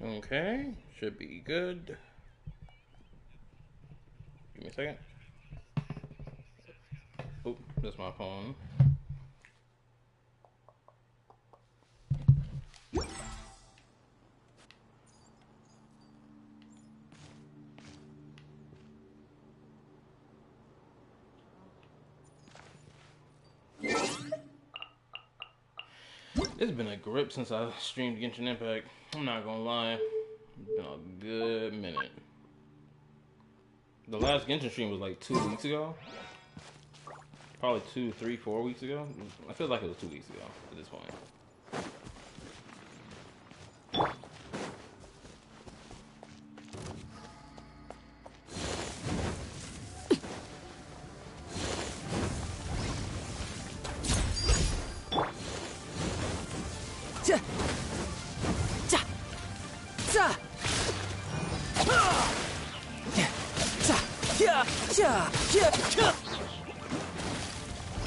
Okay, should be good. Give me a second. Oh, that's my phone. It's been a grip since I streamed Genshin Impact. I'm not gonna lie. It's been a good minute. The last Genshin stream was like 2 weeks ago. Probably 2, 3, 4 weeks ago. I feel like it was 2 weeks ago at this point.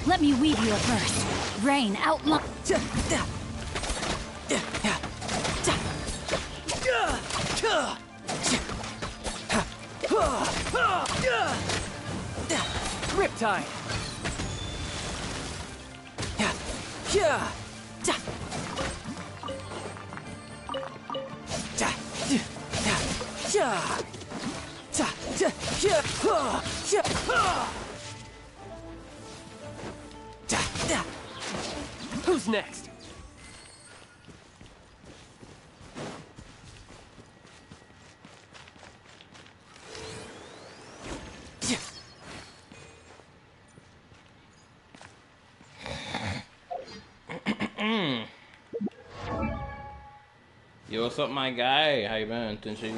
Let me weave you a verse. Rain outline. Riptide. Who's next? Yo, what's up, my guy? How you been, Tenshi?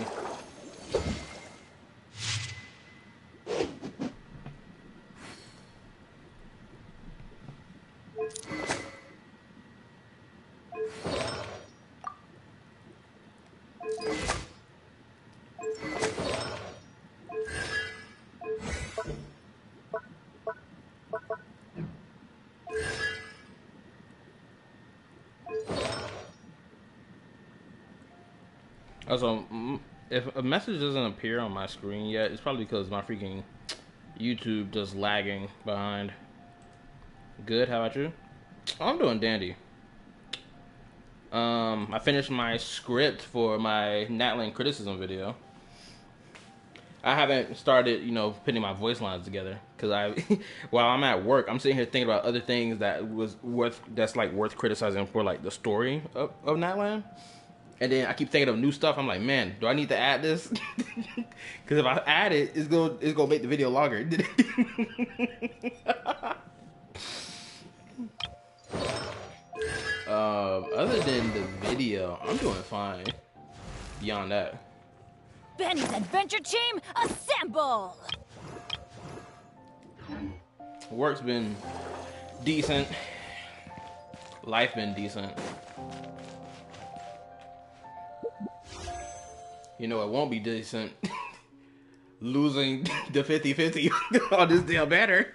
Also, if a message doesn't appear on my screen yet, it's probably because my freaking YouTube just lagging behind. Good, how about you? Oh, I'm doing dandy. I finished my script for my Natlan criticism video. I haven't started, putting my voice lines together because while I'm at work, I'm sitting here thinking about other things that's worth criticizing for like the story of Natlan. And then I keep thinking of new stuff. I'm like, man, do I need to add this? Because if I add it, it's gonna make the video longer. Other than the video, I'm doing fine. Beyond that, Benny's adventure team, assemble! work's been decent. Life been decent. You know, it won't be decent. Losing the 50-50 on this damn banner.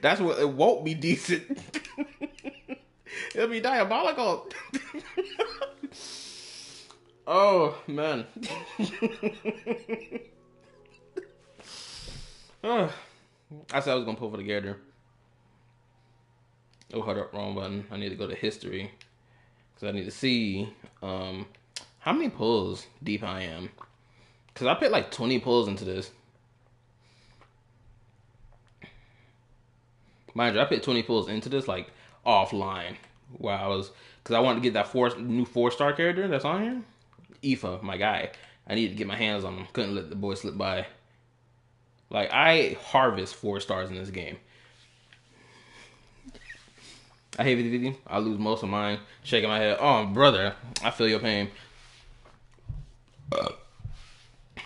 That's what it won't be decent. It'll be diabolical. Oh, man. Oh, I said I was going to pull for the character. Oh, hold up, wrong button. I need to go to history. Because I need to see how many pulls deep I am. Because I put like 20 pulls into this. Mind you, I put 20 pulls into this like offline. While I was... Because I wanted to get that new 4-star character that's on here. Aoife, my guy. I needed to get my hands on him. Couldn't let the boy slip by. Like, I harvest 4 stars in this game. I hate 50-50. I lose most of mine. Shaking my head. Oh, brother. I feel your pain.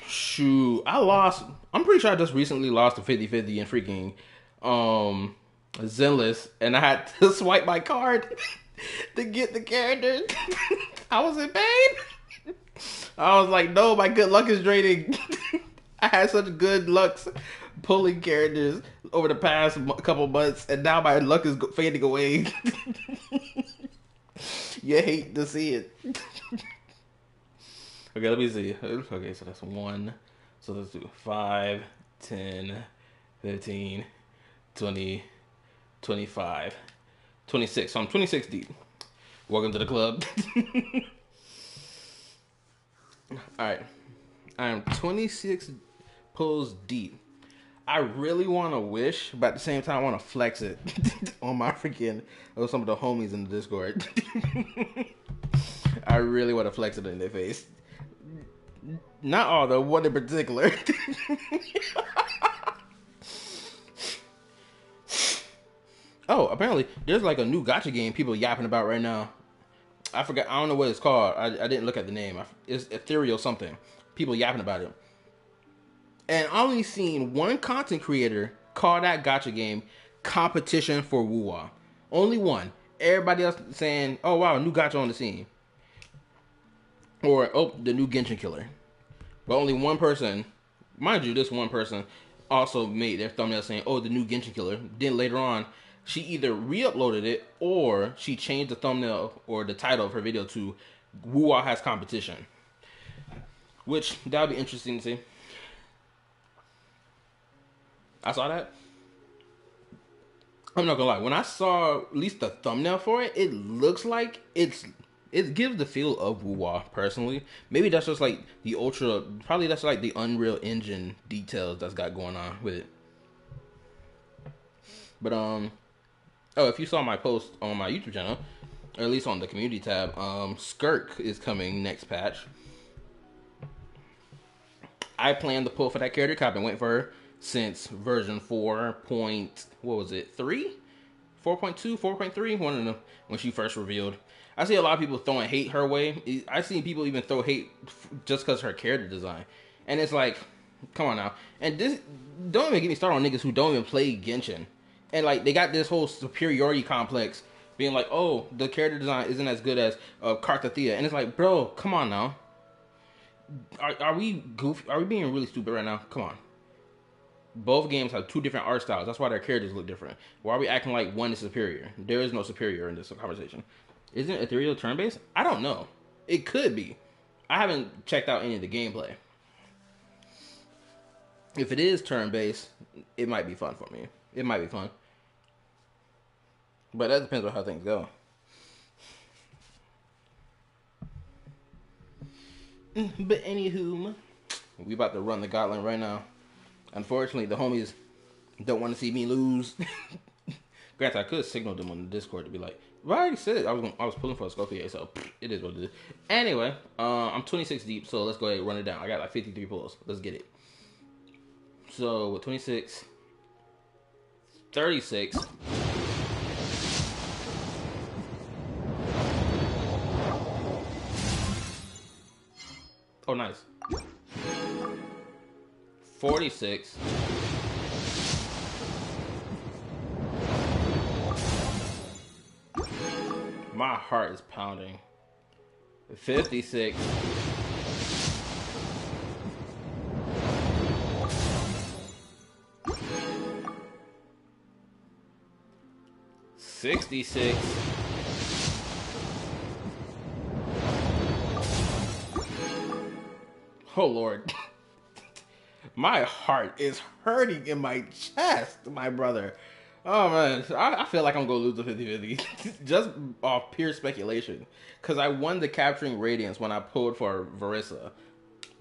Shoot. I'm pretty sure I just recently lost to 50-50 in freaking Zenless. And I had to swipe my card to get the character. I was in pain. I was like, no, my good luck is draining. I had such good luck pulling characters over the past couple months, and now my luck is fading away. You hate to see it. Okay, let me see. Okay, so that's 1. So let's do 5, 10, 15, 20, 25, 26. So I'm 26 deep. Welcome to the club. Alright. I am 26 pulls deep. I really want to wish, but at the same time, I want to flex it on my freaking, some of the homies in the Discord. I really want to flex it in their face. Not all, though. One in particular. Oh, apparently, there's like a new gacha game people yapping about right now. I forgot. I don't know what it's called. I didn't look at the name. It's ethereal something. People yapping about it. And I only seen one content creator call that gacha game competition for Wuwa. Only one. Everybody else saying, oh wow, new gacha on the scene. Or, oh, the new Genshin killer. But only one person, mind you, this one person also made their thumbnail saying, oh, the new Genshin killer. Then later on, she either re-uploaded it or she changed the thumbnail or the title of her video to Wuwa has competition. Which, that would be interesting to see. I saw that. I'm not gonna lie. When I saw at least the thumbnail for it, it looks like it gives the feel of Wuwa, personally. Maybe that's just like the probably that's like the Unreal Engine details that's got going on with it. But oh, if you saw my post on my YouTube channel, or at least on the community tab, Skirk is coming next patch. I plan to pull for that character. I've been waiting for her since version 4. What was it? 3? 4.2, 4.3, one of them, when she first revealed. I see a lot of people throwing hate her way. I seen people even throw hate just because her character design. And it's like, come on now. And this, don't even get me started on niggas who don't even play Genshin. And like, they got this whole superiority complex, being like, oh, the character design isn't as good as Kartathea. And it's like, bro, come on now. Are we goofy? Are we being really stupid right now? Come on. Both games have 2 different art styles. That's why their characters look different. Why are we acting like one is superior? There is no superior in this conversation. Isn't Ethereal turn-based? I don't know. It could be. I haven't checked out any of the gameplay. If it is turn-based, it might be fun for me. It might be fun. But that depends on how things go. But anywho, we about to run the gauntlet right now. Unfortunately, the homies don't want to see me lose. Granted, I could signal them on the Discord to be like, well, I already said it. I was pulling for a Scorpio, so it is what it is. Anyway, I'm 26 deep, so let's go ahead and run it down. I got like 53 pulls. Let's get it. So with 26, 36. Oh, nice. 46. My heart is pounding. 56. 66. Oh Lord. My heart is hurting in my chest, my brother. Oh man, I feel like I'm gonna lose the 50-50 just off pure speculation. Cause I won the capturing radiance when I pulled for Varissa.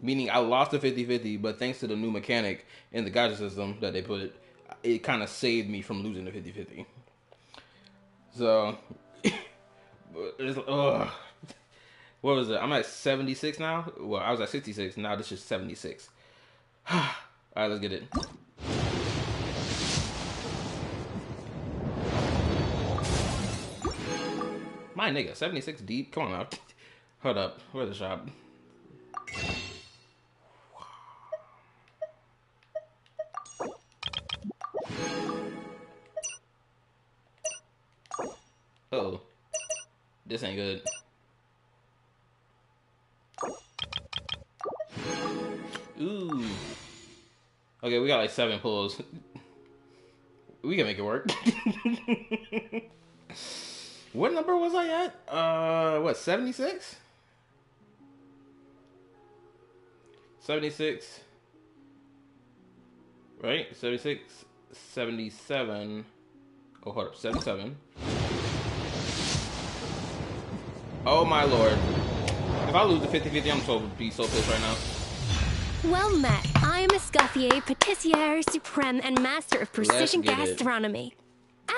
Meaning I lost the 50-50, but thanks to the new mechanic in the gacha system that they put, it kind of saved me from losing the 50-50. So, what was it? I'm at 76 now? Well, I was at 66, now this is 76. Alright, let's get it. My nigga, 76 deep? Come on now. Hold up, where's the shop? Uh-oh. This ain't good. Ooh. Okay, we got like 7 pulls. We can make it work. What number was I at? What, 76? 76. Right? 76, 77. Oh, hold up. 77. Oh, my lord. If I lose the 50-50, I'm so pissed right now. Well met. I am Escoffier, Patissier Supreme, and Master of Precision Gastronomy.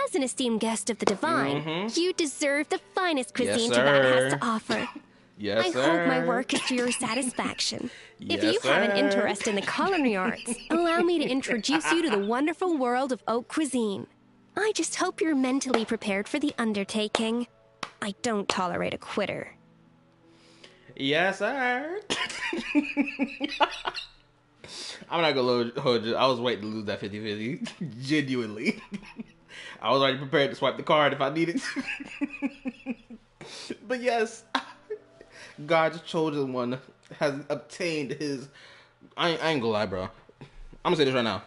As an esteemed guest of the divine, you deserve the finest cuisine Tibet has to offer. Yes, I hope my work is to your satisfaction. If you have an interest in the culinary arts, allow me to introduce you to the wonderful world of haute cuisine. I just hope you're mentally prepared for the undertaking. I don't tolerate a quitter. Yes, sir. I'm not gonna hold you. I was waiting to lose that 50-50. Genuinely. I was already prepared to swipe the card if I needed to. But yes, God's chosen one has obtained his... I ain't gonna lie, bro. I'm gonna say this right now.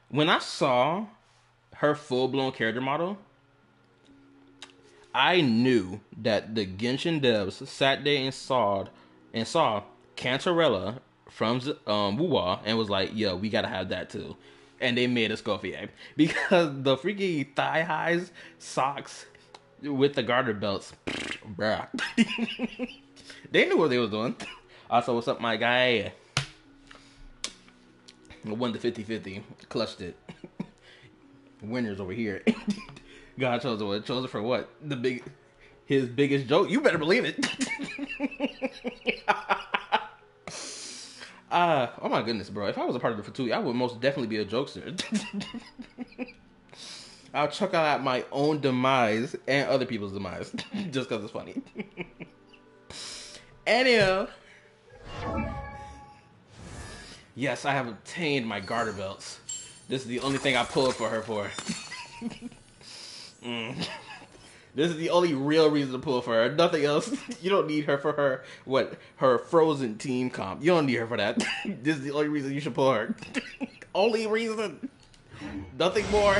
When I saw her full-blown character model, I knew that the Genshin devs sat there and saw Cantarella from Wuwa and was like, yo, we gotta have that too. And they made a Escoffier. Because the freaking thigh highs, socks with the garter belts, bruh. They knew what they was doing. Also, what's up, my guy? Won the 50-50. Clutched it. Winners over here. God chose it. Chose it for what? His biggest joke? You better believe it. Oh my goodness, bro. If I was a part of the Fatui, I would most definitely be a jokester. I'll chuck out at my own demise and other people's demise. Just because it's funny. Anyhow. Yes, I have obtained my garter belts. This is the only thing I pulled for her for. This is the only real reason to pull for her. Nothing else. You don't need her for her Frozen team comp. You don't need her for that. This is the only reason you should pull her. Only reason. Nothing more.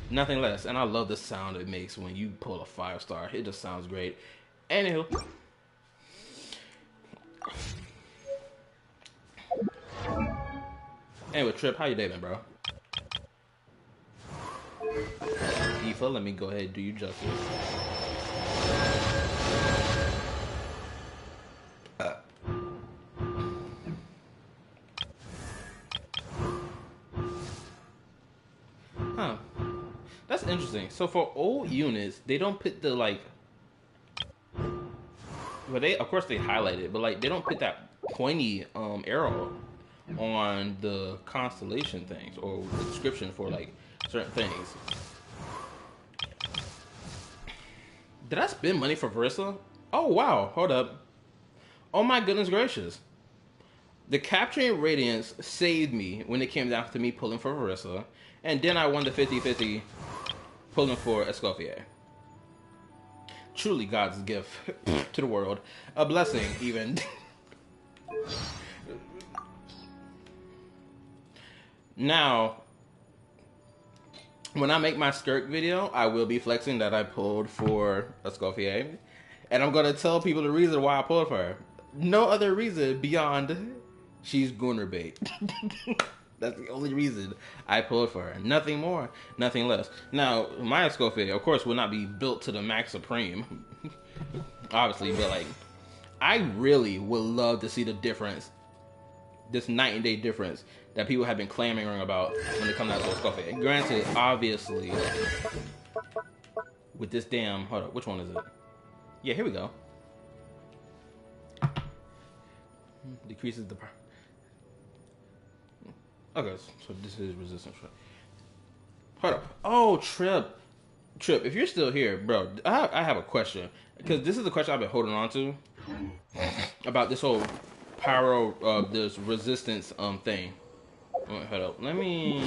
Nothing less. And I love the sound it makes when you pull a 5-star. It just sounds great. Anywho. Anyway, Trip, how you day been, bro? Aoife, let me go ahead and do you justice. Huh. That's interesting. So for old units, they don't put the like... Well, of course they highlight it, but like they don't put that pointy arrow on the constellation things or the description for like certain things. Did I spend money for Verissa? Oh wow, hold up. Oh my goodness gracious. The Capturing Radiance saved me when it came down to me pulling for Verissa, and then I won the 50-50 pulling for Escoffier. Truly God's gift to the world. A blessing, even. Now, when I make my skirt video, I will be flexing that I pulled for Escoffier. And I'm going to tell people the reason why I pulled for her. No other reason beyond she's Gunner bait. That's the only reason I pulled for her. Nothing more, nothing less. Now, my Escoffier, of course, will not be built to the Max Supreme. Obviously, but like, I really would love to see the difference. This night and day difference that people have been clamoring about when it comes out to Escoffier. Granted, obviously, with this damn... Hold up, which one is it? Yeah, here we go. Decreases the... Okay, so this is resistance. Hold up. Oh, Trip, if you're still here, bro, I have a question. Because this is the question I've been holding on to. About this whole this resistance thing. Hold up. Let me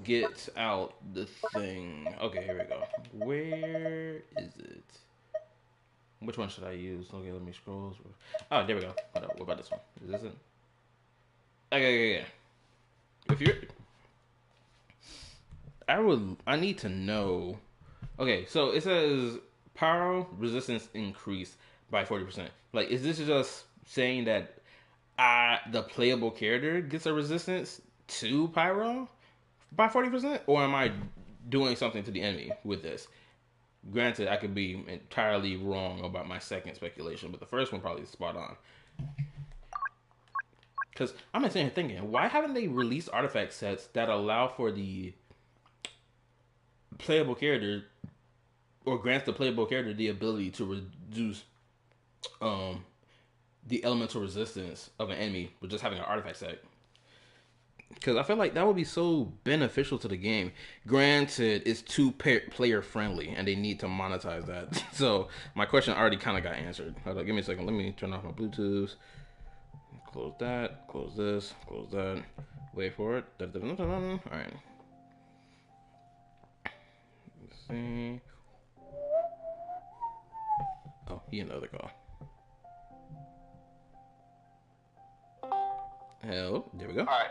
get out the thing. Okay, here we go. Where is it? Which one should I use? Okay, let me scroll. Oh, there we go. Hold up. What about this one? Is this it? Okay. If you're... I need to know... Okay, so it says... Pyro resistance increased by 40%. Like, is this just saying that the playable character gets a resistance to pyro by 40%, or am I doing something to the enemy with this? Granted, I could be entirely wrong about my second speculation, but the first one probably is spot on. Because I'm sitting here thinking, why haven't they released artifact sets that allow for the playable character, or grants the playable character the ability to reduce the elemental resistance of an enemy with just having an artifact set? Because I feel like that would be so beneficial to the game. Granted, it's too player friendly, and they need to monetize that. So my question already kind of got answered. Hold on, give me a second. Let me turn off my Bluetooth. Close that. Close this. Close that. Wait for it. All right. Let's see. Oh, he another call. Hello. There we go. All right.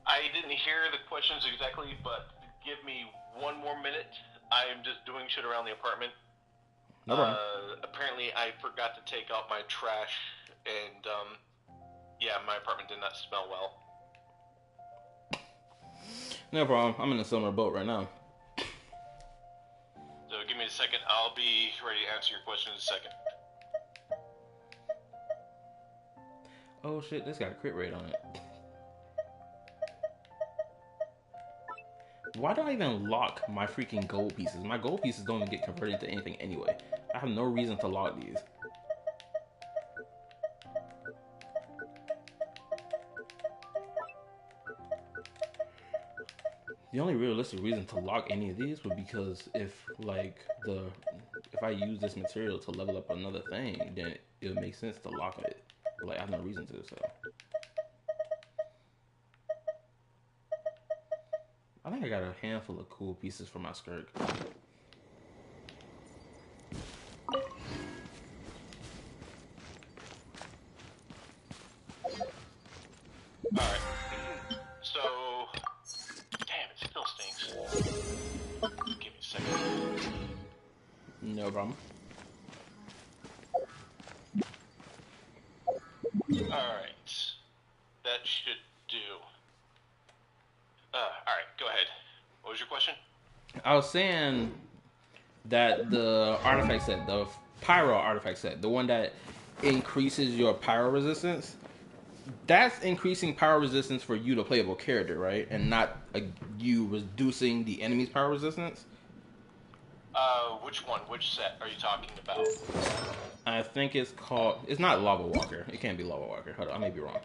I didn't hear the questions exactly, but give me 1 more minute. I am just doing shit around the apartment. No problem. Apparently, I forgot to take out my trash, and yeah, my apartment did not smell well. No problem. I'm in a similar boat right now. So give me a second. I'll be ready to answer your question in a second. Oh shit, this got a crit rate on it. Why do I even lock my freaking gold pieces? My gold pieces don't even get converted into anything anyway. I have no reason to lock these. The only realistic reason to lock any of these would be because if I use this material to level up another thing, then it would make sense to lock it. But like I have no reason to, so. I think I got a handful of cool pieces for my skirt. Alright. So, damn, it still stinks. Give me a second. No problem. Alright. That should do. Alright, go ahead. What was your question? I was saying that the artifact set, the pyro artifact set, the one that increases your pyro resistance, that's increasing power resistance for you, the playable character, right? And not you reducing the enemy's power resistance? Which one? Which set are you talking about? I think it's called... It's not Lava Walker. It can't be Lava Walker. Hold on, I may be wrong.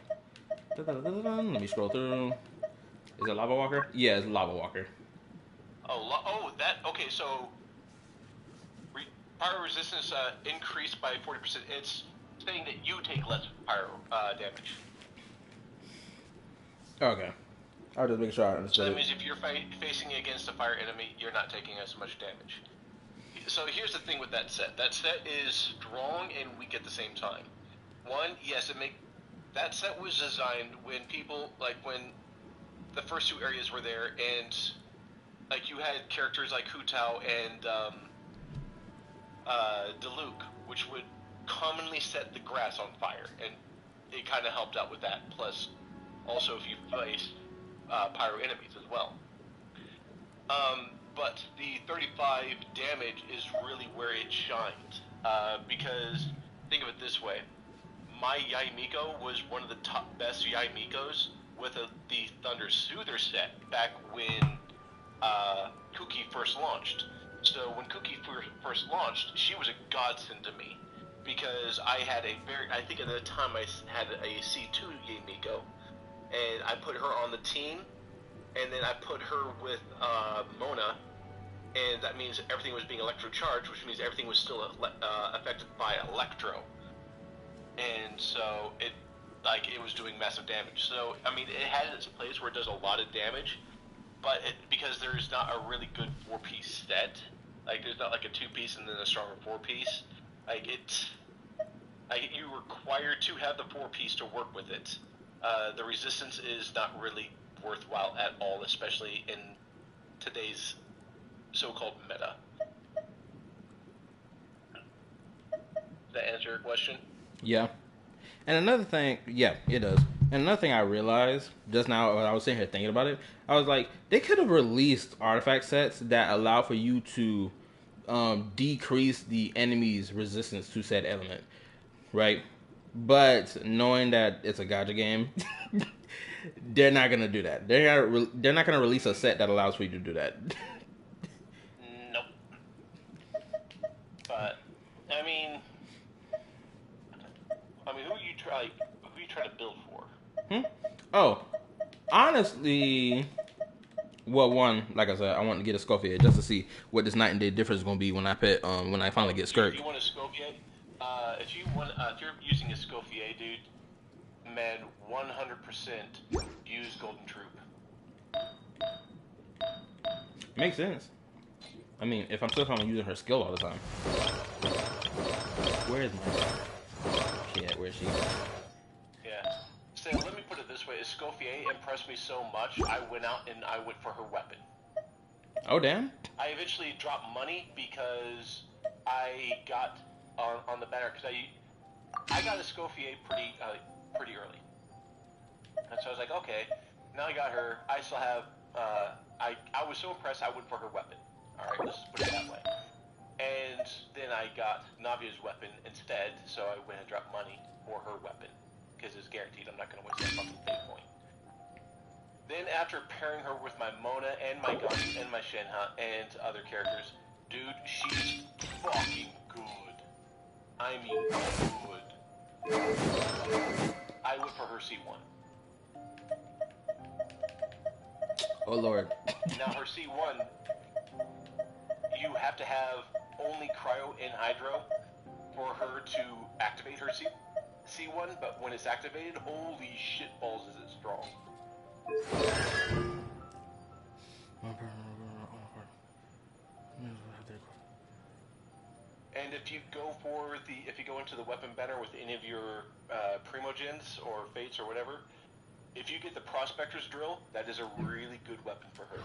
Let me scroll through. Is it Lava Walker? Yeah, it's Lava Walker. That... Okay, so... Pyro resistance increased by 40%. It's saying that you take less pyro damage. Okay. I'll just make sure I So understood that it. means if you're facing against a fire enemy, you're not taking as much damage. So here's the thing with that set. That set is strong and weak at the same time. One, yes, that set was designed when people, when the first two areas were there, and you had characters like Hu Tao and Diluc, which would commonly set the grass on fire, and it kind of helped out with that. Plus, also if you face pyro enemies as well. But the 35 damage is really where it shines, because think of it this way: my Yai Miko was one of the best Yai Mikos with the Thunder Soother set back when Kuki first launched. So when Kuki first launched, she was a godsend to me, because I had I think at the time I had a C2 Yai Miko, and I put her on the team, and then I put her with Mona, and that means everything was being electrocharged, which means everything was still affected by electro. And so it was doing massive damage. So, I mean, it has its place where it does a lot of damage, but because there's not a really good 4-piece set, there's not a 2-piece and then a stronger 4-piece, you're required to have the 4-piece to work with it. The resistance is not really worthwhile at all, especially in today's so-called meta. Does that answer your question? Yeah. And another thing, yeah, it does. And another thing I realized just now, when I was sitting here thinking about it, I was like, they could have released artifact sets that allow for you to decrease the enemy's resistance to said element, right? But knowing that it's a gacha game, they're not gonna do that. They're not gonna release a set that allows for you to do that. Nope. But I mean, who are you trying to build for? Oh, honestly, well, one, like I said, I want to get a Scofier just to see what this night and day difference is gonna be when I finally get Skirk. If you want a Scofier, if you're using a Scofier, dude, man, 100% use Golden Troop. Makes sense. I mean, if I'm still coming using her skill all the time. Where is my shit? Where is she? Yeah. So let me put it this way: Escoffier impressed me so much, I went out and I went for her weapon. Oh damn! I eventually dropped money because I got on the banner because I got Escoffier pretty early, and so I was like, okay, now I got her. I still have I was so impressed I went for her weapon. All right, let's put it that way. And then I got Navia's weapon instead, so I went and dropped money for her weapon. Because it's guaranteed I'm not going to waste that fucking fate point. Then after pairing her with my Mona and my Genshin and my Shenhe and other characters, dude, she's fucking good. I mean good. I went for her C1. Oh lord. Now her C1, you have to have only Cryo and Hydro for her to activate her C1, but when it's activated, holy shit balls is it strong. And if you go into the weapon banner with any of your Primogens or Fates or whatever, if you get the Prospector's Drill, that is a really good weapon for her.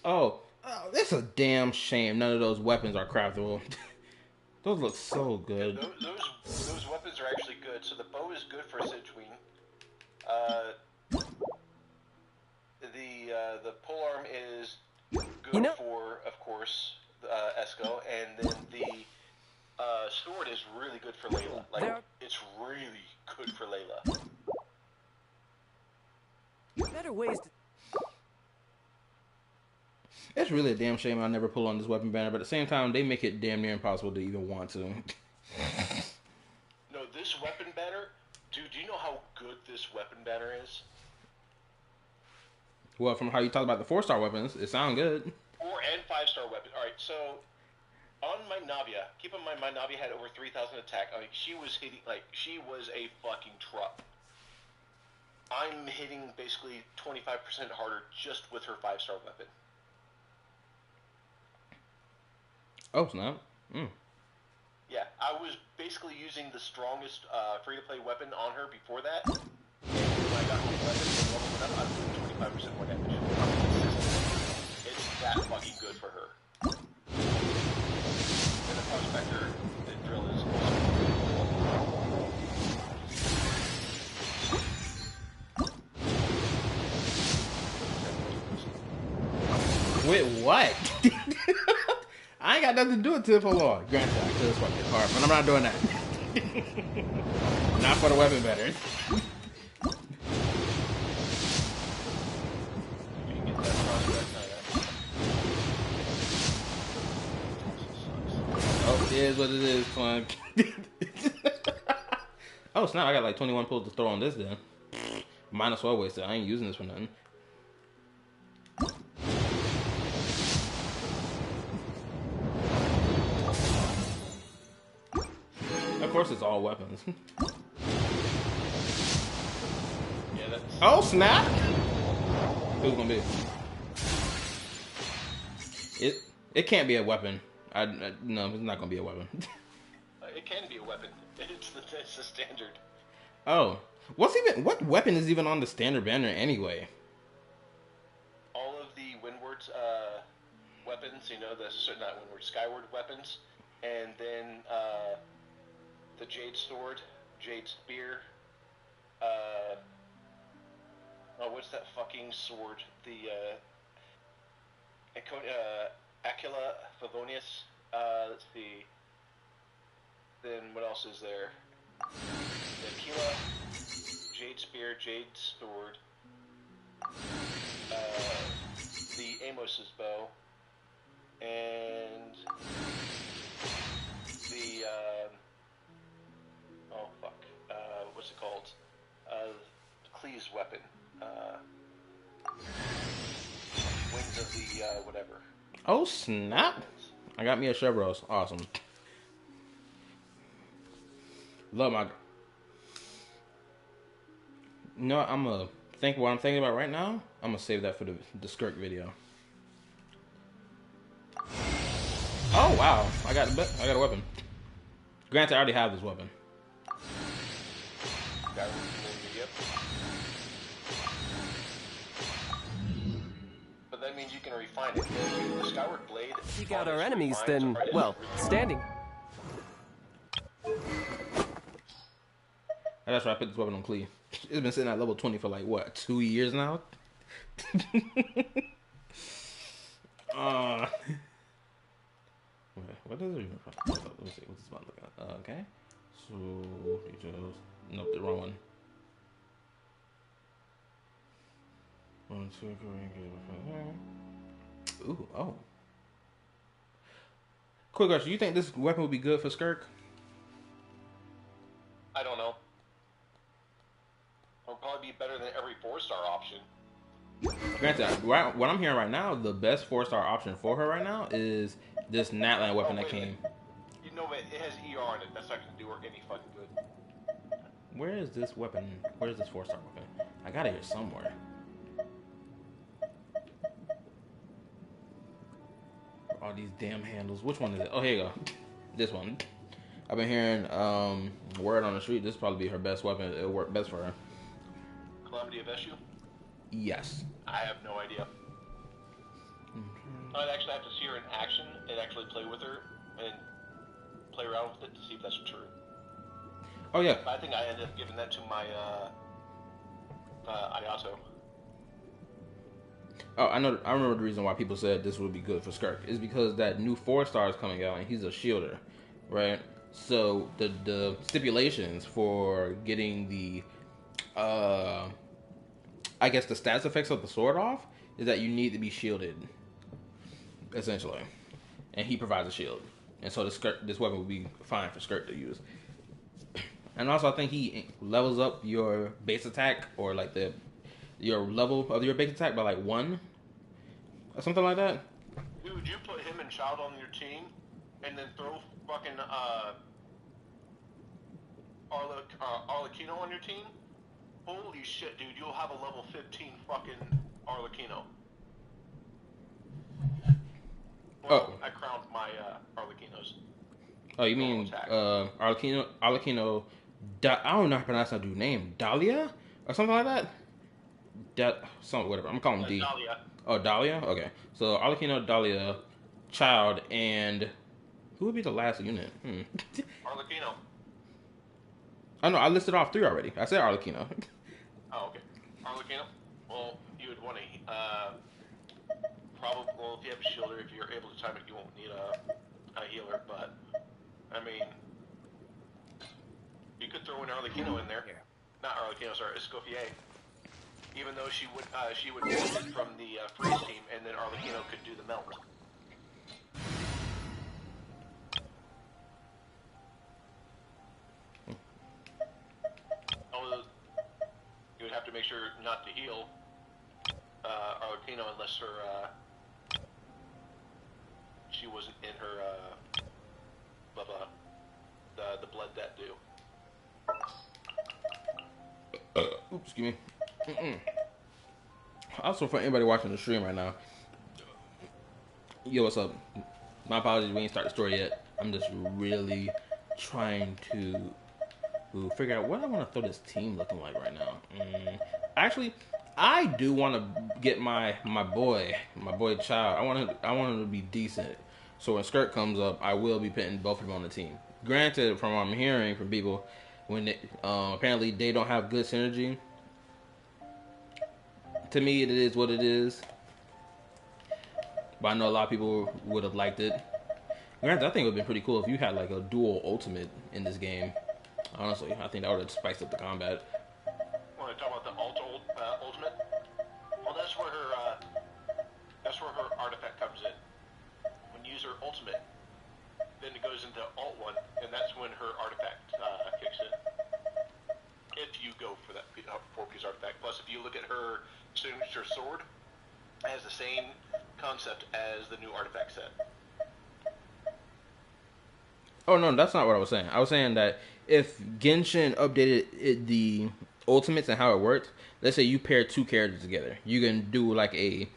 Oh, it's a damn shame none of those weapons are craftable. Those look so good. Those weapons are actually good. So the bow is good for Sidgeween. The polearm is good for, of course, Esco, and then the sword is really good for Layla. Like, it's really good for Layla. Better ways to... It's really a damn shame I never pull on this weapon banner, but at the same time, they make it damn near impossible to even want to. No, this weapon banner, dude, do you know how good this weapon banner is? Well, from how you talk about the 4-star weapons, it sounds good. 4 and 5-star weapon. Alright, so on my Navia, keep in mind my Navia had over 3,000 attack. Like, she was a fucking truck. I'm hitting basically 25% harder just with her 5-star weapon. Oh, snap. Yeah, I was basically using the strongest free-to-play weapon on her before that. When I got her weapon and leveled it up, I was doing 25% more damage. It's that fucking good for her. And the Prospector, the drill is awesome. Wait, what? I ain't got nothing to do with Tip Law. Granted, I could swap your card, but I'm not doing that. Not for the weapon banner. Oh, it is what it is, Clunk. Oh, snap, I got like 21 pulls to throw on this then. Might as well waste it. I ain't using this for nothing. Of course, it's all weapons. yeah, that's... Oh, snap! Who's gonna be? It can't be a weapon. No, it's not gonna be a weapon. It can be a weapon. It's the standard. Oh, what weapon is even on the standard banner anyway? All of the Windward's weapons. You know, not one word, skyward weapons, and then the Jade Sword, Jade Spear. Oh, what's that fucking sword? The Aquila Favonius. Let's see. Then what else is there? The Aquila, Jade Spear, Jade Sword. The Amos's bow, and the oh fuck, what's it called? Clee's weapon. Wings of the whatever. Oh snap! I got me a Chevrolet. Awesome. Love my. No, what I'm thinking about right now. I'm gonna save that for the Skirk video. Oh wow! I got a weapon. Granted, I already have this weapon. But that means you can refine it. The Skyward Blade. Seek out our enemies, then, well, standing. That's why I put this weapon on Clee. It's been sitting at level 20 for like what, 2 years now? What does it even? Let me see. What's this one look at? Okay. So details. Nope, the wrong one. Ooh, oh. Quick question: you think this weapon would be good for Skirk? I don't know. It'll probably be better than every 4-star option. Granted, what I'm hearing right now, the best 4-star option for her right now is this Natlan weapon that came. You know, it has ER on it. That's not going to do her any fucking good. Where is this weapon? Where is this 4-star weapon? I got it here somewhere. All these damn handles. Which one is it? Oh, here you go. This one. I've been hearing word on the street. This will probably be her best weapon. It'll work best for her. Calamity of Eshu? Yes. I have no idea. I'd actually have to see her in action and actually play with her and play around with it to see if that's true. Oh yeah. I think I ended up giving that to my Ayato. Oh, I know. I remember the reason why people said this would be good for Skirk is because that new 4-star is coming out and he's a shielder, right? So the stipulations for getting the I guess the stats effects of the sword off is that you need to be shielded, essentially, and he provides a shield, and so this weapon would be fine for Skirk to use. And also, I think he levels up your base attack or like your level of your base attack by like 1 or something like that. Dude, would you put him and Child on your team and then throw fucking Arlecchino on your team? Holy shit, dude, you'll have a level 15 fucking Arlecchino. Well, I crowned my Arlecchinos. Oh, you mean Arlecchino? I don't know how to pronounce that dude's name. Dahlia or something like that. Whatever. I'm calling him D. Dahlia. Oh, Dahlia. Okay. So Arlecchino, Dahlia, Child, and who would be the last unit? Arlecchino. I know. I listed off 3 already. I said Arlecchino. Oh, okay. Arlecchino? Well, you would want a probably, well, if you have a shielder, if you're able to time it, you won't need a healer, but, I mean, you could throw an Arlecchino in there. Not Arlecchino, sorry, Escoffier. Even though she would melt it from the freeze team, and then Arlecchino could do the melt. Although, you would have to make sure not to heal Arlecchino unless her, she wasn't in her, the blood that do. Oops, excuse me. Also, for anybody watching the stream right now, yo, what's up? My apologies, we ain't start the story yet. I'm just really trying to figure out what I want to throw this team looking like right now. Actually, I do want to get my boy Child. I want him to be decent. So when Skirt comes up, I will be putting both of them on the team. Granted, from what I'm hearing from people, when they, apparently they don't have good synergy. To me, it is what it is. But I know a lot of people would have liked it. Granted, I think it would have been pretty cool if you had like a dual ultimate in this game. Honestly, I think that would have spiced up the combat. Want to talk about the ultimate? Well, that's where her artifact comes in. When you use her ultimate, then it goes into Alt 1, and that's when her artifact kicks in. If you go for that 4-piece artifact. Plus, if you look at her signature sword, it has the same concept as the new artifact set. Oh no, that's not what I was saying. I was saying that if Genshin updated the ultimates and how it worked, let's say you pair two characters together, you can do like a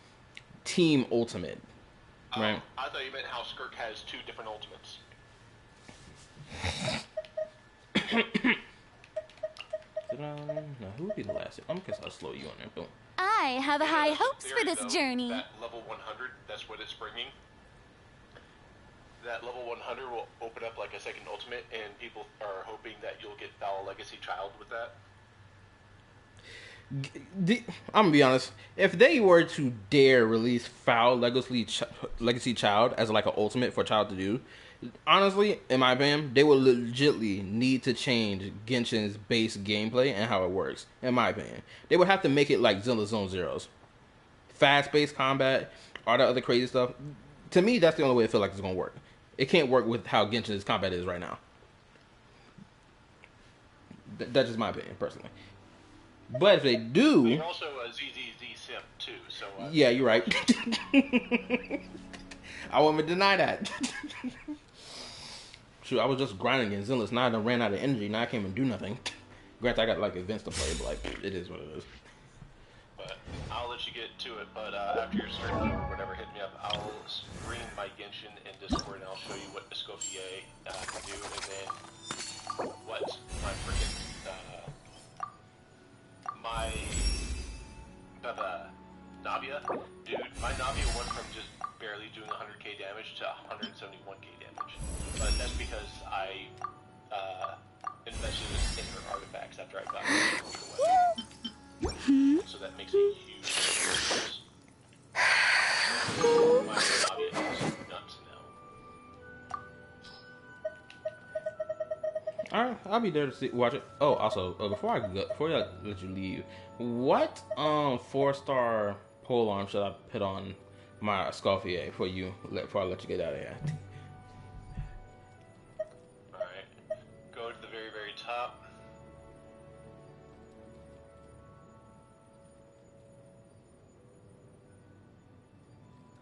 team ultimate, right? I thought you meant how Skirk has 2 different ultimates. Now, who would be the last? I'm guess I'll slow you on there. Boom. I have high hopes for Theory, this though, journey. That level 100, that's what it's bringing. That level 100 will open up like a second ultimate, and people are hoping that you'll get Foul Legacy Child with that. I'm gonna be honest. If they were to dare release Foul Legacy Child as like an ultimate for a child to do, honestly, in my opinion, they would legitly need to change Genshin's base gameplay and how it works. In my opinion, they would have to make it like Zelda Zone Zero's, fast-paced combat, all that other crazy stuff. To me, that's the only way I feel like it's gonna work. It can't work with how Genshin's combat is right now. That's just my opinion, personally. But if they do, You're also a ZZZ simp too, so yeah, you're right. I won't even deny that. Shoot, I was just grinding in Zenless. Now I done ran out of energy. Now I can't even do nothing. Granted, I got like events to play, but like it is what it is. But I'll let you get to it. But after your stream or whatever, hit me up. I'll stream my Genshin in Discord, and I'll show you what Escoffier can do, and then what my freaking my Navia, dude. My Navia went from just barely doing 100k damage to 171k damage, but that's because I invested in her artifacts after I got her. So that makes a huge difference. My Navia is nuts now. All right, I'll be there to watch it. Oh, also, before I let you leave, what 4-star pole arm should I put on my Escoffier before I let you get out of here? All right, go to the very, very top.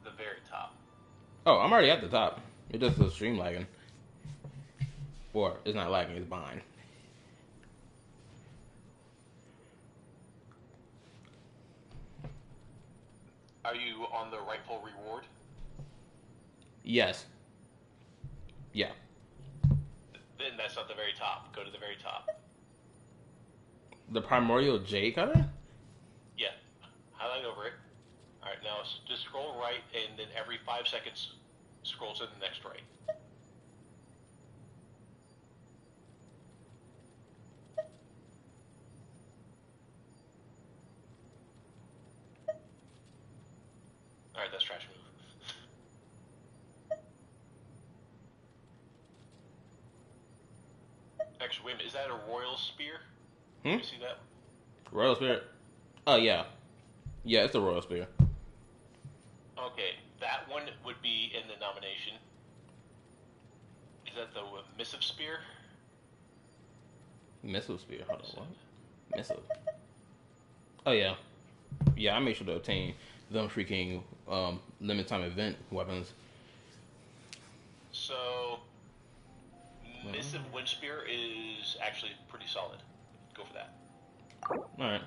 The very top. Oh, I'm already at the top. It just the stream lagging. Or it's not lagging, it's behind. Are you on the rightful reward? Yes. Yeah. Then that's not the very top. Go to the very top. The Primordial J cutter? Yeah. Highlight over it. Alright, now just scroll right, and then every 5 seconds, scroll to the next right. Alright, that's trash move. Actually, wait a minute, is that a Royal Spear? You see that? Royal Spirit? Oh, yeah. Yeah, it's a Royal Spear. Okay, that one would be in the nomination. Is that the Missive Spear? Missile Spear? Hold on, what? Missile. Oh, yeah. Yeah, I made sure to obtain them freaking limited time event weapons. So, Missive Wind Spear is actually pretty solid. Go for that. Alright.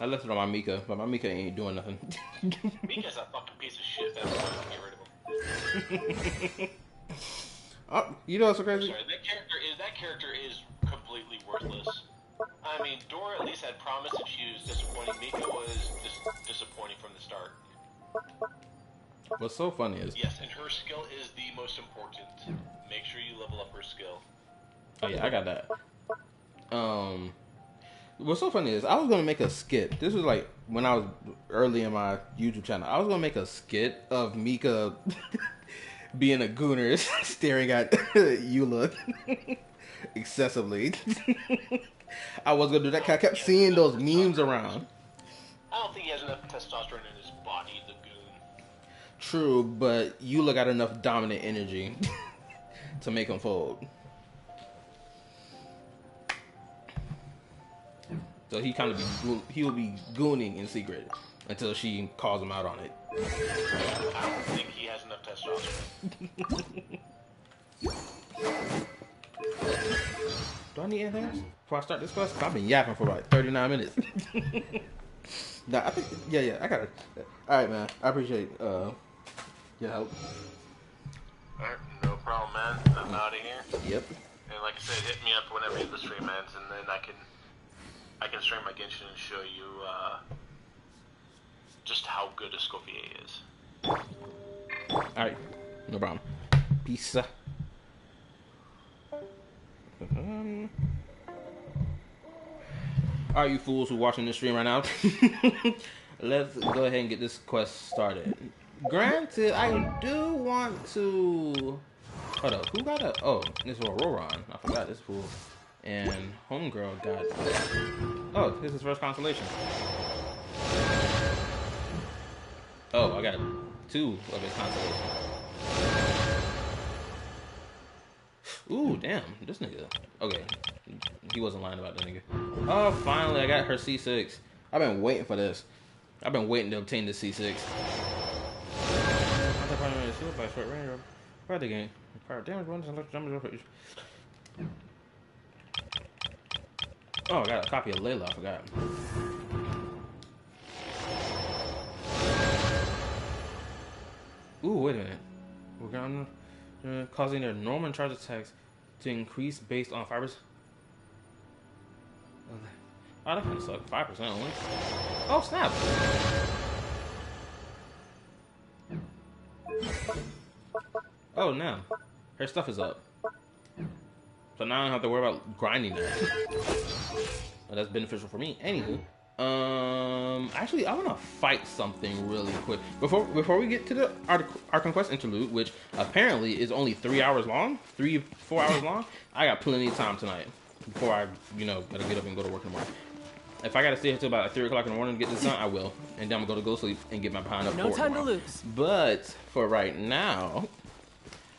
I left it on my Mika, but my Mika ain't doing nothing. Mika's a fucking piece of shit. That's why I can get rid of him. Oh, you know what's so crazy? Sorry, that character is completely worthless. I mean, Dora at least had promised that she was disappointing. Mika was disappointing from the start. What's so funny is... Yes, and her skill is the most important. Make sure you level up her skill. Oh yeah, I got that. What's so funny is I was gonna make a skit. This was like when I was early in my YouTube channel. I was gonna make a skit of Mika being a gooner, staring at Eula excessively. I was gonna do that 'cause I kept seeing those memes around. I don't think he has enough testosterone in his body, the goon. True, but Eula got enough dominant energy to make him fold. So he kind of he'll be gooning in secret until she calls him out on it. I don't think he has enough testosterone. Do I need anything else before I start this quest? I've been yapping for about 39 minutes. Nah, I think yeah, I got it. All right, man. I appreciate your help. Alright, no problem, man. I'm out of here. Yep. And like I said, hit me up whenever the stream ends, and then I can stream my Genshin and show you just how good a Scofier is. Alright, no problem. Peace. Alright, you fools who watching this stream right now, let's go ahead and get this quest started. Granted, I do want to... Hold up, who got a... Oh, this is Roron. I forgot this fool. And Homegirl got... Oh, this is his first constellation. Oh, I got 2 of his constellations. Ooh, damn, this nigga. Okay, he wasn't lying about that nigga. Oh, finally, I got her C6. I've been waiting for this. I've been waiting to obtain this C6. By short range, fire the game. Fire damage bonus and damage. Oh, I got a copy of Layla. I forgot. Ooh, wait a minute. We're gonna causing their normal charge attacks to increase based on fibers. Oh, that kind of sucks. 5% only. Oh, snap! Oh, now her stuff is up. So now I don't have to worry about grinding that. Well, that's beneficial for me. Anywho, actually, I want to fight something really quick before we get to the Archon quest interlude, which apparently is only 3 hours long, 3-4 hours long. I got plenty of time tonight before I, gotta get up and go to work in the morning. If I gotta stay here till about 3 o'clock in the morning to get this done, I will, and then I'm gonna go to sleep and get my pound up. No time to lose. But for right now,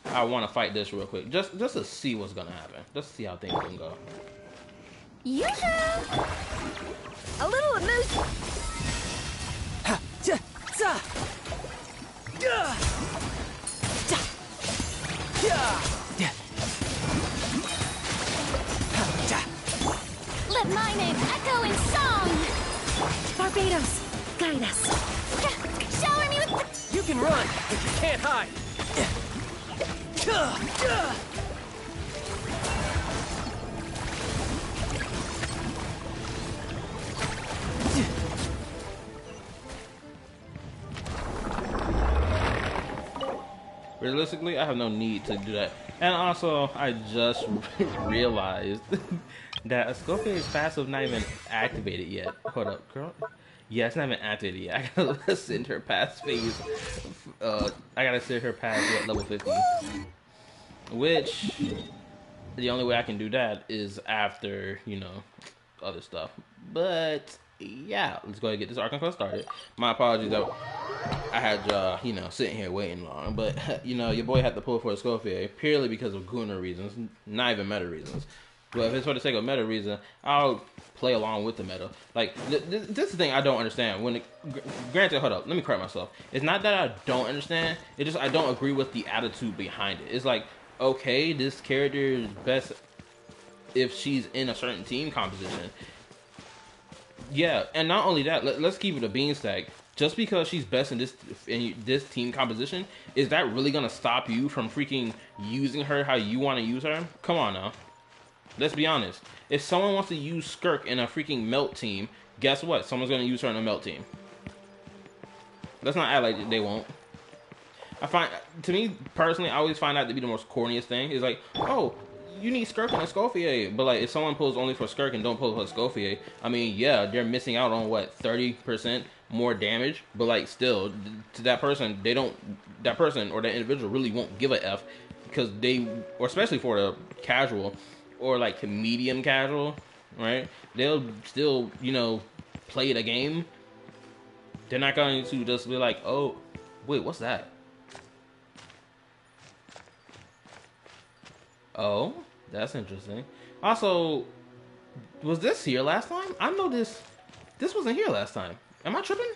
I want to fight this real quick, just to see what's gonna happen, just to see how things can go. Yoo-hoo! A little emotion. Let my name echo in song! Barbados, guide us. Shower me with... You can run, but you can't hide. Realistically, I have no need to do that. And also, I just realized that Scorpion's passive not even activated yet. Hold up, girl. Yeah, it's not even activated yet. I gotta send her past phase. I gotta send her past level 50. Which, the only way I can do that is after, other stuff. But, yeah, let's go ahead and get this Archon quest started. My apologies that I had y'all, sitting here waiting long. But, your boy had to pull for a Scofier purely because of Gunnar reasons, not even meta reasons. But if it's for the sake of meta reason, I'll play along with the meta. Like, this is the thing I don't understand. Granted, hold up, let me correct myself. It's not that I don't understand, it's just I don't agree with the attitude behind it. It's like, okay, this character is best if she's in a certain team composition. Yeah, and not only that, let's keep it a beanstag. Just because she's best in this team composition, is that really gonna stop you from freaking using her how you want to use her? Come on now. Let's be honest. If someone wants to use Skirk in a freaking melt team, guess what? Someone's going to use her in a melt team. Let's not act like they won't. To me, personally, I always find that to be the most corniest thing. It's like, oh, you need Skirk and a Escoffier. But, like, if someone pulls only for Skirk and don't pull for Escoffier, I mean, yeah, they're missing out on, what, 30% more damage? But, like, still, to that person, that person or that individual really won't give a F. Because or especially for the casual, or, like, medium casual, right? They'll still, play the game. They're not going to just be like, oh, wait, what's that? Oh, that's interesting. Also, was this here last time? I know this wasn't here last time. Am I tripping?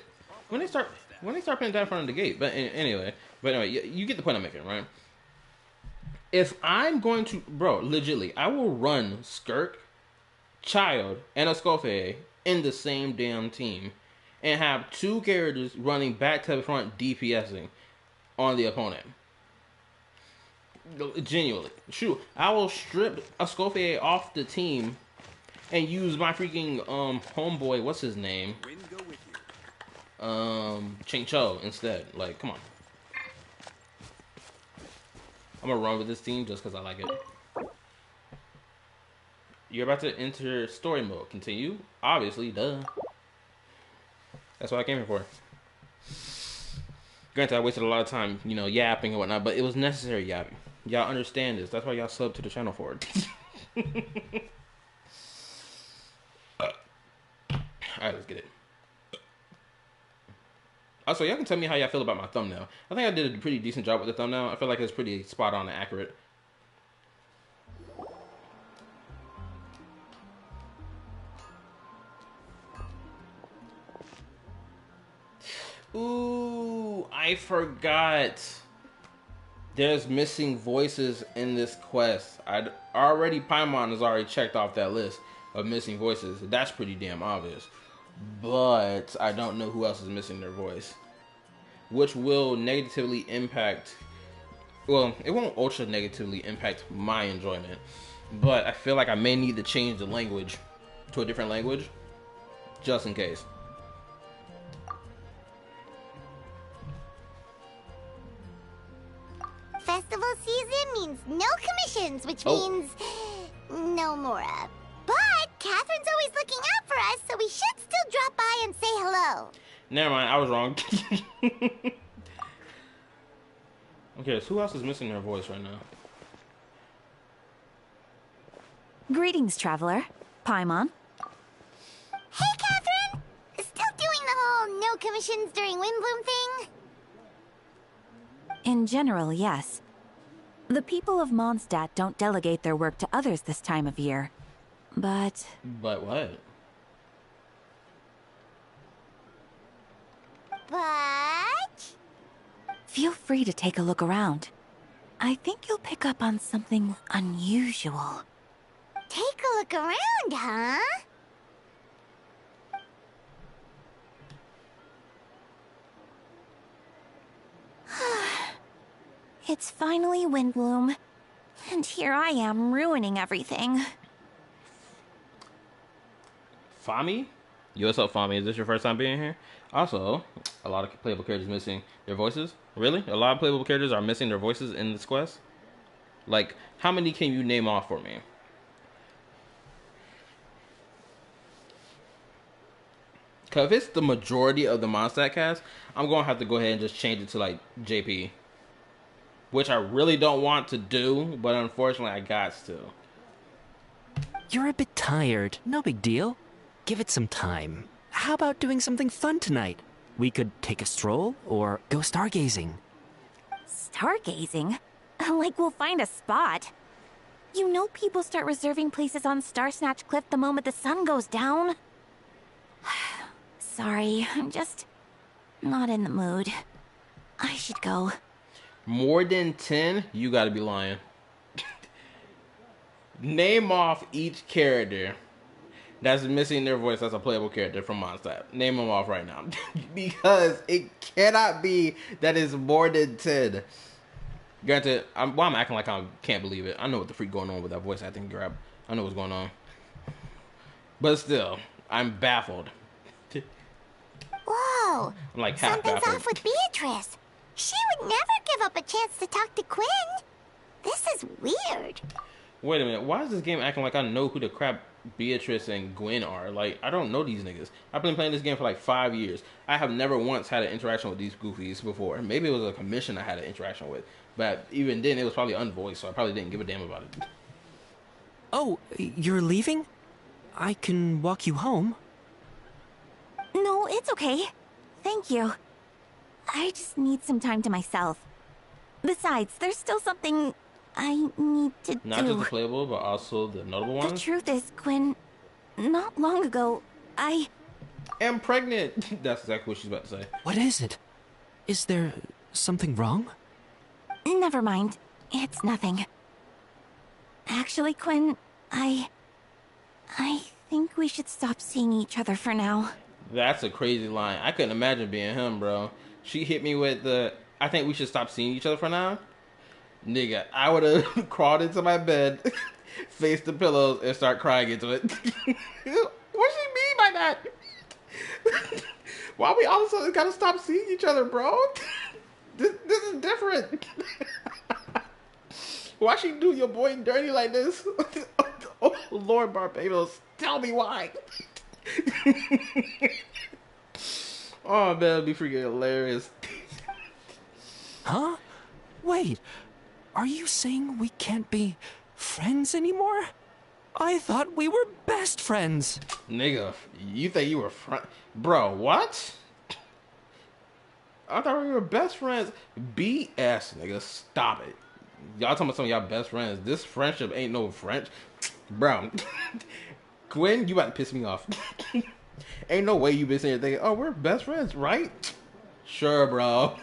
When they start putting down in front of the gate. But anyway, you get the point I'm making, right? If I'm going to, bro, legitly, I will run Skirk, Child, and Escoffier in the same damn team and have two characters running back to the front DPSing on the opponent. Genuinely. Shoot, I will strip Escoffier off the team and use my freaking homeboy, what's his name? Ching Cho instead. Like, come on. I'm gonna run with this team just because I like it. You're about to enter story mode. Continue? Obviously, duh. That's what I came here for. Granted, I wasted a lot of time, yapping and whatnot, but it was necessary yapping. Y'all understand this. That's why y'all sub to the channel for it. Alright, let's get it. Also, y'all can tell me how y'all feel about my thumbnail. I think I did a pretty decent job with the thumbnail. I feel like it's pretty spot on and accurate. Ooh, I forgot. There's missing voices in this quest. Paimon has already checked off that list of missing voices. That's pretty damn obvious. But I don't know who else is missing their voice. Which will negatively impact... Well, it won't ultra negatively impact my enjoyment. But I feel like I may need to change the language to a different language. Just in case. Festival season means no commissions, which means no Mora. But Catherine's always looking out for us, so we should still drop by and say hello. Never mind, I was wrong. Okay, so who else is missing their voice right now? Greetings, traveler. Paimon. Hey, Catherine! Still doing the whole no commissions during Windbloom thing? In general, yes. The people of Mondstadt don't delegate their work to others this time of year. But... But what? But... Feel free to take a look around. I think you'll pick up on something unusual. Take a look around, huh? It's finally Windbloom. And here I am ruining everything. Fami? Yo, what's up, Fami? Is this your first time being here? Also, a lot of playable characters missing their voices. Really? A lot of playable characters are missing their voices in this quest? Like, how many can you name off for me? Because if it's the majority of the Mondstadt cast, I'm going to have to go ahead and just change it to, like, JP. Which I really don't want to do, but unfortunately I got to. You're a bit tired. No big deal. Give it some time. How about doing something fun tonight? We could take a stroll or go stargazing. Stargazing? Like we'll find a spot. You know people start reserving places on Starsnatch Cliff the moment the sun goes down. Sorry, I'm just not in the mood. I should go. More than 10? You gotta be lying. Name off each character that's missing their voice as a playable character from Mondstadt. Name them off right now. Because it cannot be that it's more than 10. Granted, I'm acting like I can't believe it. I know what the freak going on with that voice acting grab. I know what's going on. But still, I'm baffled. Whoa. I'm like half Something's baffled. off with Beatrice. She would never give up a chance to talk to Quinn. This is weird. Wait a minute, why is this game acting like I know who the crap Beatrice and Gwen are? Like, I don't know these niggas. I've been playing this game for like 5 years. I have never once had an interaction with these goofies before. Maybe it was a commission I had an interaction with. But even then, it was probably unvoiced, so I probably didn't give a damn about it. Oh, you're leaving? I can walk you home. No, it's okay. Thank you. I just need some time to myself. Besides, there's still something I need to Not do. just the playable, but also the notable The ones. truth is, Quinn, not long ago, I am pregnant. That's exactly what she's about to say. What is it? Is there something wrong? Never mind. It's nothing. Actually, Quinn, I think we should stop seeing each other for now. That's a crazy line. I couldn't imagine being him, bro. She hit me with the, I think we should stop seeing each other for now. Nigga, I would have crawled into my bed, faced the pillows, and start crying into it. What she mean by that? Why we all of a sudden gotta stop seeing each other, bro? This is different. Why she do your boy dirty like this? Oh, Lord Barbados, tell me why. Oh, man, that'd be freaking hilarious. Huh? Wait, are you saying we can't be friends anymore? I thought we were best friends. Nigga, you think you were Bro, what? I thought we were best friends. BS, nigga, stop it. Y'all talking about some of y'all best friends. This friendship ain't no French. Bro, Gwen, you about to piss me off. Ain't no way you been sitting here thinking, oh, we're best friends, right? Sure, bro.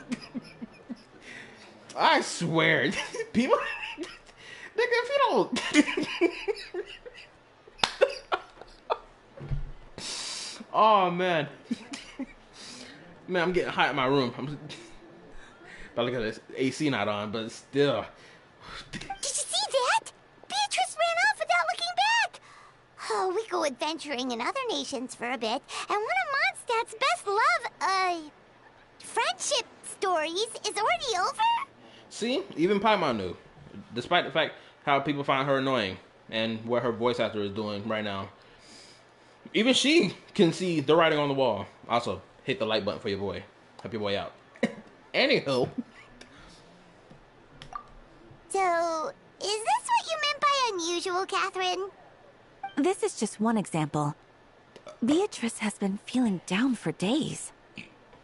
I swear. People... Nigga, if you don't... Oh, man. Man, I'm getting hot in my room. I'm about to look at this AC not on, but still. Did you see that? Beatrice ran off without looking back. Oh, we go adventuring in other nations for a bit, and one of Mondstadt's best love, friendship stories is already over? See? Even Paimon knew. Despite the fact how people find her annoying and what her voice actor is doing right now. Even she can see the writing on the wall. Also, hit the like button for your boy. Help your boy out. Anywho. So, is this what you meant by unusual, Catherine? This is just one example. Beatrice has been feeling down for days.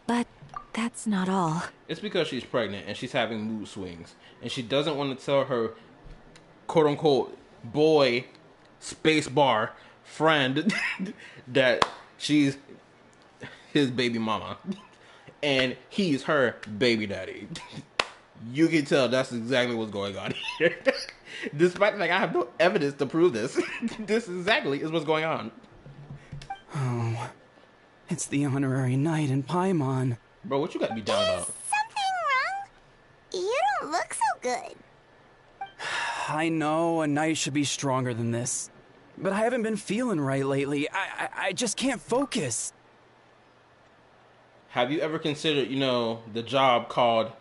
But that's not all. It's because she's pregnant and she's having mood swings. And she doesn't want to tell her quote-unquote boy spacebar friend that she's his baby mama. And he's her baby daddy. You can tell that's exactly what's going on here. Despite the fact I have no evidence to prove this. This exactly is what's going on. Oh, it's the honorary knight in Paimon. Bro, what you got to be down Is about? something wrong? You don't look so good. I know a knight should be stronger than this, but I haven't been feeling right lately. I just can't focus. Have you ever considered, the job called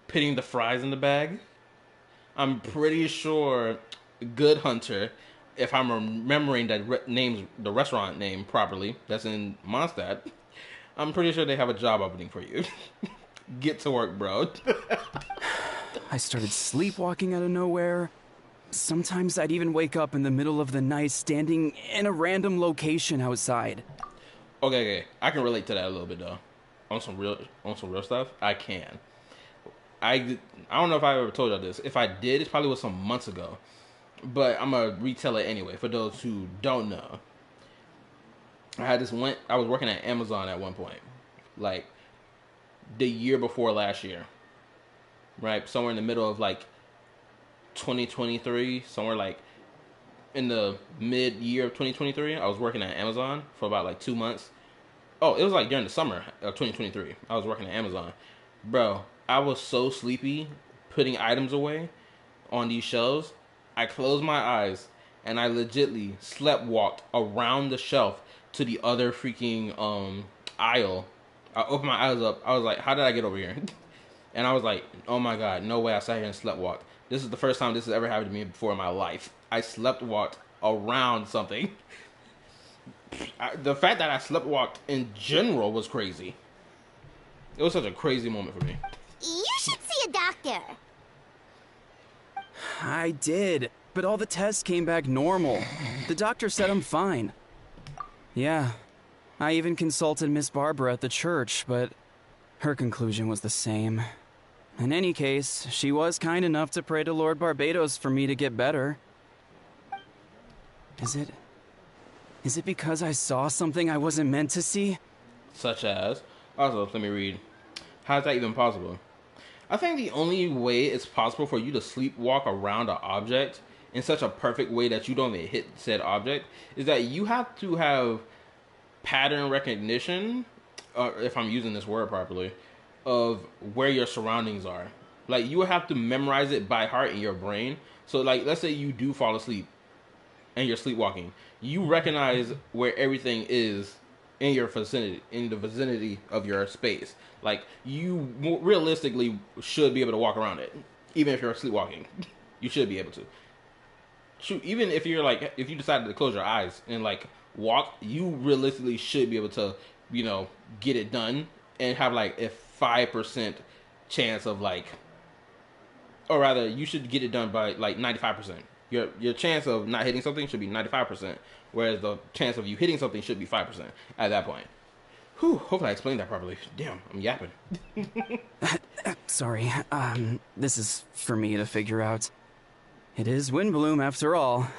putting the fries in the bag? I'm pretty sure Good Hunter, if I'm remembering that the restaurant name properly, that's in Mondstadt, I'm pretty sure they have a job opening for you. Get to work, bro. I started sleepwalking out of nowhere. Sometimes I'd even wake up in the middle of the night standing in a random location outside. Okay. I can relate to that a little bit, though. On some real stuff, I can. I don't know if I ever told y'all this. If I did, it probably was some months ago. But I'm going to retell it anyway, for those who don't know. I was working at Amazon at one point. Like, the year before last year. Right? Somewhere in the middle of, 2023. Somewhere, in the mid-year of 2023. I was working at Amazon for about, 2 months. Oh, it was, during the summer of 2023. I was working at Amazon. Bro, I was so sleepy putting items away on these shelves. I closed my eyes, and I legitly slept walked around the shelf to the other freaking aisle. I opened my eyes up. I was like, how did I get over here? And I was like, oh my god, no way I sat here and slept walked. This is the first time this has ever happened to me before in my life. I slept walked around something. The fact that I slept walked in general was crazy. It was such a crazy moment for me. You should see a doctor. I did, but all the tests came back normal. The doctor said I'm fine. Yeah, I even consulted Miss Barbara at the church, but her conclusion was the same. In any case, she was kind enough to pray to Lord Barbados for me to get better. Is it because I saw something I wasn't meant to see? Such as? Also, let me read. How is that even possible? I think the only way it's possible for you to sleepwalk around an object in such a perfect way that you don't even hit said object is that you have to have pattern recognition, if I'm using this word properly, of where your surroundings are. Like, you have to memorize it by heart in your brain. So, like, let's say you do fall asleep and you're sleepwalking. You recognize where everything is in your vicinity, in the vicinity of your space. Like, you realistically should be able to walk around it, even if you're sleepwalking. You should be able to. Shoot, even if you're like, if you decided to close your eyes and like walk, you realistically should be able to, you know, get it done and have like a 5% chance of like, or rather, you should get it done by like 95%. Your chance of not hitting something should be 95%, whereas the chance of you hitting something should be 5% at that point. Whew, hopefully I explained that properly. Damn, I'm yapping. Sorry, this is for me to figure out. It is Windbloom after all.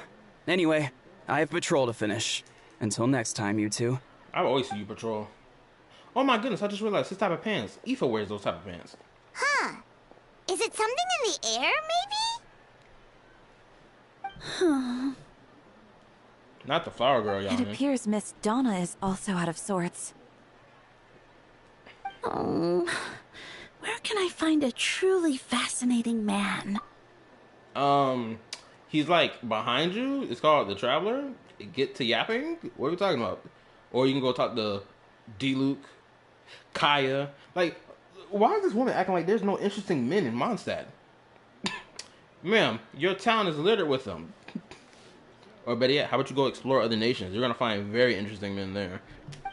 Anyway, I have patrol to finish. Until next time, you two. I always see you patrol. Oh my goodness, I just realized this type of pants. Aoife wears those type of pants. Huh. Is it something in the air, maybe? Not the flower girl, y'all. It appears Miss Donna is also out of sorts. Oh, where can I find a truly fascinating man? He's like behind you. It's called The Traveler. Get to yapping? What are we talking about? Or you can go talk to D-Luke, Kaya. Like, why is this woman acting like there's no interesting men in Mondstadt? Ma'am, your town is littered with them. Or better yet, how about you go explore other nations? You're gonna find very interesting men there.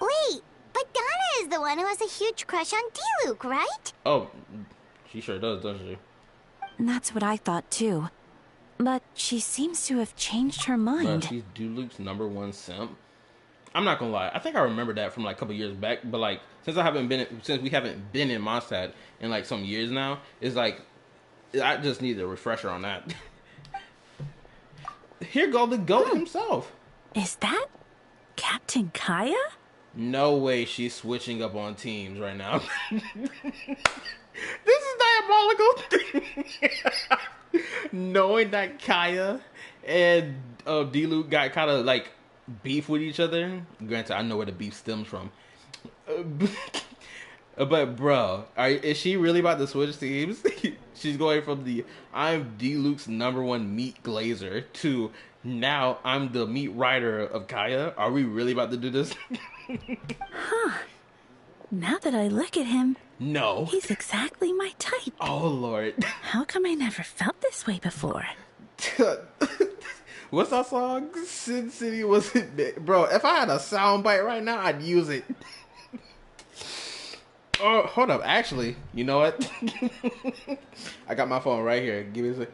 Wait, but Donna is the one who has a huge crush on D-Luke, right? Oh, she sure does, doesn't she? That's what I thought too. But she seems to have changed her mind. She's D-Luke's #1 simp. I'm not gonna lie. I think I remember that from like a couple years back. But like, since we haven't been in Mondstadt in like some years now, it's like I just need a refresher on that. Here go the goat himself. Is that Captain Kaya? No way she's switching up on teams right now. This is diabolical. Knowing that Kaya and D-Luke got kind of like beef with each other. Granted, I know where the beef stems from. But bro, is she really about to switch teams? She's going from the I'm D-Luke's #1 meat glazer to now I'm the meat rider of Kaya. Are we really about to do this? Huh. Now that I look at him, No. he's exactly my type. Oh Lord. How come I never felt this way before? What's that song? Sin City was it, bro? If I had a sound bite right now, I'd use it. Oh, hold up. Actually, you know what? I got my phone right here. Give me a sec.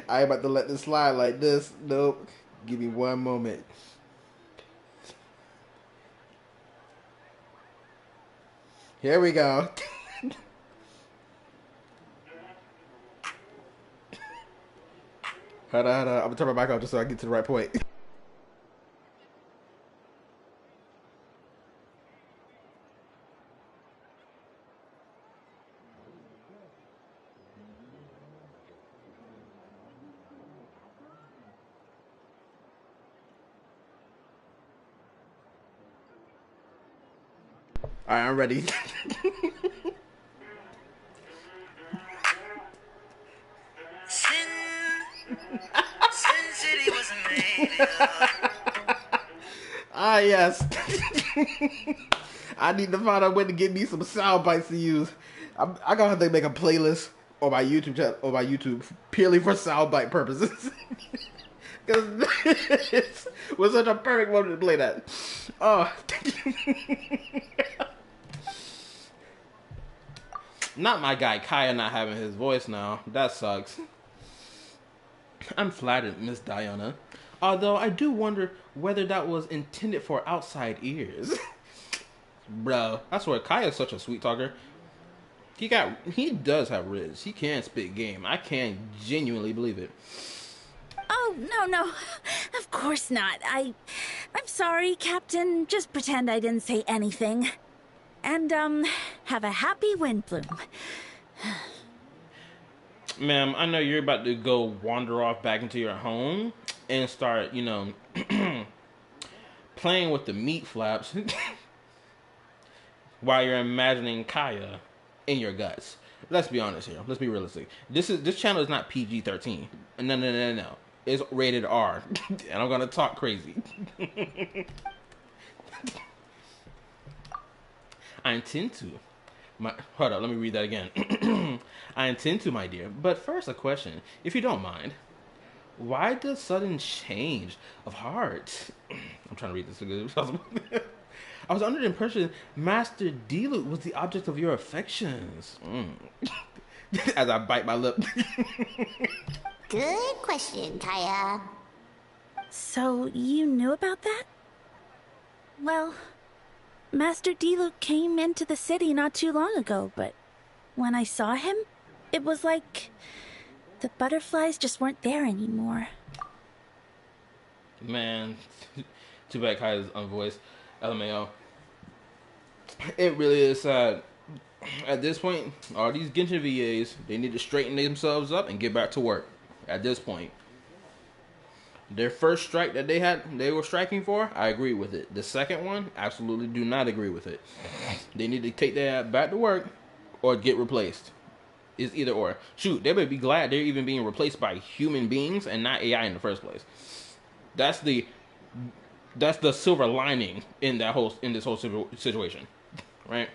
I ain't about to let this slide like this. Nope. Give me one moment. Here we go. Hold on. I'm gonna turn my mic off just so I get to the right point. Alright, I'm ready. Ah, yes. I need to find a way to get me some sound bites to use. I gotta have to make a playlist on my YouTube channel, on my YouTube, purely for sound bite purposes. Because it was such a perfect moment to play that. Oh. Not my guy Kaya not having his voice now. That sucks. I'm flattered, Miss Diana. Although I do wonder whether that was intended for outside ears. Bro, I swear Kaya's such a sweet talker. He does have riz. He can spit game. I can genuinely believe it. Oh, no. Of course not. I'm sorry, Captain. Just pretend I didn't say anything. And, have a happy wind bloom. Ma'am, I know you're about to go wander off back into your home and start, playing with the meat flaps while you're imagining Kaya in your guts. Let's be honest here. Let's be realistic. This channel is not PG-13. No. It's rated R, and I'm gonna talk crazy. I intend to. Hold up, let me read that again. I intend to, my dear. But first, a question, if you don't mind. Why the sudden change of heart? I'm trying to read this as good as possible. I was under the impression Master Dilute was the object of your affections. As I bite my lip. Good question, Kaya. So, you knew about that? Well, Master Dilute came into the city not too long ago, but when I saw him, it was like the butterflies just weren't there anymore. Man, too bad Kaya's unvoiced. LMAO. It really is sad. At this point, all these Genshin VAs, they need to straighten themselves up and get back to work. At this point, their first strike that they were striking for, I agree with it. The second one, absolutely do not agree with it. They need to take that back to work or get replaced. It's either or. Shoot, they better be glad they're even being replaced by human beings and not AI in the first place. That's the silver lining in this whole situation, right?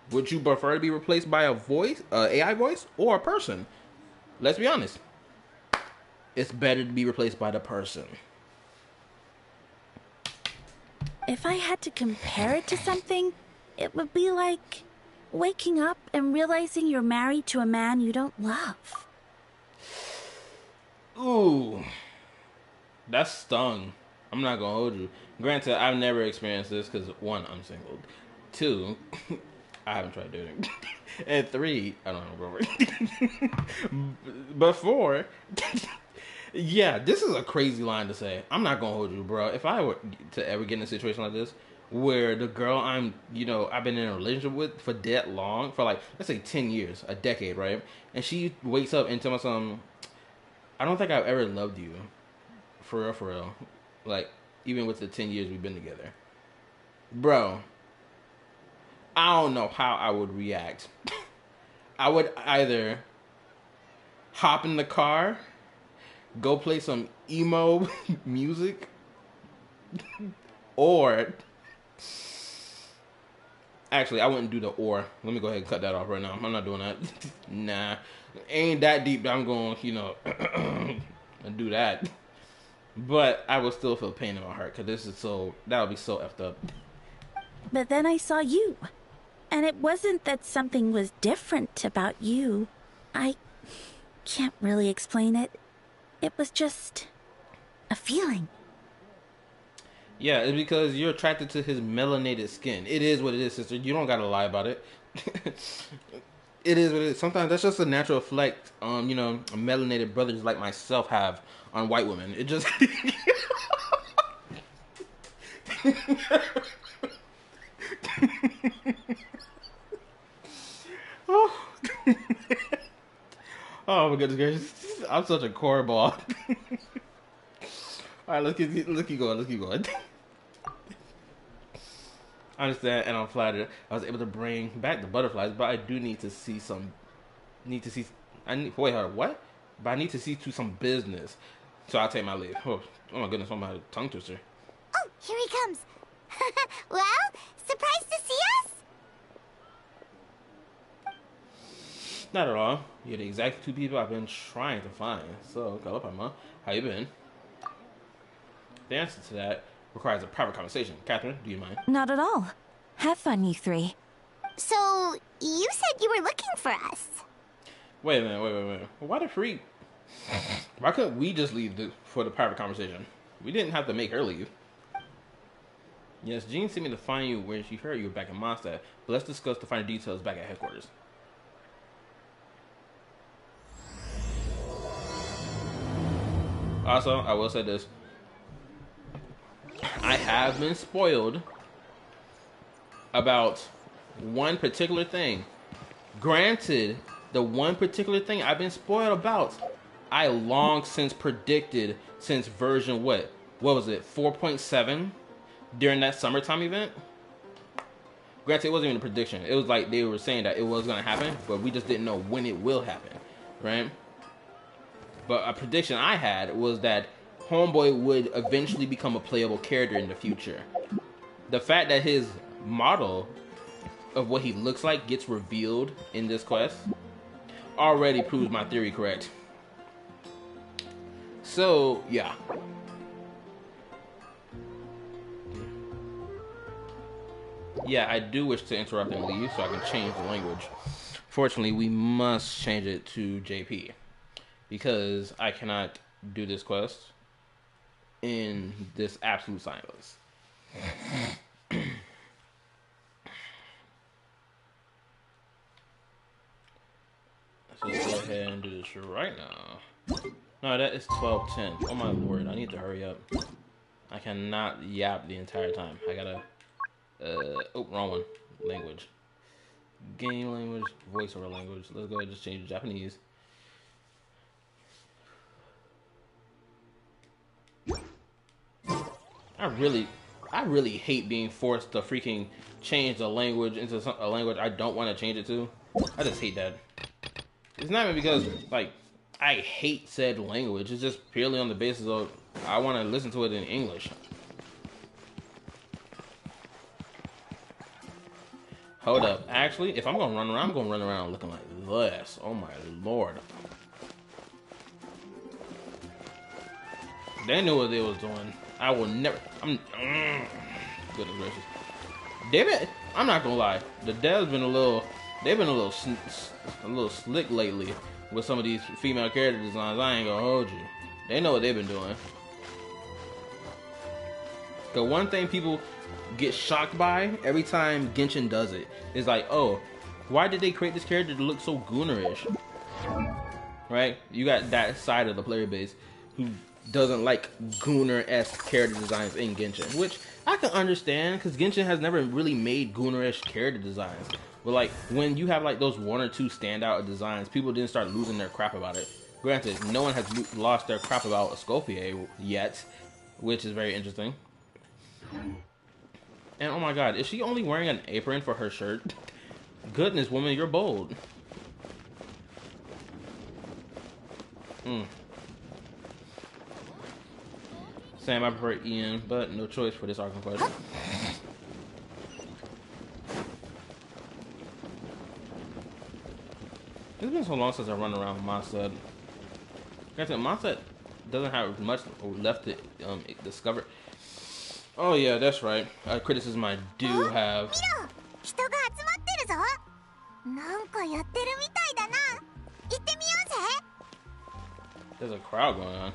Would you prefer to be replaced by a AI voice, or a person? Let's be honest. It's better to be replaced by the person. If I had to compare it to something, it would be like waking up and realizing you're married to a man you don't love. Ooh. That stung. I'm not gonna hold you. Granted, I've never experienced this because, 1, I'm single. 2, I haven't tried dating. And 3, I don't have a girlfriend. But 4, yeah, this is a crazy line to say. I'm not gonna hold you, bro. If I were to ever get in a situation like this, where the girl I've been in a relationship with for that long, for like, let's say 10 years, a decade, right? And she wakes up and tells me I don't think I've ever loved you. For real. Like, even with the 10 years we've been together. Bro, I don't know how I would react. I would either hop in the car, go play some emo music, or... Actually, I wouldn't do the or. Let me go ahead and cut that off right now. I'm not doing that. Nah. Ain't that deep that I'm going, do that. But I will still feel pain in my heart, because that would be so effed up. But then I saw you. And it wasn't that something was different about you. I can't really explain it. It was just a feeling. Yeah, it's because you're attracted to his melanated skin. It is what it is, sister. You don't gotta lie about it. It is what it is. Sometimes that's just a natural effect, melanated brothers like myself have on white women. It just... Oh my goodness gracious. I'm such a cornball. Alright, let's keep going. I understand, and I'm flattered I was able to bring back the butterflies, but I do need to see wait, hold on, what? but I need to see to some business. So I'll take my leave. Oh my goodness, I'm my tongue twister. Oh, here he comes. Well, surprised to see us? Not at all. You're the exact two people I've been trying to find. So, Kalapama, how you been? The answer to that requires a private conversation. Catherine, do you mind? Not at all. Have fun, you three. So, you said you were looking for us. Wait a minute. Why the freak? Why couldn't we just leave for the private conversation? We didn't have to make her leave. Yes, Jean sent me to find you when she heard you were back in Mondstadt, but let's discuss the finer details back at headquarters. Also, I will say this. I have been spoiled about one particular thing. Granted, the one particular thing I've been spoiled about, I long since predicted since version what was it, 4.7 during that summertime event. Granted, it wasn't even a prediction. It was like they were saying that it was going to happen, but we just didn't know when it will happen, right? But a prediction I had was that Homeboy would eventually become a playable character in the future. The fact that his model of what he looks like gets revealed in this quest already proves my theory correct. So, yeah. Yeah, I do wish to interrupt and leave so I can change the language. Fortunately, we must change it to JP because I cannot do this quest in this absolute silence. So let's go ahead and do this right now. No, that is 12:10. Oh my lord, I need to hurry up. I cannot yap the entire time. I gotta oh, wrong one. Language. Game language, voiceover language. Let's go ahead and just change to Japanese. I really hate being forced to freaking change the language into a language I don't want to change it to. I just hate that. It's not even because, like, I hate said language. It's just purely on the basis of I want to listen to it in English. Hold up. Actually, if I'm going to run around, I'm going to run around looking like this. Oh my lord. They knew what they was doing. I will never. Goodness gracious. David, I'm not gonna lie. The devs been a little. They've been a little slick lately with some of these female character designs. I ain't gonna hold you. They know what they've been doing. The one thing people get shocked by every time Genshin does it is like, oh, why did they create this character to look so goonerish? Right? You got that side of the player base who doesn't like Gooner-esque character designs in Genshin, which I can understand because Genshin has never really made Gooner-ish character designs. But like when you have like those one or two standout designs, people didn't start losing their crap about it. Granted, no one has lost their crap about Escoffier yet, which is very interesting. And oh my god, is she only wearing an apron for her shirt? Goodness, woman, you're bold. Sam, I prefer Ian, but no choice for this Archon quest. It's been so long since I run around Mondstadt. Granted, Mondstadt doesn't have much left to discover. Oh yeah, that's right. A criticism I do have. There's a crowd going on.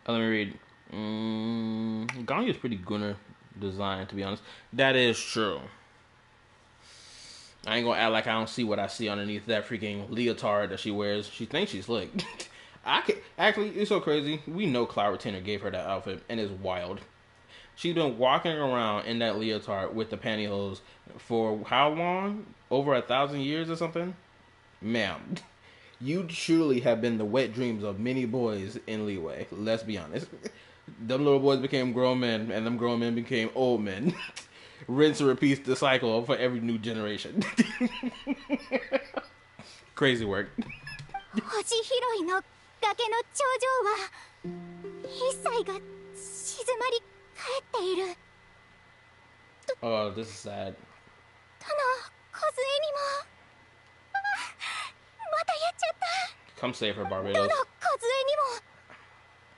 Let me read. Ganya's pretty Gunner design, to be honest. That is true. I ain't gonna act like I don't see what I see underneath that freaking leotard that she wears. She thinks she's slick. Actually, it's so crazy. We know Cloud Retainer gave her that outfit, and it's wild. She's been walking around in that leotard with the pantyhose for how long? Over 1,000 years or something? Ma'am, you truly have been the wet dreams of many boys in Leeway. Let's be honest. Them little boys became grown men, and them grown men became old men. Rinse and repeat the cycle for every new generation. Crazy work. 星拾いの崖の頂上は一切が静まり返っている。 Oh, this is sad. どの梢にもまたやっちゃった。 Come save her, どの梢 Barbados. にも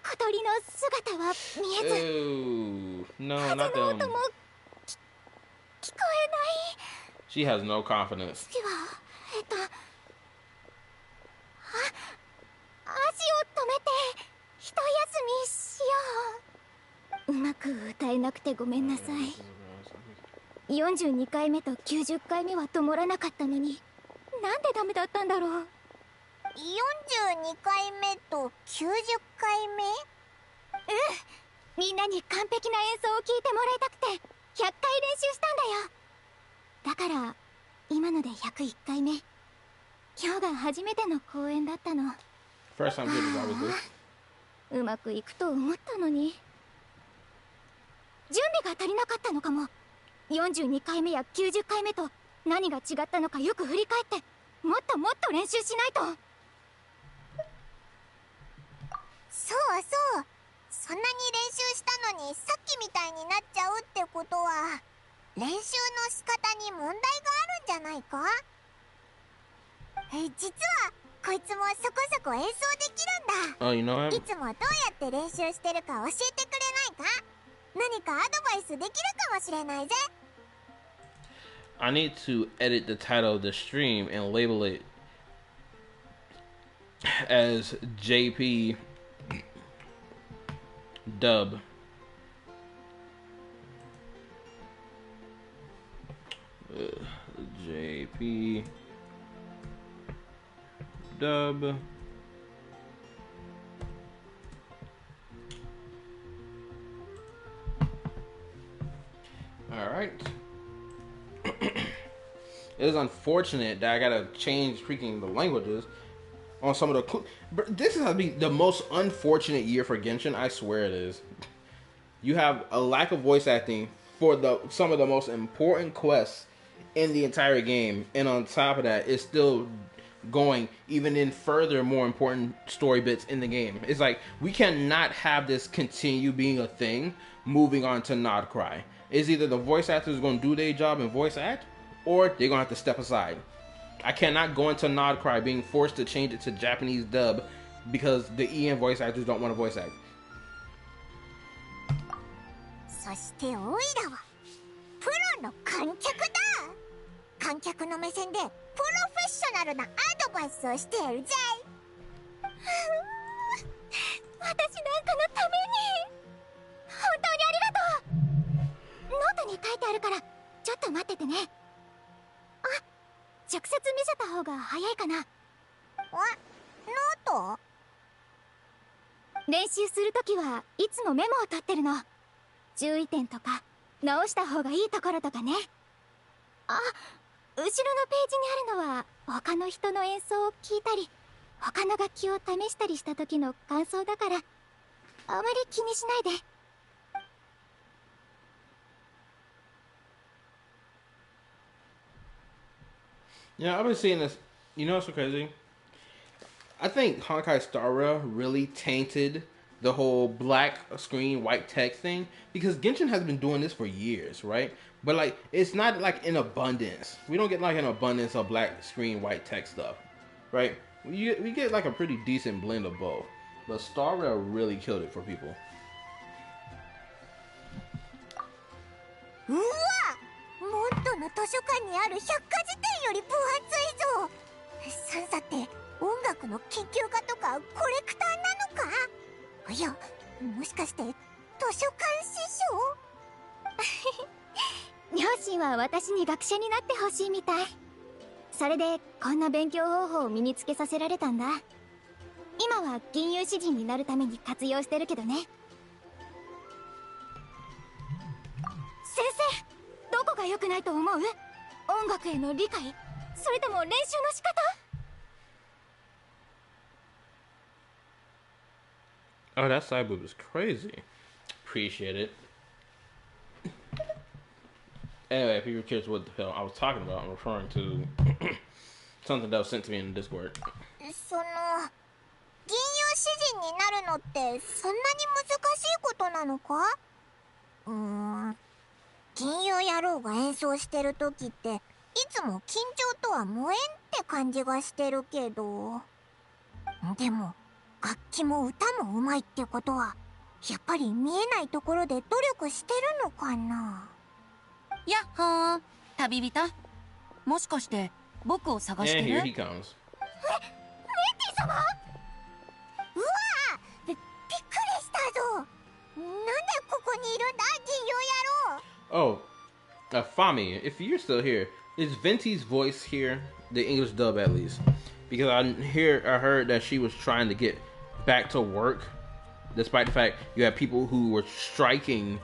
小鳥の姿は見えず、 Ew. No, 風 not の them. 音も聞こえない。 She has no confidence. 次は足を止めて一休みしよう。うまく歌えなくてごめんなさい。42回目と90回目は止まらなかったのに、なんでダメだったんだろう。42回目と90回目？みんなに完璧な演奏を聴いてもらいたくて100回練習したんだよ。だから今ので101回目。今日が初めての公演だったの。 First time good as always this. うまくいくと思ったのに。準備が足りなかったのかも。42回目や90回目と何が違ったのかよく振り返って、もっともっと練習しないと。そうそう、そんなに練習したのにさっきみたいになっちゃうってことは練習の仕方に問題があるんじゃないか。実はこいつもそこそこ演奏できるんだ。 Oh, you know what? いつもどうやって練習してるか教えてくれないか。何かアドバイスできるかもしれないぜ。 I need to edit the title of the stream and label it as JP Dub. JP Dub. All right. It is unfortunate that I gotta change freaking the languages on some of the. This is gonna be the most unfortunate year for Genshin. I swear it is. You have a lack of voice acting for some of the most important quests in the entire game, and on top of that, it's still going even in further more important story bits in the game. It's like we cannot have this continue being a thing. Moving on to Nod Cry. It's either the voice actors going to do their job and voice act, or they're going to have to step aside. I cannot go into Nod Cry being forced to change it to Japanese dub because the EN voice actors don't want to voice act. そしてオイラはプロの観客だ。観客の目線でプロフェッショナルなアドバイスをしてやるぜ。私なんかのために本当にありがとう。ノートに書いてあるからちょっと待っててね。あ、直接見せた方が早いかな。ノート？練習するときはいつもメモを取ってるの。注意点とか直した方がいいところとかね。あ、後ろのページにあるのは他の人の演奏を聞いたり他の楽器を試したりした時の感想だからあまり気にしないで。Yeah, I've been seeing this. You know what's so crazy? I think Honkai Star Rail really tainted the whole black screen, white text thing because Genshin has been doing this for years, right? But like, it's not like in abundance. We don't get like an abundance of black screen, white text stuff, right? We get like a pretty decent blend of both. But Star Rail really killed it for people. うわ！モントの図書館にある百科事典より分厚いぞ。サンサって音楽の研究家とかコレクターなのか？いや、もしかして図書館師匠？両親は私に学者になってほしいみたい。それでこんな勉強方法を身につけさせられたんだ。今は銀融詩人になるために活用してるけどね。先生、どこが良くないと思う？音楽への理解、それとも練習の仕方？ Oh, that side boob is crazy. Appreciate it. Anyway, if you were curious what the hell I was talking about, I'm referring to something that was sent to me in the Discord. その、吟遊詩人になるのってそんなに難しいことなのか？吟遊野郎が演奏してる時っていつも緊張とは無縁って感じがしてるけど、でも楽器も歌もうまいってことはやっぱり見えないところで努力してるのかな？やっほー、旅人。もしかして僕を探してる？ And here he comes. メンティ様？うわー、びっくりしたぞ。なんでここにいるんだ、吟遊野郎。 Oh, Fami, if you're still here, is Venti's voice here? The English dub, at least, because I heard that she was trying to get back to work, despite the fact you have people who were striking,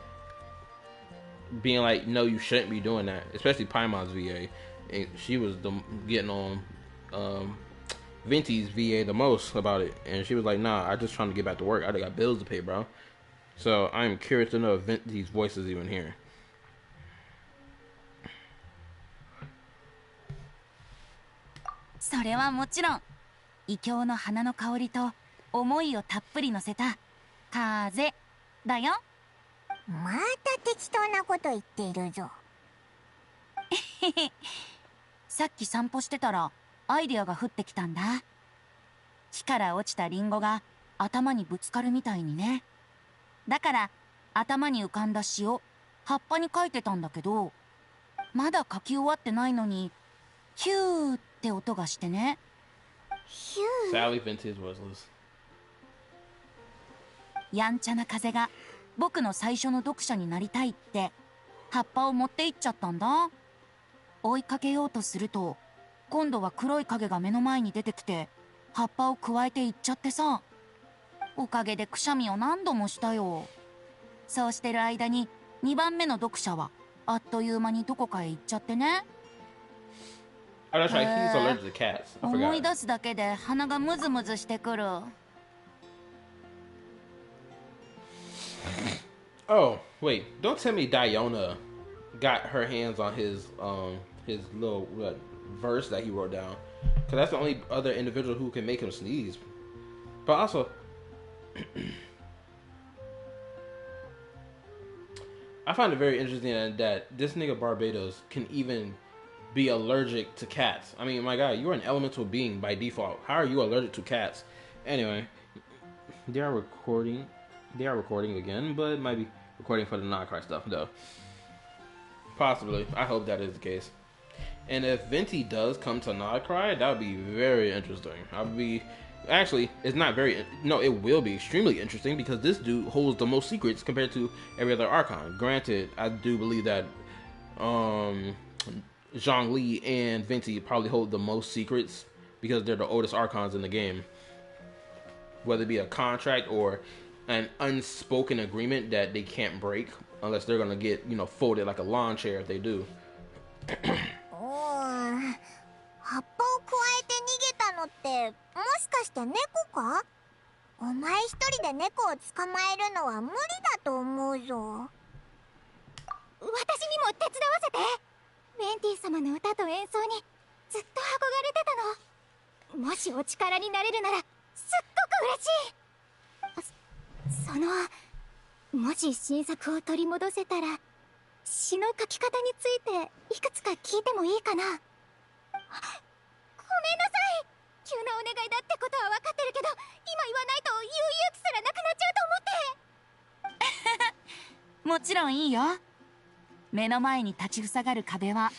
being like, "No, you shouldn't be doing that." Especially Paimon's VA, and she was getting on Venti's VA the most about it, and she was like, "Nah, I just trying to get back to work. I got bills to pay, bro." So I'm curious to know if Venti's voice is even here. それはもちろん、異教の花の香りと思いをたっぷり乗せた風だよ。また適当なこと言っているぞ。さっき散歩してたらアイデアが降ってきたんだ。木から落ちたリンゴが頭にぶつかるみたいにね。だから頭に浮かんだ詩を葉っぱに書いてたんだけど、まだ書き終わってないのにヒューって音がしてね。ヒュー。 Sally Venti is voiceless. やんちゃな風が僕の最初の読者になりたいって葉っぱを持って行っちゃったんだ。追いかけようとすると今度は黒い影が目の前に出てきて葉っぱをくわえていっちゃってさ。おかげでくしゃみを何度もしたよ。そうしてる間に2番目の読者はあっという間にどこかへ行っちゃってね。Oh, that's right. He's allergic to cats. I 思い forgot. 出すだけで鼻がムズムズしてくる。Oh, wait. Don't tell me Diona got her hands on his little verse that he wrote down. Because that's the only other individual who can make him sneeze. But also, I find it very interesting that this nigga Barbados can even be allergic to cats. I mean, my God, you're an elemental being by default. How are you allergic to cats? Anyway, they are recording again, but it might be recording for the non-cry stuff, though. Possibly. I hope that is the case. And if Venti does come to non-cry, that would be very interesting. Actually, it's not very... No, it will be extremely interesting because this dude holds the most secrets compared to every other Archon. Granted, I do believe that Zhongli and Venti probably hold the most secrets because they're the oldest Archons in the game. Whether it be a contract or an unspoken agreement that they can't break unless they're gonna get, folded like a lawn chair if they do. 葉っぱをくわえて逃げたのってもしかして猫か？お前一人で猫を捕まえるのは無理だと思うぞ。私にも手伝わせて。メンティ様の歌と演奏にずっと憧れてたの。もしお力になれるならすっごく嬉しい。もし新作を取り戻せたら詩の書き方についていくつか聞いてもいいかな？ごめんなさい。急なお願いだってことは分かってるけど、今言わないと言う勇気すらなくなっちゃうと思って。もちろんいいよ。目の前に立ちふさがる壁は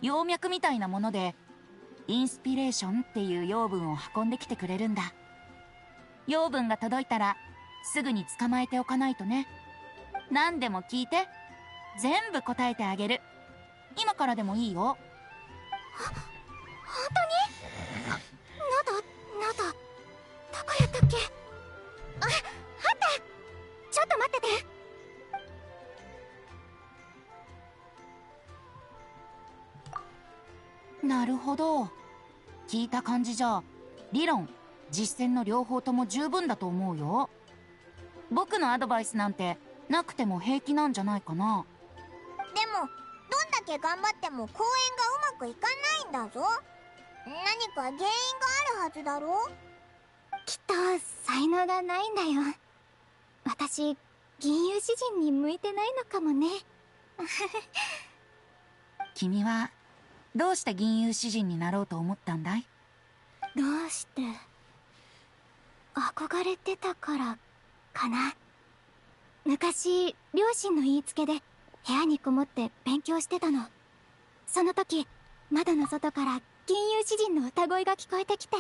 葉脈みたいなもので、インスピレーションっていう養分を運んできてくれるんだ。養分が届いたらすぐに捕まえておかないとね。何でも聞いて。全部答えてあげる。今からでもいいよ。本当に？どこやったっけ？あった！ちょっと待ってて。なるほど。聞いた感じじゃ理論実践の両方とも十分だと思うよ。僕のアドバイスなんてなくても平気なんじゃないかな。でもどんだけ頑張っても公演がうまくいかないんだぞ。何か原因があるはずだろ。きっと才能がないんだよ。私銀融詩人に向いてないのかもね。君はどうして銀融詩人になろうと思ったんだい？どうして？憧れてたからかな。昔両親の言いつけで部屋にこもって勉強してたの。その時窓の外から銀融詩人の歌声が聞こえてきて。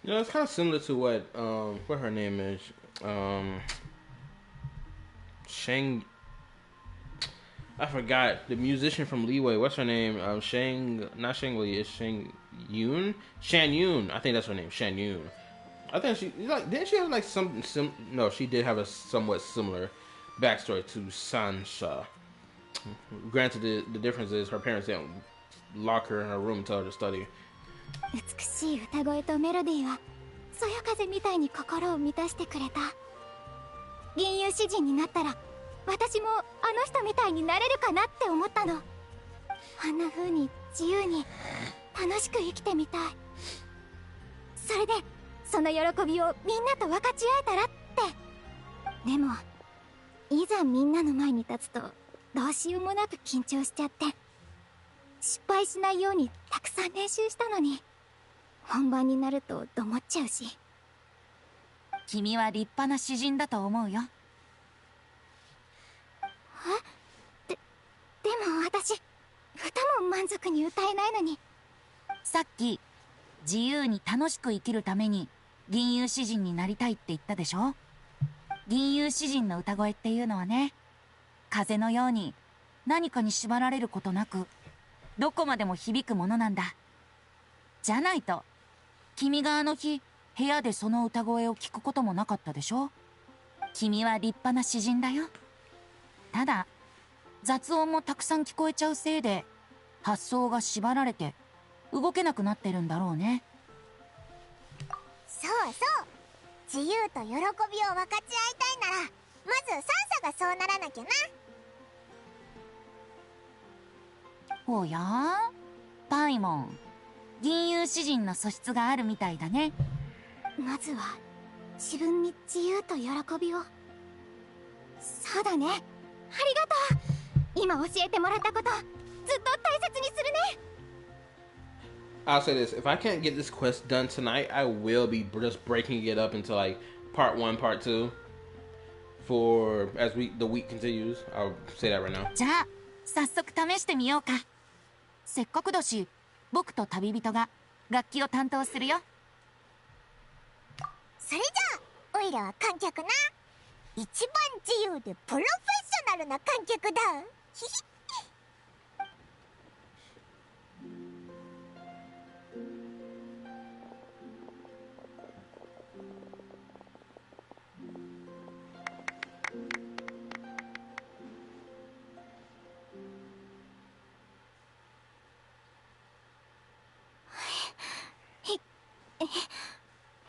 You know, it's kind of similar to what her name is. Shang. I forgot the musician from Leeway. What's her name? Not Shang Li. It's Shang Yun. Shan Yun. I think that's her name. Shan Yun. I think didn't she have like no, she did have a somewhat similar backstory to Sansha. Granted, the difference is her parents didn't lock her in her room and tell her to study. 美しい歌声とメロディーはそよ風みたいに心を満たしてくれた。銀融詩人になったら私もあの人みたいになれるかなって思ったの。あんな風に自由に楽しく生きてみたい。それでその喜びをみんなと分かち合えたらって。でもいざみんなの前に立つとどうしようもなく緊張しちゃって、失敗しないようにたくさん練習したのに本番になるとどもっちゃうし。君は立派な詩人だと思うよ。でも私歌も満足に歌えないのに。さっき自由に楽しく生きるために銀融詩人になりたいって言ったでしょ。銀融詩人の歌声っていうのはね、風のように何かに縛られることなくどこまでも響くものなんだ。じゃないと君があの日部屋でその歌声を聞くこともなかったでしょ。君は立派な詩人だよ。ただ雑音もたくさん聞こえちゃうせいで発想が縛られて動けなくなってるんだろうね。そうそう、自由と喜びを分かち合いたいならまずサンサがそうならなきゃな。おやパイモン、銀融詩人の素質があるみたいだね。まずは自分に自由と喜びを。そうだね、ありがとう。今教えてもらったことずっと大切にするね。I'll say this: if I can't get this quest done tonight, I will be just breaking it up into like part 1, part 2 for as the week continues. I'll say that right now. じゃあ早速試してみようか。せっかくだし僕と旅人が楽器を担当するよ。それじゃあオイラは観客な。一番自由でプロフェッショナルな観客だ。ヒヒッ。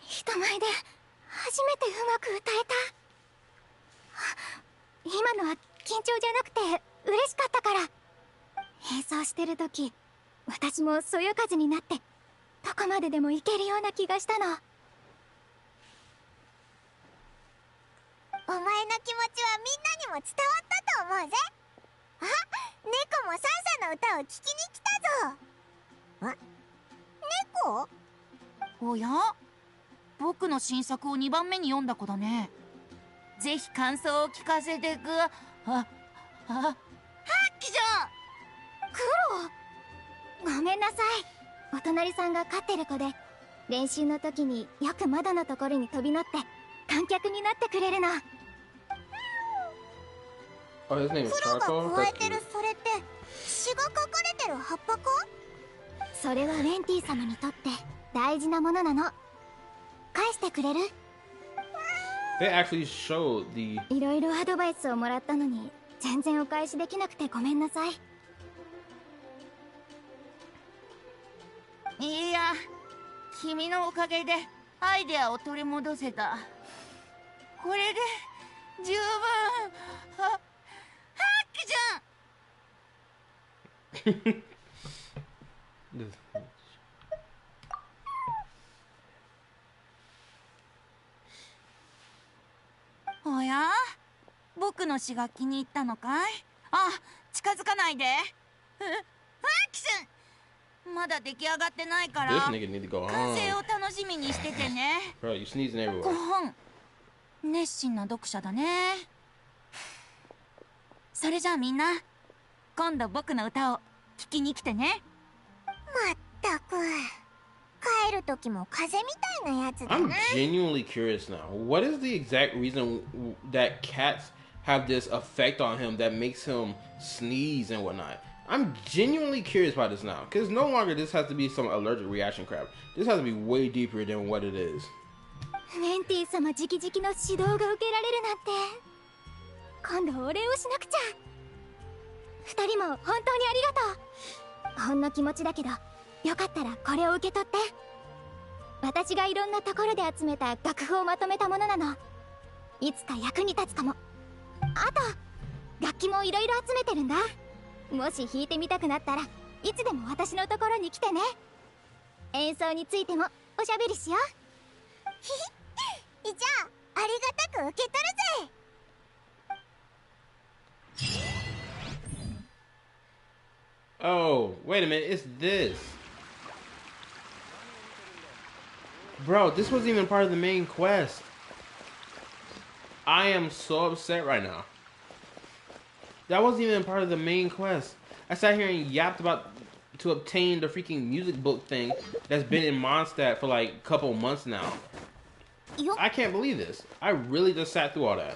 人前で初めてうまく歌えた。今のは緊張じゃなくて嬉しかったから。演奏してる時私もそよ風になってどこまででもいけるような気がしたの。お前の気持ちはみんなにも伝わったと思うぜ。あ、猫もサンサの歌を聴きに来たぞ。あ、猫？おや僕の新作を2番目に読んだ子だね。ぜひ感想を聞かせてく。ハッキじゃん。クロごめんなさい。お隣さんが飼ってる子で練習の時によく窓のところに飛び乗って観客になってくれるの。Oh, his name is 黒 Charcoal? が加え That's てる cute. それって詩が書かれてる葉っぱか？それはウェンティ様にとって大事なものなの。返してくれる？ They actually showed the いろいろアドバイスをもらったのに全然お返しできなくてごめんなさい。いや、君のおかげでアイデアを取り戻せた。これで十分。ハックじゃん。おや、僕の詩が気に入ったのかい？あ、近づかないで。アクション。まだ出来上がってないから、完成を楽しみにしててね。ご本、熱心な読者だね。それじゃあみんな、今度僕の歌を聴きに来てね。まったく、帰る時も風みたいなやつだな。I'm genuinely curious now. What is the exact reason that cats have this effect on him that makes him sneeze and whatnot? I'm genuinely curious about this now, because no longer this has to be some allergic reaction crap. This has to be way deeper than what it is. メンティ様直々の指導が受けられるなんて。今度お礼をしなくちゃ。二人も本当にありがとう。ほんの気持ちだけど、よかったらこれを受け取って。私がいろんなところで集めた楽譜をまとめたものなの。いつか役に立つかも。あと楽器もいろいろ集めてるんだ。もし弾いてみたくなったらいつでも私のところに来てね。演奏についてもおしゃべりしよう。じゃあありがたく受け取るぜ。Oh, wait a minute, it's this. Bro, this wasn't even part of the main quest. I am so upset right now. That wasn't even part of the main quest. I sat here and yapped about to obtain the freaking music book thing that's been in Mondstadt for like a couple months now. I can't believe this. I really just sat through all that.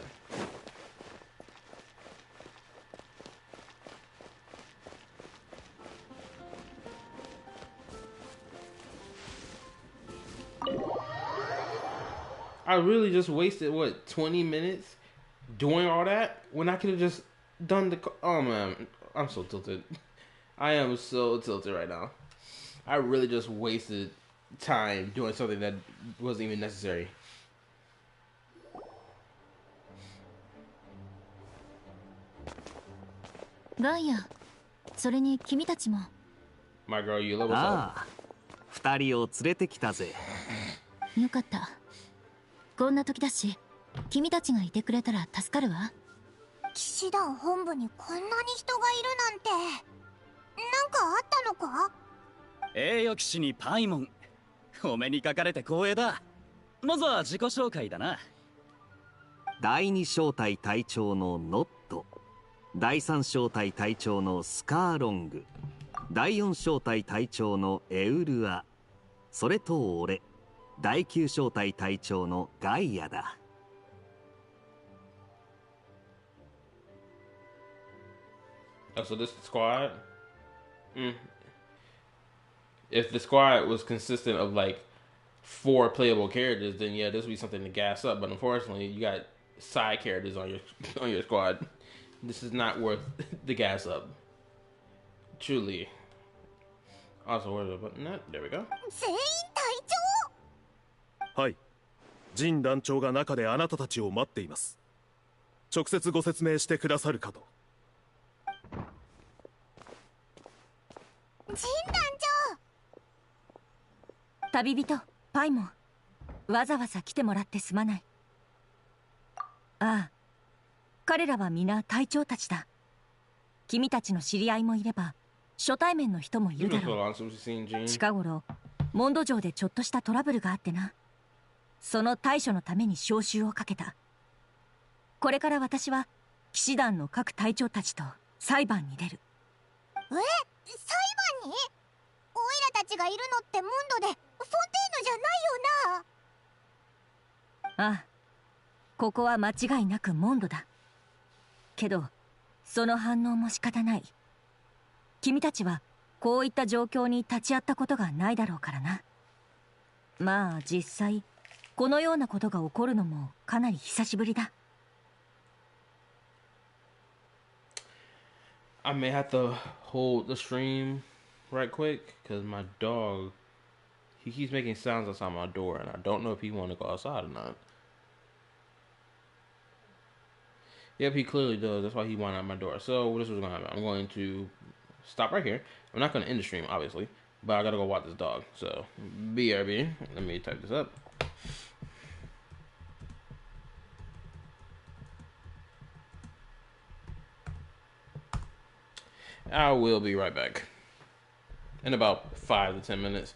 I really just wasted, what, 20 minutes doing all that when I could have just done the... Oh, man. I'm so tilted. I am so tilted right now. I really just wasted time doing something that wasn't even necessary. Gaia, それに君たちも。My girl, you love us. ああ、二人を連れてきたぜ。よかった。こんな時だし、君たちがいてくれたら助かるわ。騎士団本部にこんなに人がいるなんて。なんかあったのか？栄誉騎士にパイモン。お目にかかれて光栄だ。まずは自己紹介だな。第二小隊隊長のノット。第三小隊隊長のスカーロング。第四小隊隊長のエウルア。それと俺。第9小隊隊長のガイアだ。Oh, so this squad? If the squad was consistent of like 4 playable characters, then yeah, this would be something to gas up. But unfortunately, you got side characters on your squad. This is not worth the gas up. Truly. Also, where's the button at? There we go. 全員隊長。はい、ジン団長が中であなたたちを待っています。直接ご説明してくださるかと。ジン団長。旅人パイモン、わざわざ来てもらってすまない。ああ、彼らは皆隊長たちだ。君たちの知り合いもいれば初対面の人もいるだろう。近頃モンド城でちょっとしたトラブルがあってな。その対処のために招集をかけた。これから私は騎士団の各隊長たちと裁判に出る。裁判に？オイラたちがいるのってモンドでフォンテーヌじゃないよな。ああ、ここは間違いなくモンドだ。けどその反応も仕方ない。君たちはこういった状況に立ち会ったことがないだろうからな。まあ実際このようなことが起こるのもかなり久しぶりだ。I may have to hold the stream right quick because my dog He keeps making sounds outside my door, and I don't know if he want to go outside or not. Yep, he clearly does. That's why he went out my door. So this is what's gonna happen. I'm going to stop right here. I'm not gonna end the stream, obviously, but I gotta go walk this dog. So BRB. Let me type this up. I will be right back in about 5 to 10 minutes.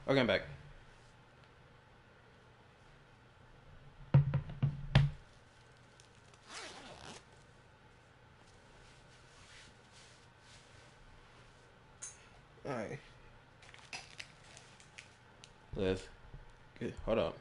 Okay, I'm back. Alright. Let's get, hold up.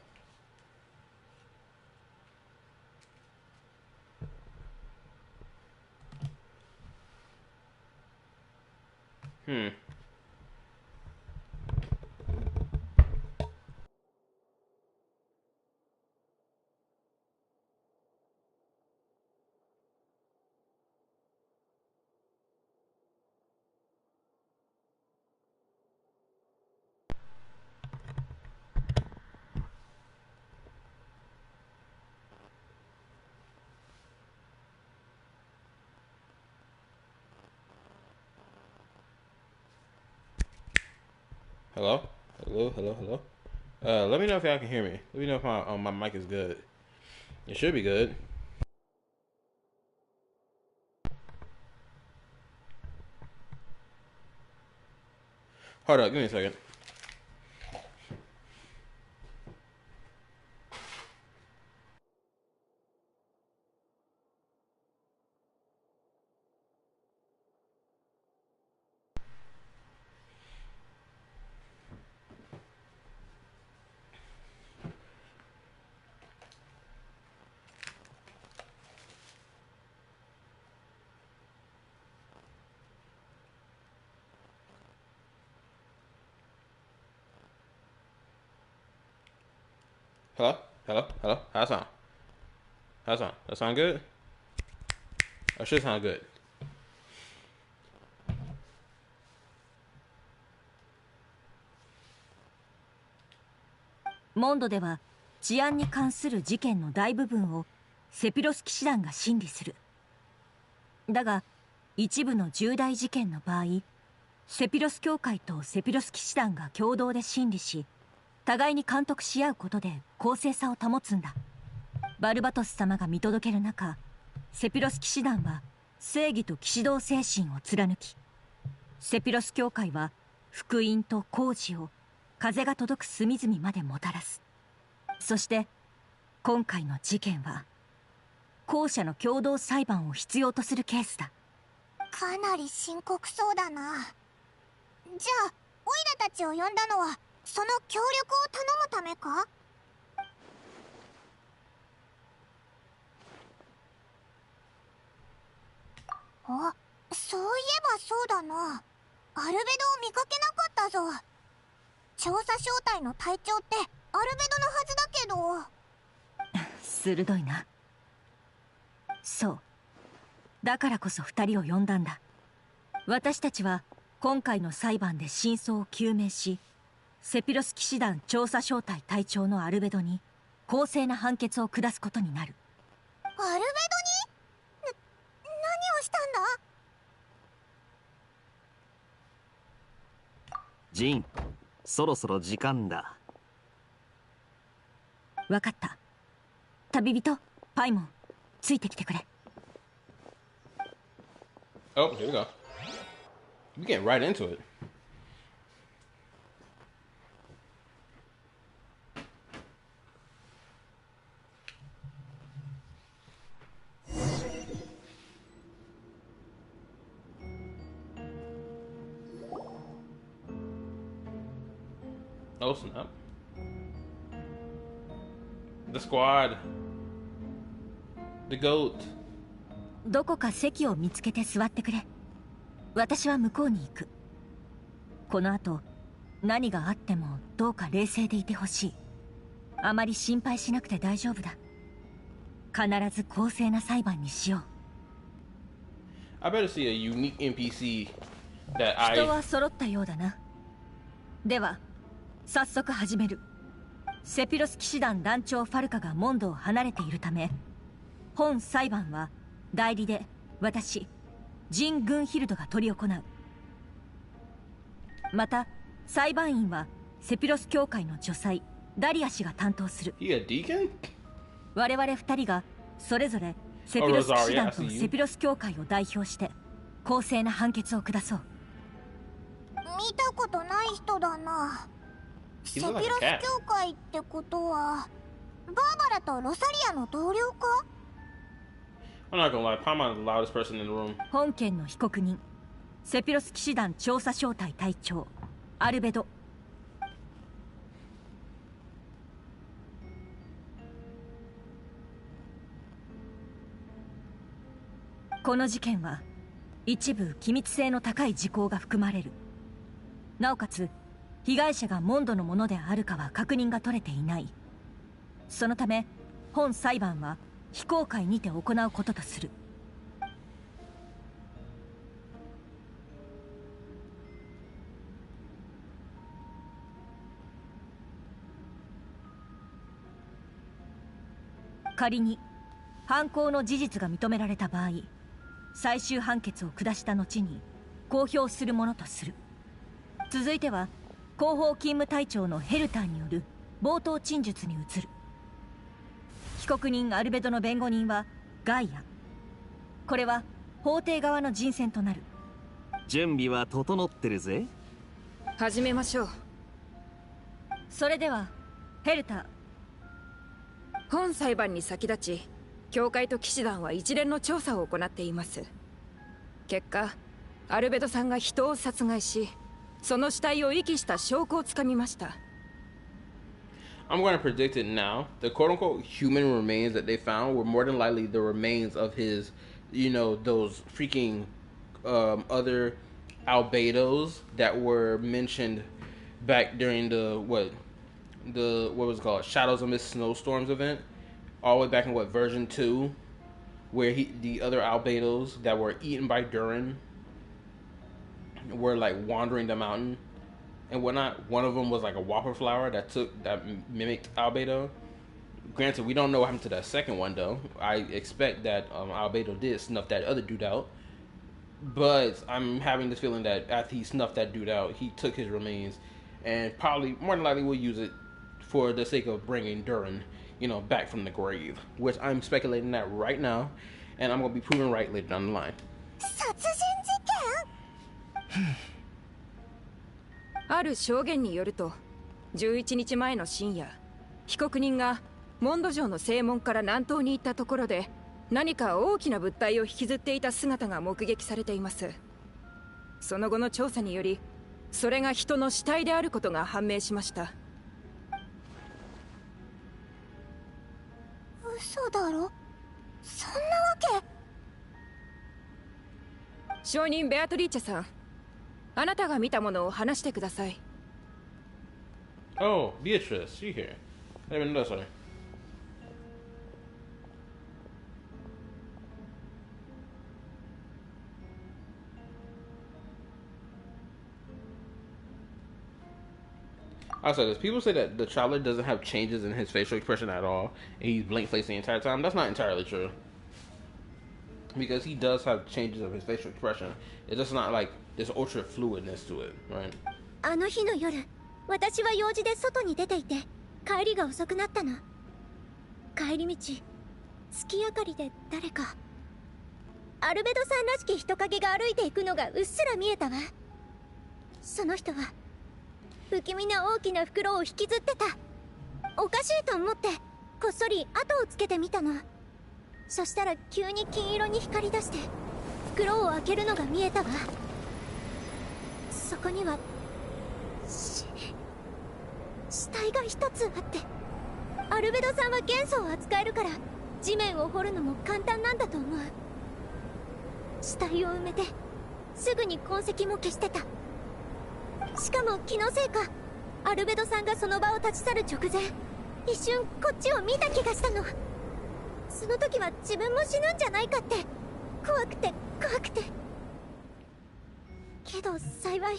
Hello? Hello? Let me know if y'all can hear me. Let me know if my mic is good. It should be good. Hold up, give me a second. Hello? How's that sound? That sound good? That should sound good. モンドでは治安に関する事件の大部分をセピロス騎士団が審理する。だが一部の重大事件の場合、セピロス教会とセピロス騎士団が共同で審理し、互いに監督し合うことで公正さを保つんだ。バルバトス様が見届ける中、セピロス騎士団は正義と騎士道精神を貫き、セピロス教会は福音と工事を風が届く隅々までもたらす。そして今回の事件は後者の共同裁判を必要とするケースだ。かなり深刻そうだな。じゃあオイラたちを呼んだのはその協力を頼むためか？あ、そういえばそうだな。アルベドを見かけなかったぞ。調査小隊の隊長ってアルベドのはずだけど。鋭いな。そう。だからこそ2人を呼んだんだ。私たちは今回の裁判で真相を究明し、セピロス騎士団調査小隊隊長のアルベドに公正な判決を下すことになる。アルベドに？何をしたんだ？ジン、そろそろ時間だ。わかった。旅人パイモン、ついてきてくれ。Oh, here we go. We get right into it. Oh snap. The squad. The goat. どこか席を見つけて座ってくれ。私は向こうに行く。この後何があってもどうか冷静でいてほしい。あまり心配しなくて大丈夫だ。必ず公正な裁判にしよう。I better see a unique NPC that I... 人は揃ったようだな。では早速始める。セピロス騎士団団長ファルカがモンドを離れているため、本裁判は代理で私ジン・グンヒルドが執り行う。また裁判員はセピロス教会の女祭ダリア氏が担当する。我々2人がそれぞれセピロス騎士団とセピロス教会を代表して公正な判決を下そう。見たことない人だな。セピロス教会ってことはバーバラとロサリアの同僚か？ I'm not gonna lie, Paimon's the loudest person in the room. 本件の被告人、セピロス騎士団調査小隊隊長アルベド。この事件は一部機密性の高い事項が含まれる。なおかつ被害者がモンドのものであるかは確認が取れていない。そのため本裁判は非公開にて行うこととする。仮に犯行の事実が認められた場合、最終判決を下した後に公表するものとする。続いては後方勤務隊長のヘルターによる冒頭陳述に移る。被告人アルベドの弁護人はガイア。これは法廷側の人選となる。準備は整ってるぜ。始めましょう。それではヘルター。本裁判に先立ち教会と騎士団は一連の調査を行っています。結果アルベドさんが人を殺害し、その死体を遺棄した証拠をつかみました。I'm going to predict it now. The quote-unquote human remains that they found were more than likely the remains of his, you know, those freaking other albedos that were mentioned back during what was it called? Shadows of Mist Snowstorms event. All the way back in version 2, where the other albedos that were eaten by Durin were like wandering the mountain and whatnot. One of them was like a whopper flower that mimicked albedo. Granted, we don't know what happened to that second one though. I expect that albedo did snuff that other dude out, but I'm having this feeling that after he snuffed that dude out, he took his remains and probably more than likely will use it for the sake of bringing Durin, you know, back from the grave, which I'm speculating that right now, and I'm gonna be proven right later down the line. ある証言によると、11日前の深夜、被告人がモンド城の正門から南東に行ったところで何か大きな物体を引きずっていた姿が目撃されています。その後の調査により、それが人の死体であることが判明しました。嘘だろ？そんなわけ。証人ベアトリーチェさん、あなたが見たものを話してください。Oh, Beatrice, she here. I didn't even notice her. I'll say this. People say that the traveler doesn't have changes in his facial expression at all, and he's blank-faced the entire time. That's not entirely true. Because he does have changes of his facial expression. It's just not like this ultra fluidness to it, right? あの日の夜、私は用事で外に出ていて、帰りが遅くなったの。帰り道、月明かりで誰か。アルベドさんらしき人影が歩いていくのがうっすら見えたわ。その人は不気味な大きな袋を引きずってた。おかしいと思ってこっそり後をつけてみたの。そしたら急に金色に光り出して袋を開けるのが見えたわ。そこには死体が一つあって、アルベドさんは元素を扱えるから地面を掘るのも簡単なんだと思う。死体を埋めてすぐに痕跡も消してた。しかも気のせいか、アルベドさんがその場を立ち去る直前、一瞬こっちを見た気がしたの。その時は自分も死ぬんじゃないかって怖くてけど幸い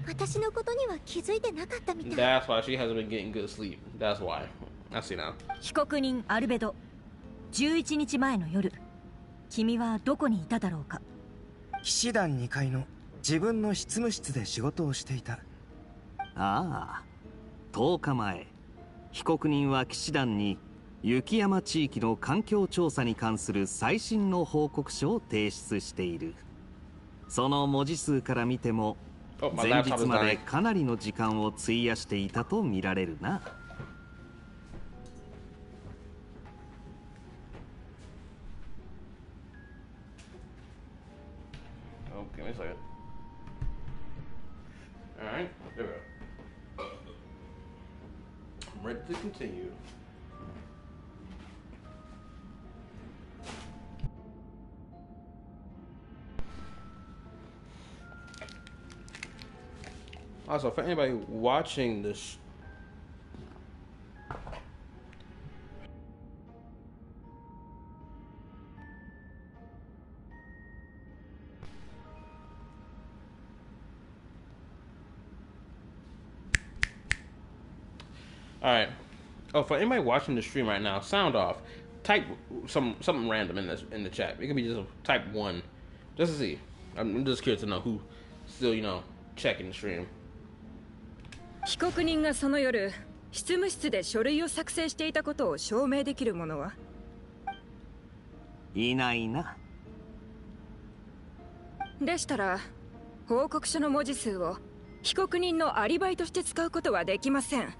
私のことには気づいてなかったみたい。 That's why she hasn't been getting good sleep. That's why. I see now. 被告人アルベド、11日前の夜、君はどこにいただろうか？騎士団2階の自分の執務室で仕事をしていた。ああ、10日前、被告人は騎士団に雪山地域の環境調査に関する最新の報告書を提出している。その文字数から見ても Oh, my 前 laptop 日 is まで dying. かなりの時間を費やしていたと見られるな。Oh, give me a second. Alright, there we go. I'm ready to continue. Also, for anybody watching this, all right. Oh, for anybody watching the stream right now, sound off. Type something random in the chat. It can be just type 1, just to see. I'm just curious to know who still checking the stream. 被告人がその夜執務室で書類を作成していたことを証明できる者はいないな。でしたら報告書の文字数を被告人のアリバイとして使うことはできません。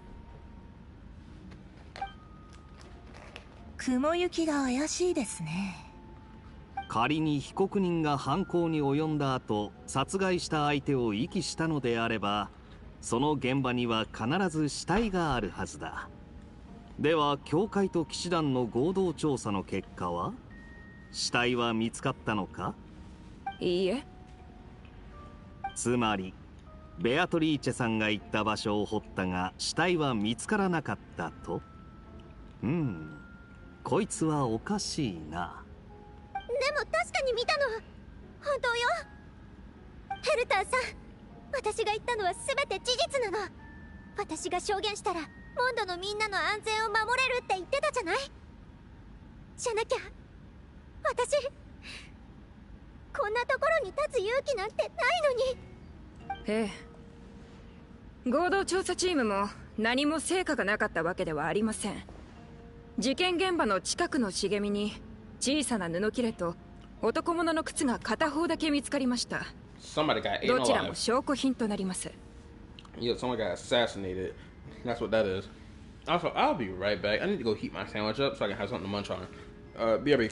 雲行きが怪しいですね。仮に被告人が犯行に及んだ後、殺害した相手を遺棄したのであれば、その現場には必ず死体があるはずだ。では教会と騎士団の合同調査の結果は、死体は見つかったのか？いいえ。つまりベアトリーチェさんが行った場所を掘ったが死体は見つからなかったと。こいつはおかしいな。でも確かに見たの。本当よ。ヘルターさん、私が言ったのは全て事実なの。私が証言したらモンドのみんなの安全を守れるって言ってたじゃない。じゃなきゃ私こんなところに立つ勇気なんてないのに。ええ、合同調査チームも何も成果がなかったわけではありません。事件現場の近くの茂みに小さな布切れと男物の靴が片方だけ見つかりました。どちらも証拠品となります。Yeah, someone got assassinated. That's what that is. Also, I'll be right back. I need to go heat my sandwich up so I can have something to munch on. BRB.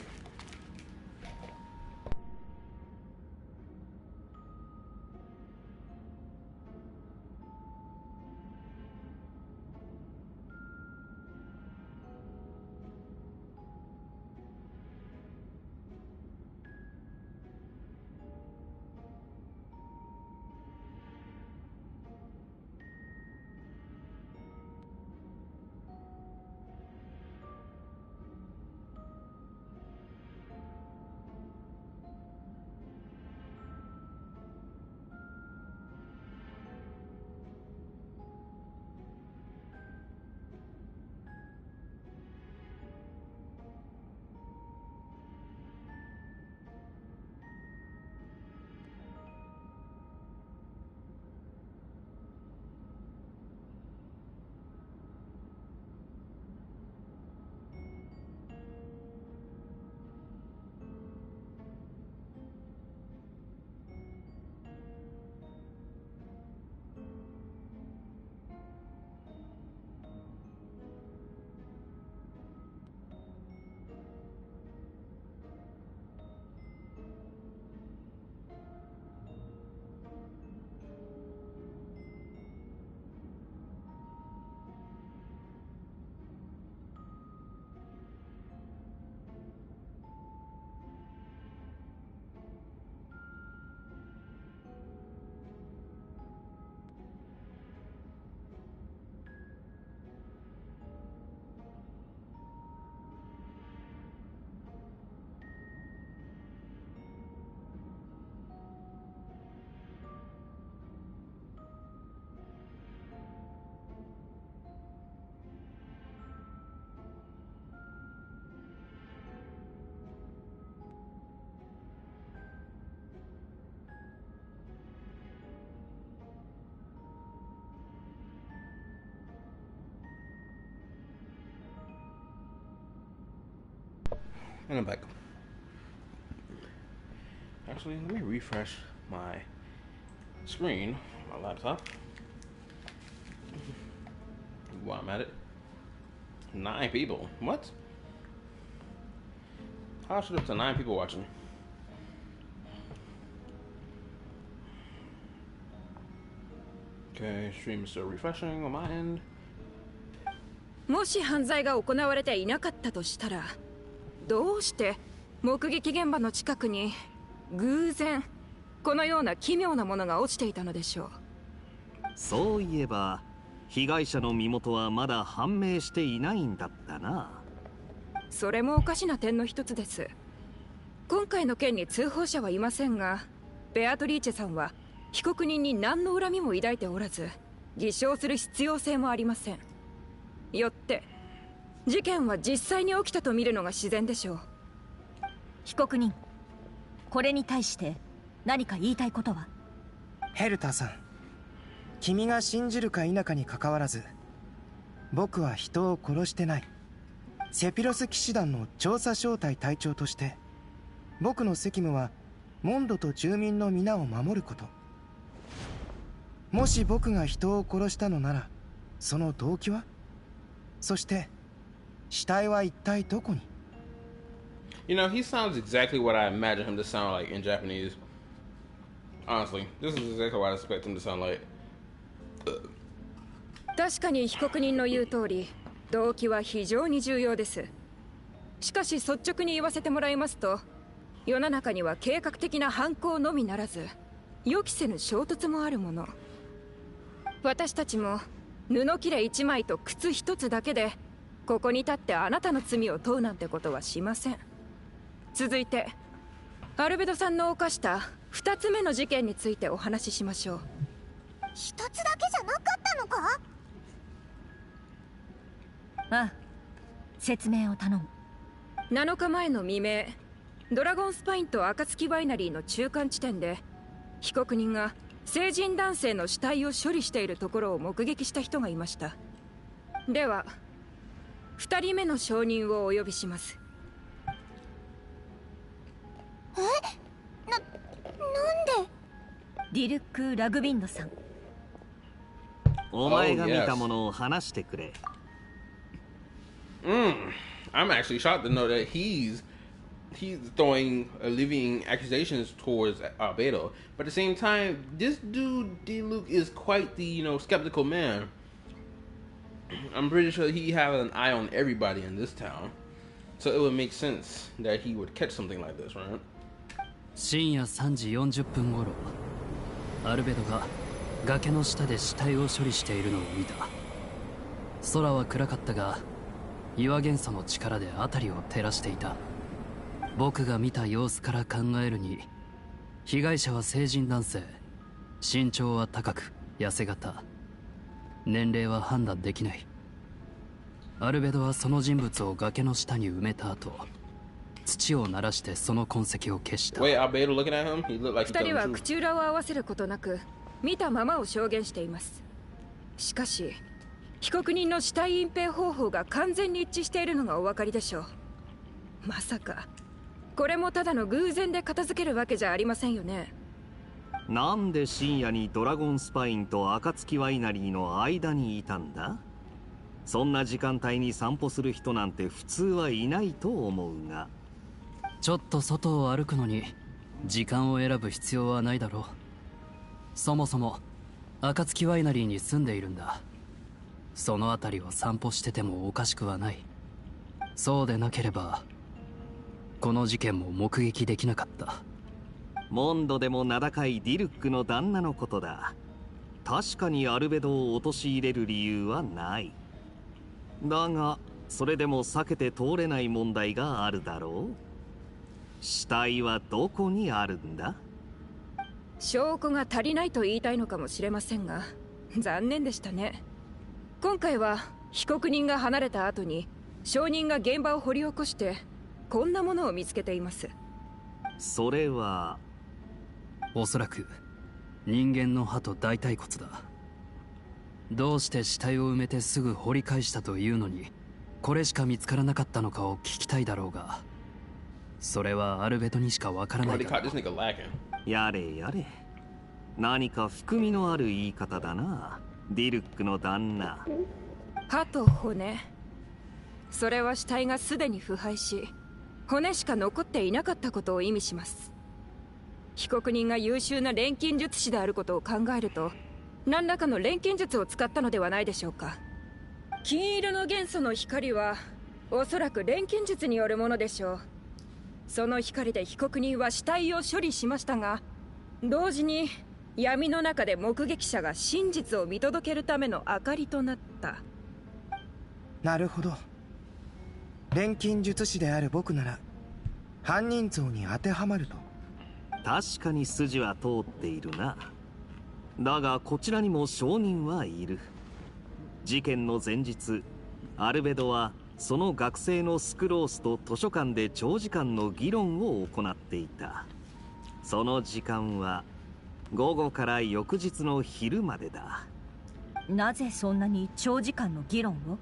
And I'm back. Actually, let me refresh my screen, my laptop. While I'm at it. 9 people. What? How should up to 9 people watching? Okay, stream is still refreshing on my end. もし犯罪が行われていなかったとしたら、どうして目撃現場の近くに偶然このような奇妙なものが落ちていたのでしょう。そういえば被害者の身元はまだ判明していないんだったな。それもおかしな点の一つです。今回の件に通報者はいませんが、ベアトリーチェさんは被告人に何の恨みも抱いておらず、偽証する必要性もありません。よって事件は実際に起きたと見るのが自然でしょう。被告人、これに対して何か言いたいことは？ヘルターさん、君が信じるか否かにかかわらず、僕は人を殺してない。セピロス騎士団の調査小隊隊長として僕の責務はモンドと住民の皆を守ること。もし僕が人を殺したのなら、その動機は？そして死体は一体どこに？ You know, he sounds exactly what I imagine him to sound like in Japanese. Honestly, this is exactly what I expect him to sound like. 確かに被告人の言う通り、動機は非常に重要です。しかし率直に言わせてもらいますと、世の中には計画的な犯行のみならず、予期せぬ衝突もあるもの。私たちも布切れ1枚と靴1つだけでここに立ってあなたの罪を問うなんてことはしません。続いてアルベドさんの犯した2つ目の事件についてお話ししましょう。1つだけじゃなかったのか？ああ、説明を頼む。7日前の未明、ドラゴンスパインと暁ワイナリーの中間地点で被告人が成人男性の死体を処理しているところを目撃した人がいました。では2人目の証人をお呼びします。なんで？ディルック・ラグビンドさん。お前が見たものを話してくれ。I'm actually shocked to know that he's throwing levying accusations towards Albedo, but at the same time, this dude D-Luke is quite the skeptical man. I'm pretty sure he has an eye on everybody in this town, so it would make sense that he would catch something like this, right? 深夜3時40分頃、アルベドが崖の下で死体を処理しているのを見た。空は暗かったが、岩元素の力で辺りを照らしていた。僕が見た様子から考えるに、被害者は成人男性、身長は高く痩せ型、年齢は判断できない。アルベドはその人物を崖の下に埋めた後、土を鳴らしてその痕跡を消した。2人は口裏を合わせることなく見たままを証言しています。しかし被告人の死体隠蔽方法が完全に一致しているのがお分かりでしょう。まさかこれもただの偶然で片付けるわけじゃありませんよね。なんで深夜にドラゴンスパインと暁ワイナリーの間にいたんだ？そんな時間帯に散歩する人なんて普通はいないと思うが。ちょっと外を歩くのに時間を選ぶ必要はないだろう。そもそも暁ワイナリーに住んでいるんだ。その辺りを散歩しててもおかしくはない。そうでなければこの事件も目撃できなかった。モンドでも名高いディルックの旦那のことだ。確かにアルベドを陥れる理由はない。だがそれでも避けて通れない問題があるだろう。死体はどこにあるんだ？証拠が足りないと言いたいのかもしれませんが、残念でしたね。今回は被告人が離れた後に証人が現場を掘り起こしてこんなものを見つけています。それはおそらく人間の歯と大腿骨だ。どうして死体を埋めてすぐ掘り返したというのにこれしか見つからなかったのかを聞きたいだろうが、それはアルベドにしかわからないだろう。やれやれ。何か含みのある言い方だな、ディルックの旦那。歯と骨、それは死体がすでに腐敗し骨しか残っていなかったことを意味します。被告人が優秀な錬金術師であることを考えると、何らかの錬金術を使ったのではないでしょうか。金色の元素の光はおそらく錬金術によるものでしょう。その光で被告人は死体を処理しましたが、同時に闇の中で目撃者が真実を見届けるための明かりとなった。なるほど。錬金術師である僕なら犯人像に当てはまると。確かに筋は通っているな。だがこちらにも証人はいる。事件の前日、アルベドはその学生のスクロースと図書館で長時間の議論を行っていた。その時間は午後から翌日の昼までだ。なぜそんなに長時間の議論を？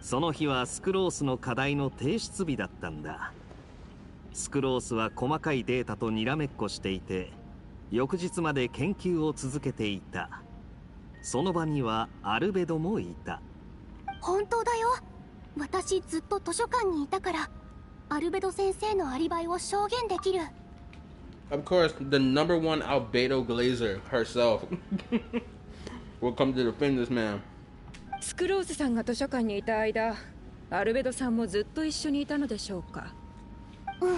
その日はスクロースの課題の提出日だったんだ。スクロースは細かいデータとにらめっこしていて、翌日まで研究を続けていた。その場にはアルベドもいた。本当だよ。私ずっと図書館にいたから、アルベド先生のアリバイを証言できる。Of course, the number one albedo glazer herself will come to defend this man. スクロースさんが図書館にいた間、アルベドさんもずっと一緒にいたのでしょうか。うん。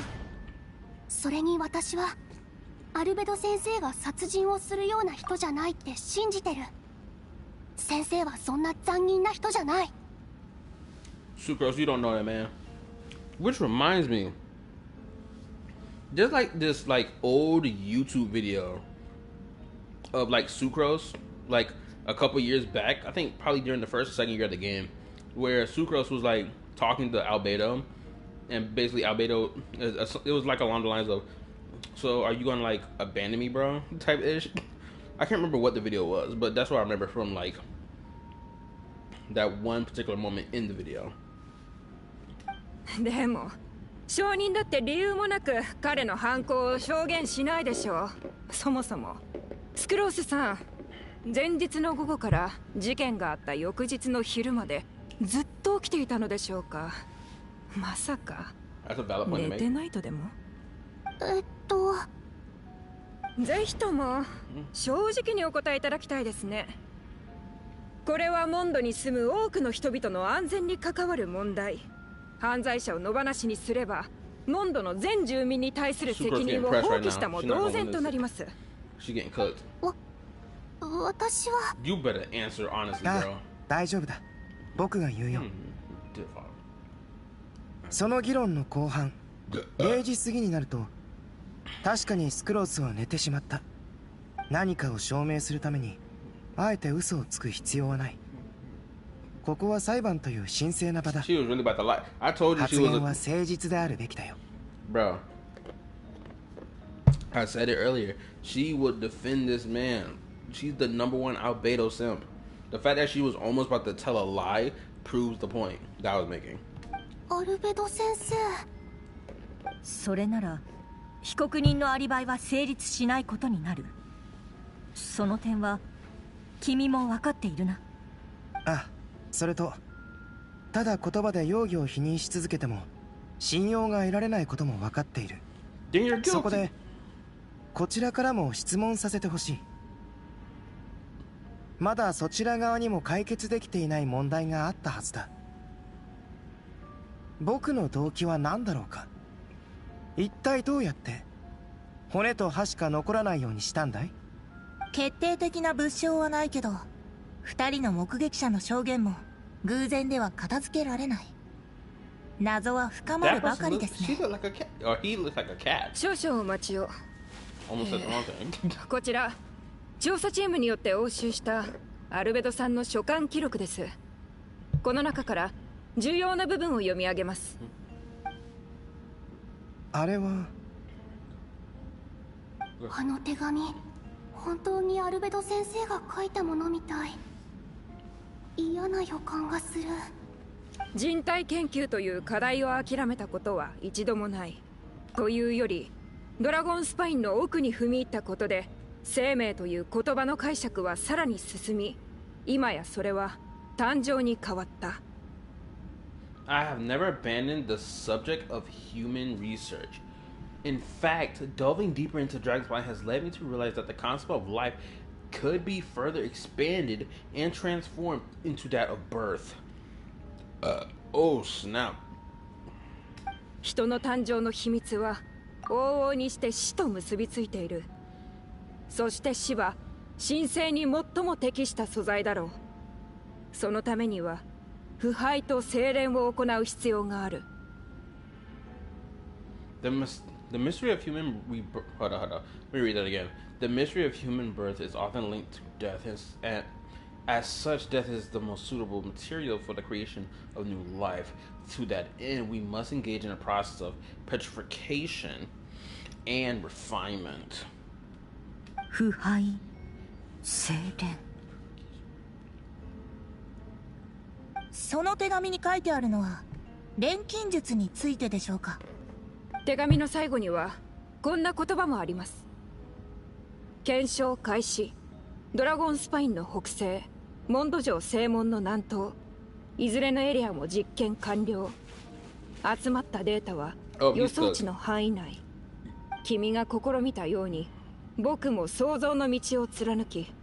それに私はアルベド先生が殺人をするような人じゃないって信じてる。先生はそんな残忍な人じゃない。 Sucrose, you don't know that, man. Which reminds me, there's like this like old YouTube video of like Sucrose, like a couple years back. I think probably during the first or second year of the game, where Sucrose was like talking to Albedo, and basically Albedo, it was like along the lines of, "So are you gonna like abandon me, bro?" type ish. I can't remember what the video was, but that's what I remember from like that one particular moment in the video. でも証人だって理由もなく彼の犯行を証言しないでしょう。そもそもスクロースさん、前日の午後から事件があった翌日の昼までずっと起きていたのでしょうか。まさか寝てないとでも。ぜひとも正直にお答えいただきたいですね。これはモンドに住む多くの人々の安全に関わる問題。犯罪者を野放しにすればモンドの全住民に対する責任を放棄したも同然となります。私は You better answer honestly, bro. 大丈夫だ。僕が言うよ。その議論の後半、0時過ぎになると確かにスクロースは寝てしまった。何かを証明するためにあえて嘘をつく必要はない。ここは裁判という神聖な場だ。発言は誠実であるべきだよ。Bro, I said it earlier. She would defend this man. She's the number one albedo simp. The fact that she was almost about to tell a lie proves the point that I was making. アルベド先生。それなら被告人のアリバイは成立しないことになる。その点は君も分かっているな。あ、それとただ言葉で容疑を否認し続けても信用が得られないことも分かっている。そこでこちらからも質問させてほしい。まだそちら側にも解決できていない問題があったはずだ。僕の動機は何だろうか。一体どうやって骨と歯しか残らないようにしたんだい？決定的な物証はないけど、二人の目撃者の証言も偶然では片付けられない。謎は深まるばかりですね。少々お待ちを。こちら調査チームによって押収したアルベドさんの書簡記録です。この中から重要な部分を読み上げます。あれはあの手紙、本当にアルベド先生が書いたものみたい。嫌な予感がする。人体研究という課題を諦めたことは一度もない。というよりドラゴンスパインの奥に踏み入ったことで生命という言葉の解釈はさらに進み、今やそれは誕生に変わった。 I have never abandoned the subject of human research. In fact, delving deeper into Dragonspine has led me to realize that the concept of life could be further expanded and transformed into that of birth. Oh snap. 人の誕生の秘密は往々にして死と結びついている。そして死は神聖に最も適した素材だろう。そのためには腐敗と精錬を行う必要がある。 The mystery of human hold on. Let me read that again. The mystery of human birth is often linked to death, and as such, death is the most suitable material for the creation of new life. To that end, we must engage in a process of petrification and refinement. 腐敗、精錬。その手紙に書いてあるのは錬金術についてでしょうか。手紙の最後にはこんな言葉もあります。検証開始。ドラゴンスパインの北西、モンド城正門の南東、いずれのエリアも実験完了。集まったデータは予想値の範囲内。君が試みたように僕も想像の道を貫き、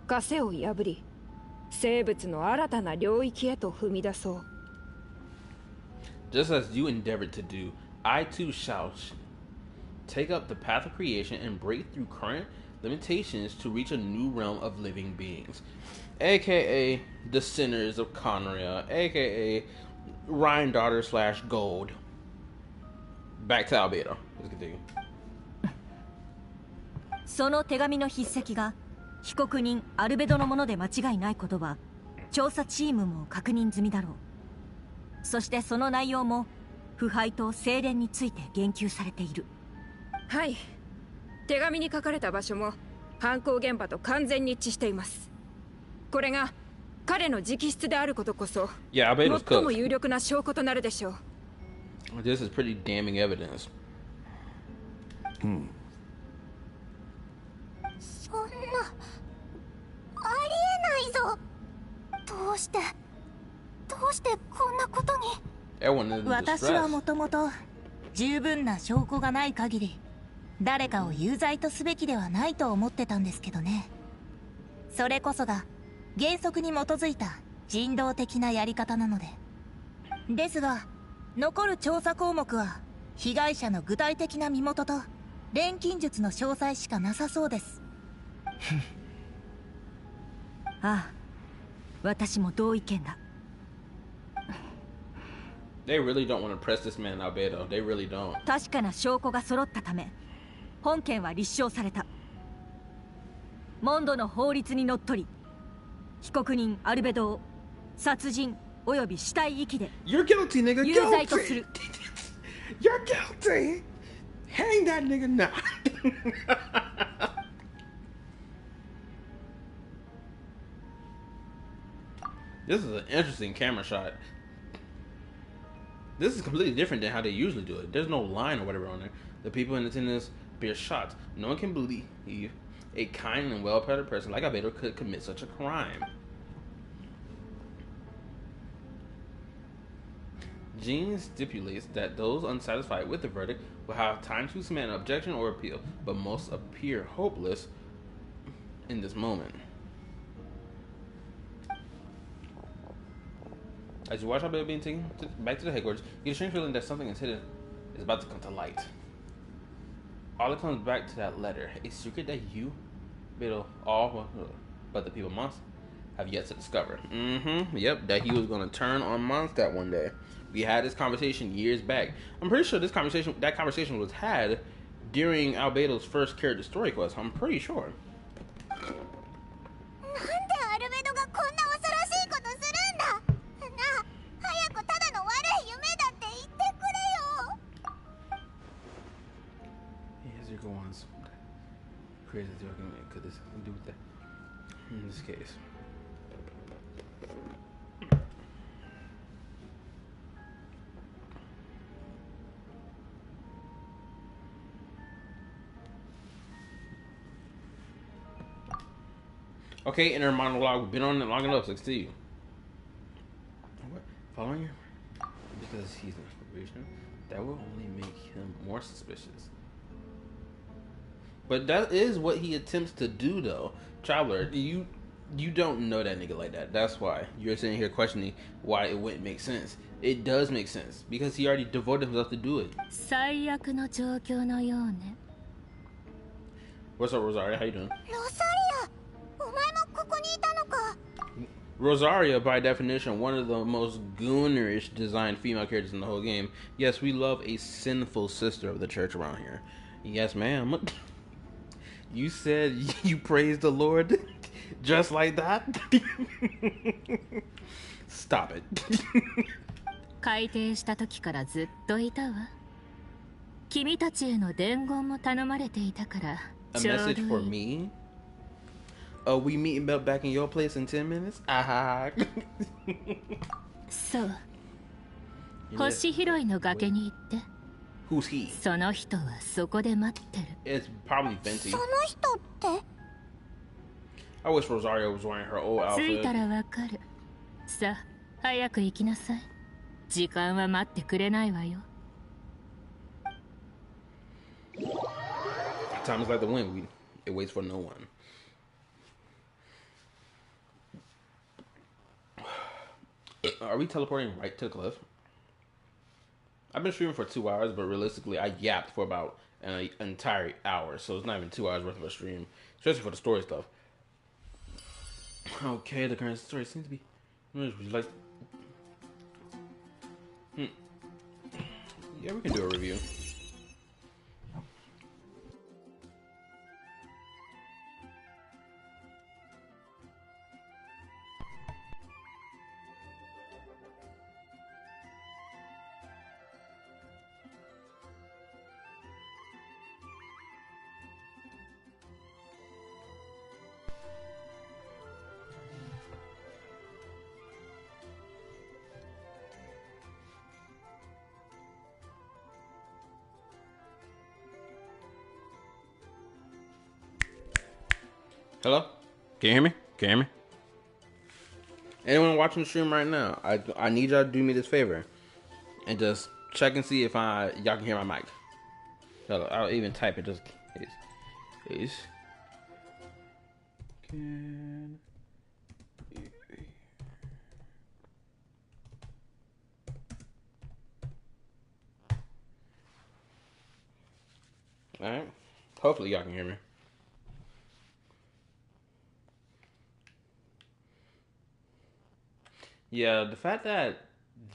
枷を破り、生物の新たな領域へと踏み出そう。 Just as you endeavored to do, I too shall take up the path of creation and break through current limitations to reach a new realm of living beings, aka the sinners of Conria, aka Ryan daughter / Gold. Back to Albedo. Let's continue. その手紙の筆跡が被告人アルベドのもので間違いないことは調査チームも確認済みだろう。そしてその内容も腐敗と精錬について言及されている。はい、手紙に書かれた場所も犯行現場と完全に一致しています。これが彼の直筆であることこそ最も有力な証拠となるでしょう。 This is pretty damning evidence. そんなありえないぞ。どうしてこんなことに。私はもともと十分な証拠がない限り誰かを有罪とすべきではないと思ってたんですけどね。それこそが原則に基づいた人道的なやり方なので。ですが残る調査項目は被害者の具体的な身元と錬金術の詳細しかなさそうです。ああ、私も同意見だ。 They really don't want to press this man Albedo. They really don't. 確かな証拠が揃ったため本件は立証された。モンドの法律にのっとり被告人アルベドを殺人および死体遺棄で有罪とする。 You're guilty. Hang that nigga now. This is an interesting camera shot. This is completely different than how they usually do it. There's no line or whatever on there. The people in attendance bear shots. No one can believe a kind and well-prepared person like Albedo could commit such a crime. Gene stipulates that those unsatisfied with the verdict will have time to submit an objection or appeal, but most appear hopeless in this moment. As you watch Albedo being taken back to the headquarters, you get a strange feeling that something is hidden is about to come to light. All it comes back to that letter, a secret that you, Albedo, all but the people Mondstadt have yet to discover. Yep, that he was going to turn on Mondstadt one day. We had this conversation years back. I'm pretty sure that conversation was had during Albedo's first character story quest. I'm pretty sure. Crazy argument could this do with that in this case. Okay, inner monologue. Been on it long enough. Succeed. What? Following you? Because he's an inspiration. That will only make him more suspicious. But that is what he attempts to do, though. Traveler, you don't know that nigga like that. That's why you're sitting here questioning why it wouldn't make sense. It does make sense because he already devoted himself to do it. What's up, Rosaria? How you doing? Rosaria, by definition, one of the most goonerish designed female characters in the whole game. Yes, we love a sinful sister of the church around here. Yes, ma'am. You said you praised the Lord just like that? Stop it. 改定した時からずっといたわ。君たちへの伝言も頼まれていたから。A message for me? Oh, we meeting back in your place in 10 minutes? Ah. そう。星拾いの崖に行って。Who's he? その人はそこで待ってる。It's probably Venti. その人って I wish Rosario was wearing her old 着い outfit. たらわかる。さあ、早く行きなさい。時間は待ってくれないわよ。Time is like the wind. It waits for no one. Are we teleporting right to the cliff? I've been streaming for 2 hours, but realistically, I yapped for about an entire hour, so it's not even 2 hours worth of a stream, especially for the story stuff. Okay, the current story seems to be. Would you like? Yeah, we can do a review. Hello? Can you hear me? Can you hear me? Anyone watching the stream right now, I need y'all to do me this favor and just check and see if y'all can hear my mic. Hello, I'll even type it just in case. Can Alright. Hopefully y'all can hear me. Yeah, the fact that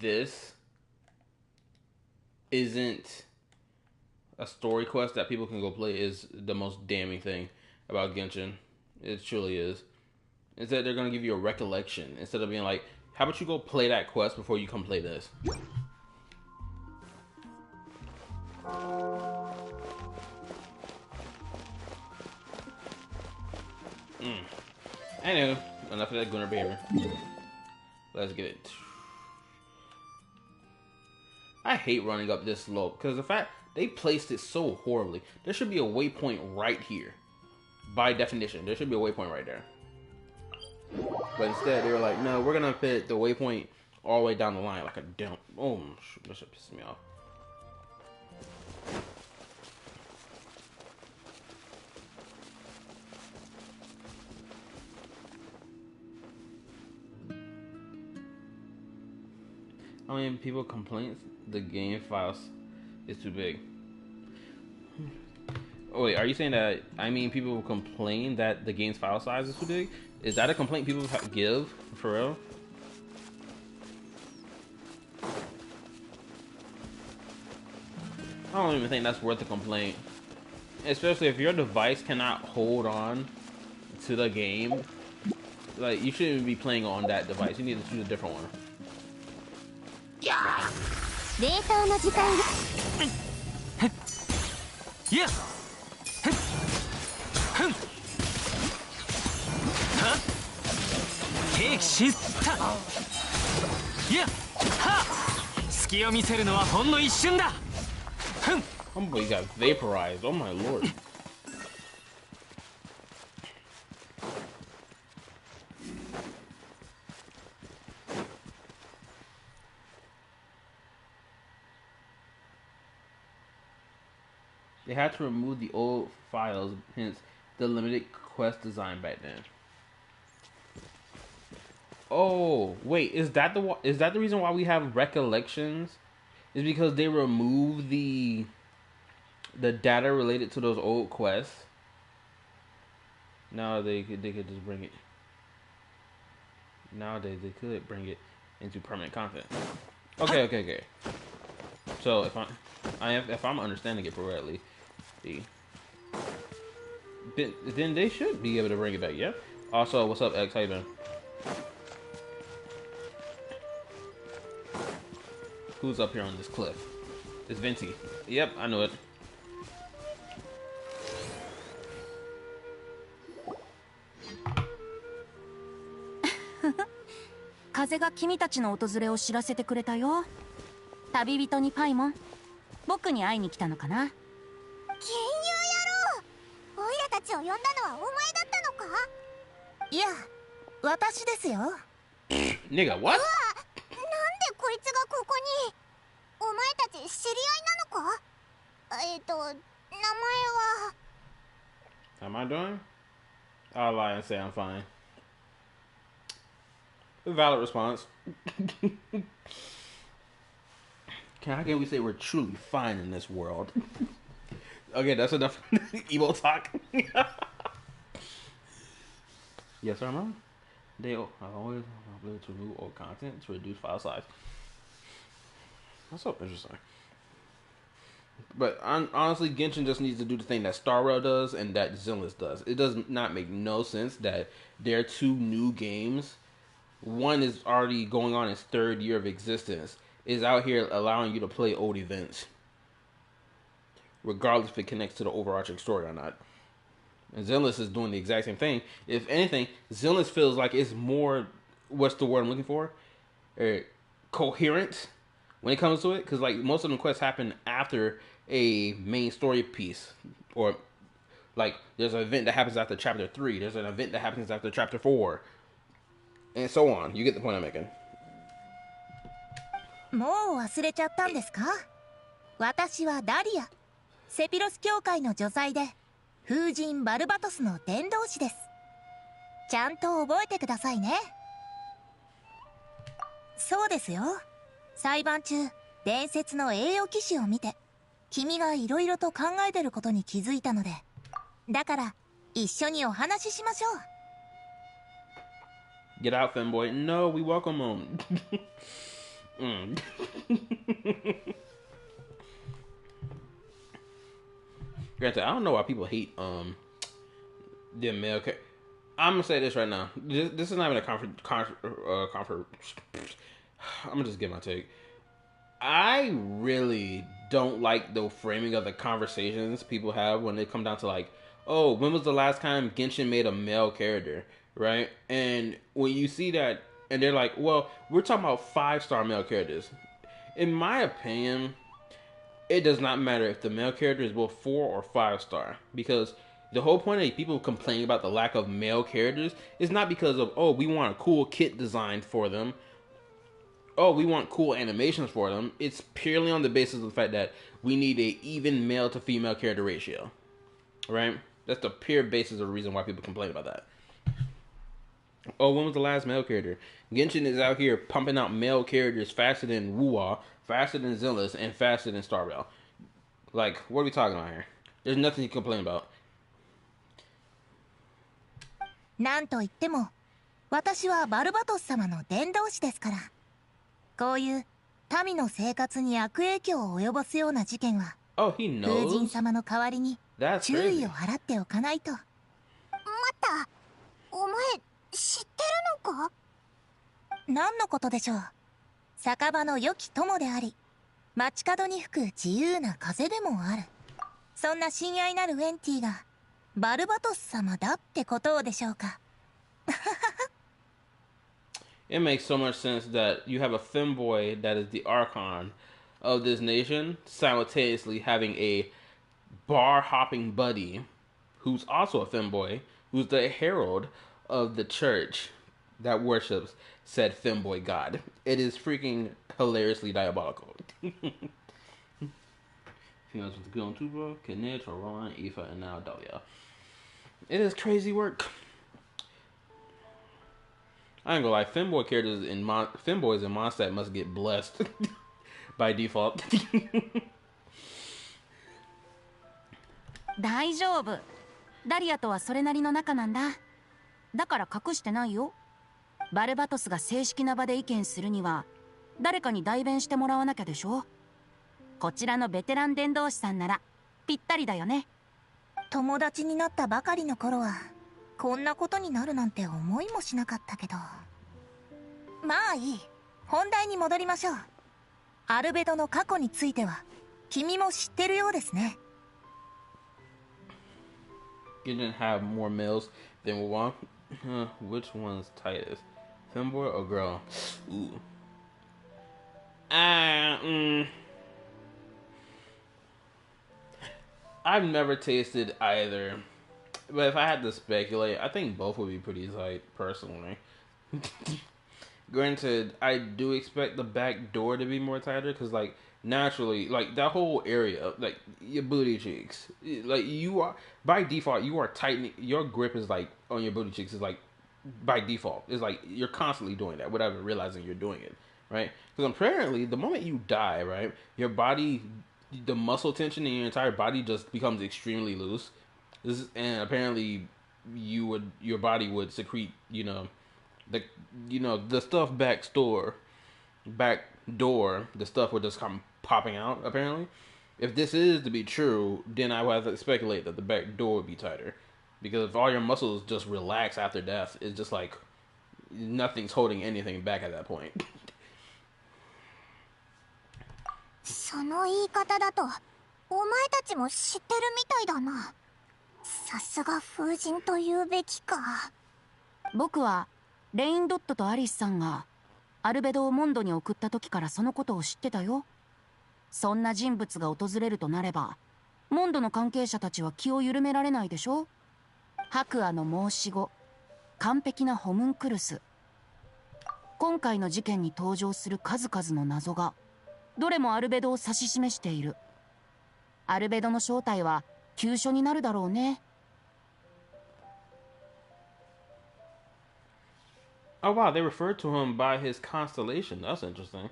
this isn't a story quest that people can go play is the most damning thing about Genshin. It truly is. Is that they're going to give you a recollection instead of being like, how about you go play that quest before you come play this? Anywho, enough of that Gunnar behavior. Let's get it. I hate running up this slope because the fact they placed it so horribly. There should be a waypoint right here. By definition, there should be a waypoint right there. But instead, they were like, no, we're gonna fit the waypoint all the way down the line like a dump. Oh, that should piss me off. I mean, people complain the game files is too big. Oh wait, are you saying that? I mean, people complain that the game's file size is too big. Is that a complaint people give for real? I don't even think that's worth a complaint, especially if your device cannot hold on to the game. Like, you shouldn't be playing on that device. You need to choose a different one. 冷凍の時間やっ兵器しったやっは隙を見せるのはほんの一瞬だ Oh boy, you got vaporized. Oh my lord. They had to remove the old files, hence the limited quest design back then. Oh, wait, is that the reason why we have recollections? Is because they removed the data related to those old quests? Now they could just bring it. Nowadays they could bring it into permanent content. Okay. So if I'm understanding it correctly, then they should be able to bring it back. Yeah. Also, what's up, X? How you been? Who's up here on this cliff? It's Venti. Yep, I know it.風が君たちの訪れを知らせてくれたよ。旅人にパイモン、僕に会いに来たのかな。金融野郎、オイラたちを呼んだのはお前だったのか。いや、私ですよ。Nigga, what? なんでこいつがここに。お前たち知り合いなのか。名前は。How am I doing? I'll lie and say I'm fine. Valid response. How can we say we're truly fine in this world? Okay, that's enough emo talk. Yes, sir, I'm They always able to remove old content to reduce file size. That's so interesting. But honestly, Genshin just needs to do the thing that Star Rail does and that Zenless does. It does not make no sense that their two new games, one is already going on its third year of existence, is out here allowing you to play old events, regardless if it connects to the overarching story or not. And Zenless is doing the exact same thing. If anything, Zenless feels like it's more, what's the word I'm looking for? Coherent when it comes to it. Because like most of the quests happen after a main story piece. Or like there's an event that happens after chapter 3. There's an event that happens after chapter 4. And so on. You get the point I'm making. もう忘れちゃったんですか。私はダリア、セピロス教会の女祭で風神バルバトスの伝道師です。ちゃんと覚えてくださいね。そうですよ。裁判中、伝説の栄誉騎士を見て、君がいろいろと考えてることに気づいたので、だから一緒にお話ししましょう。Get out, fanboy. No, we welcome him. Granted, I don't know why people hate the male character. I'm gonna say this right now. This is not even a conference. I'm gonna just give my take. I really don't like the framing of the conversations people have when they come down to like, oh, when was the last time Genshin made a male character, right? And when you see that, and they're like, well, we're talking about 5-star male characters. In my opinion, it does not matter if the male character is both 4 or 5-star, because the whole point of people complaining about the lack of male characters is not because of, oh, we want a cool kit design for them, oh, we want cool animations for them. It's purely on the basis of the fact that we need a even male to female character ratio, right? That's the pure basis of the reason why people complain about that. Oh, when was the last male character? Genshin is out here pumping out male characters faster than Wuwa, faster than Zenless, and faster than Star Rail. Like, what are we talking about here? There's nothing to complain about. なんといっても、私はバルバトス様の伝道師ですから。こういう民の生活に悪影響を及ぼすような事件は、風神様の代わりに注意を払っておかないと。待った、お前知ってるのか？何のことでしょう。酒場の良き友であり、街角に吹く自由な風でもある。そんな親愛なるウェンティがバルバトス様だってことでしょうか。It makes so much sense that you have a femboy that is the Archon of this nation, simultaneously having a bar-hopping buddy who's also a femboy, who's the herald of the church that worships said femboy god. It is freaking hilariously diabolical. females with the good on Tuba, Kinit, Rowan, Aoife, and now Dahlia. It is crazy work. I ain't gonna lie, femboy characters in femboys in Mondstadt must get blessed by default. 大丈夫。ダリアとはそれなりの仲なんだ。だから隠してないよ。バルバトスが正式な場で意見するには誰かに代弁してもらわなきゃでしょ。こちらのベテラン伝道師さんならぴったりだよね。友達になったばかりの頃はこんなことになるなんて思いもしなかったけど。まあいい。本題に戻りましょう。アルベドの過去については君も知ってるようですね。You didn't have more males than one. Which one's tightest, femboy or girl? Ooh. I've never tasted either, but if I had to speculate, I think both would be pretty tight, personally. Granted, I do expect the back door to be more tighter, because, like, naturally, like, that whole area, like, your booty cheeks, like, you are, by default, you are tightening, your grip is, like, on your booty cheeks is, like, by default, it's like, you're constantly doing that without even realizing you're doing it, right? Because apparently, the moment you die, right, your body, the muscle tension in your entire body just becomes extremely loose, and apparently, your body would secrete, the stuff back door, the stuff would just come popping out, apparently. If this is to be true, then I would have to speculate that the back door would be tighter. Because if all your muscles just relax after death, it's just like nothing's holding anything back at that point. その言い方だとお前たちも知ってるみたいだな。さすが風神と言うべきか。僕はレインドットとアリスさんがアルベドをモンドに送った時からそのことを知ってたよ。そんな人物が訪れるとなればモンドの関係者たちは気を緩められないでしょ。白亜の申し子、完璧なホムンクルス、今回の事件に登場する数々の謎がどれもアルベドを指し示している。アルベドの正体は急所になるだろうね。Oh wow, they referred to him by his constellation. That's interesting.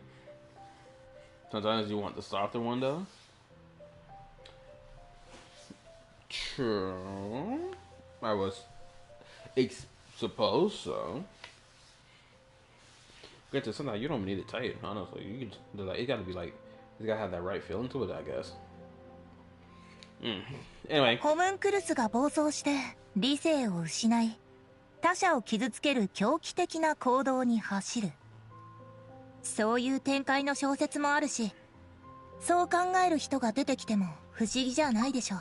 Sometimes you want the softer one though. True. I was suppose so. Granted, sometimes you don't need it tight, honestly. You can just, like, it gotta be like, you gotta have that right feeling to it, I guess. Anyway. ホムンクルスが暴走して理性を失い他者を傷つける狂気的な行動に走る。そういう展開の小説もあるし、そう考える人が出てきても不思議じゃないでしょう。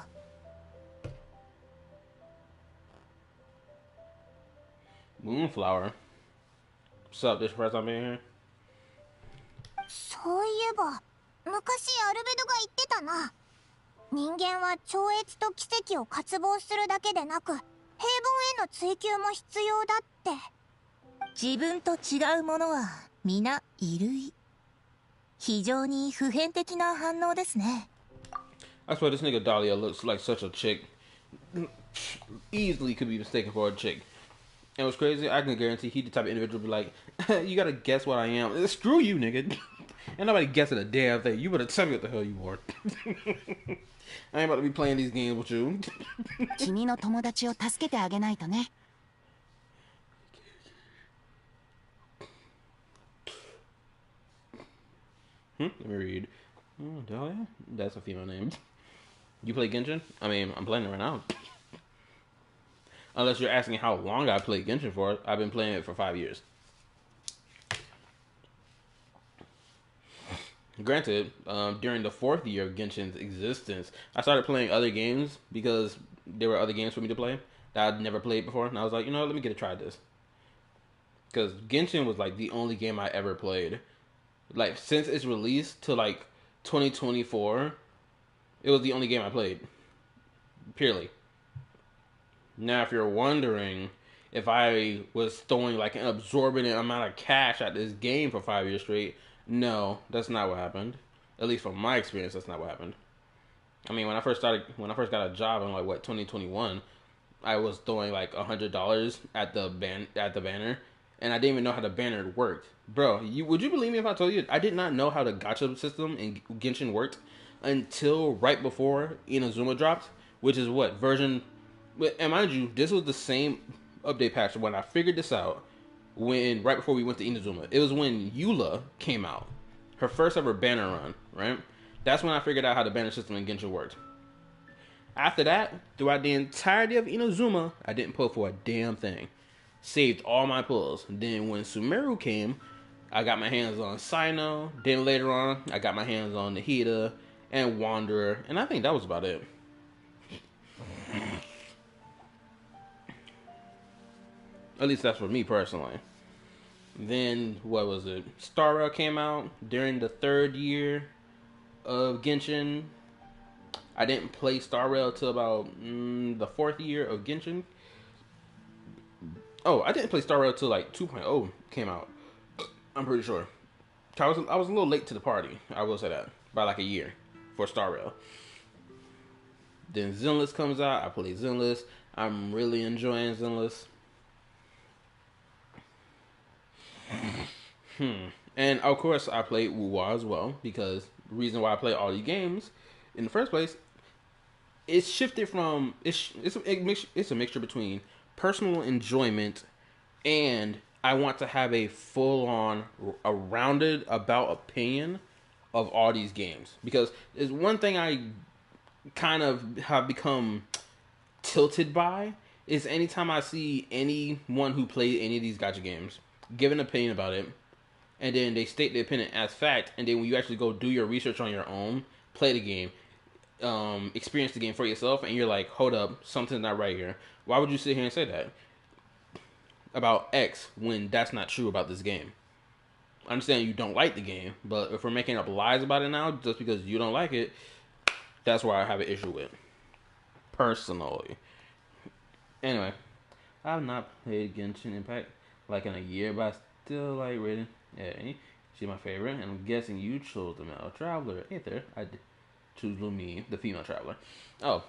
Moonflower. What's up, this first time in here? そういえば昔アルベドが言ってたな。人間は超越と奇跡を渇望するだけでなく平凡への追求も必要だって。自分と違うものは皆異類。非常に普遍的な反応ですね。I swear this nigga Dahlia looks like such a chick. Easily could be mistaken for a chick. And what's crazy, I can guarantee he the type of individual be like, you gotta guess what I am. Screw you, nigga. Ain't nobody guessing a damn thing. You better tell me what the hell you are. I ain't about to be playing these games with you. 君の友達を助けてあげないとね。Let me read. Oh, Dahlia? That's a female name. You play Genshin? I mean, I'm playing it right now. Unless you're asking how long I played Genshin for. I've been playing it for 5 years. Granted, during the 4th year of Genshin's existence, I started playing other games because there were other games for me to play that I'd never played before. And I was like, you know what, let me get a try at this. Because Genshin was like the only game I ever played. Like, since its release to like 2024, it was the only game I played. Purely. Now, if you're wondering if I was throwing like an absorbent amount of cash at this game for 5 years straight, no, that's not what happened. At least from my experience, that's not what happened. I mean, when I first got a job in like 2021, I was throwing like $100 at the banner, and I didn't even know how the banner worked. Bro, would you believe me if I told you I did not know how the gacha system in Genshin worked until right before Inazuma dropped, which is what version. And mind you, this was the same update patch when I figured this out. When right before we went to Inazuma, it was when Eula came out, her first ever banner run. Right, that's when I figured out how the banner system in Genshin worked. After that, throughout the entirety of Inazuma, I didn't pull for a damn thing. Saved all my pulls. Then when Sumeru came, I got my hands on Sino. Then later on, I got my hands on Nahida and Wanderer. And I think that was about it. At least that's for me personally. Then, what was it? Star Rail came out during the 3rd year of Genshin. I didn't play Star Rail till about the 4th year of Genshin. Oh, I didn't play Star Rail till like 2.0 came out. I'm pretty sure. I was a little late to the party. I will say that. By like a year for Star Rail. Then Zenless comes out. I play Zenless. I'm really enjoying Zenless. And of course, I played Wuwa as well, because the reason why I play all these games in the first place, it's shifted from it's a mixture between personal enjoyment and I want to have a full-on, a rounded about opinion of all these games, because there's one thing I kind of have become tilted by is anytime I see anyone who played any of these gacha games give an opinion about it, and then they state their opinion as fact, and then when you actually go do your research on your own, play the game, experience the game for yourself, and you're like, hold up, something's not right here. Why would you sit here and say that about X when that's not true about this game? I understand you don't like the game, but if we're making up lies about it now just because you don't like it, that's where I have an issue with, personally. Anyway, I've not played Genshin Impact like in a year, but I still like Raiden. Yeah, she's my favorite, and I'm guessing you chose the male traveler. Aether, I did choose Lumi, the female traveler. Oh,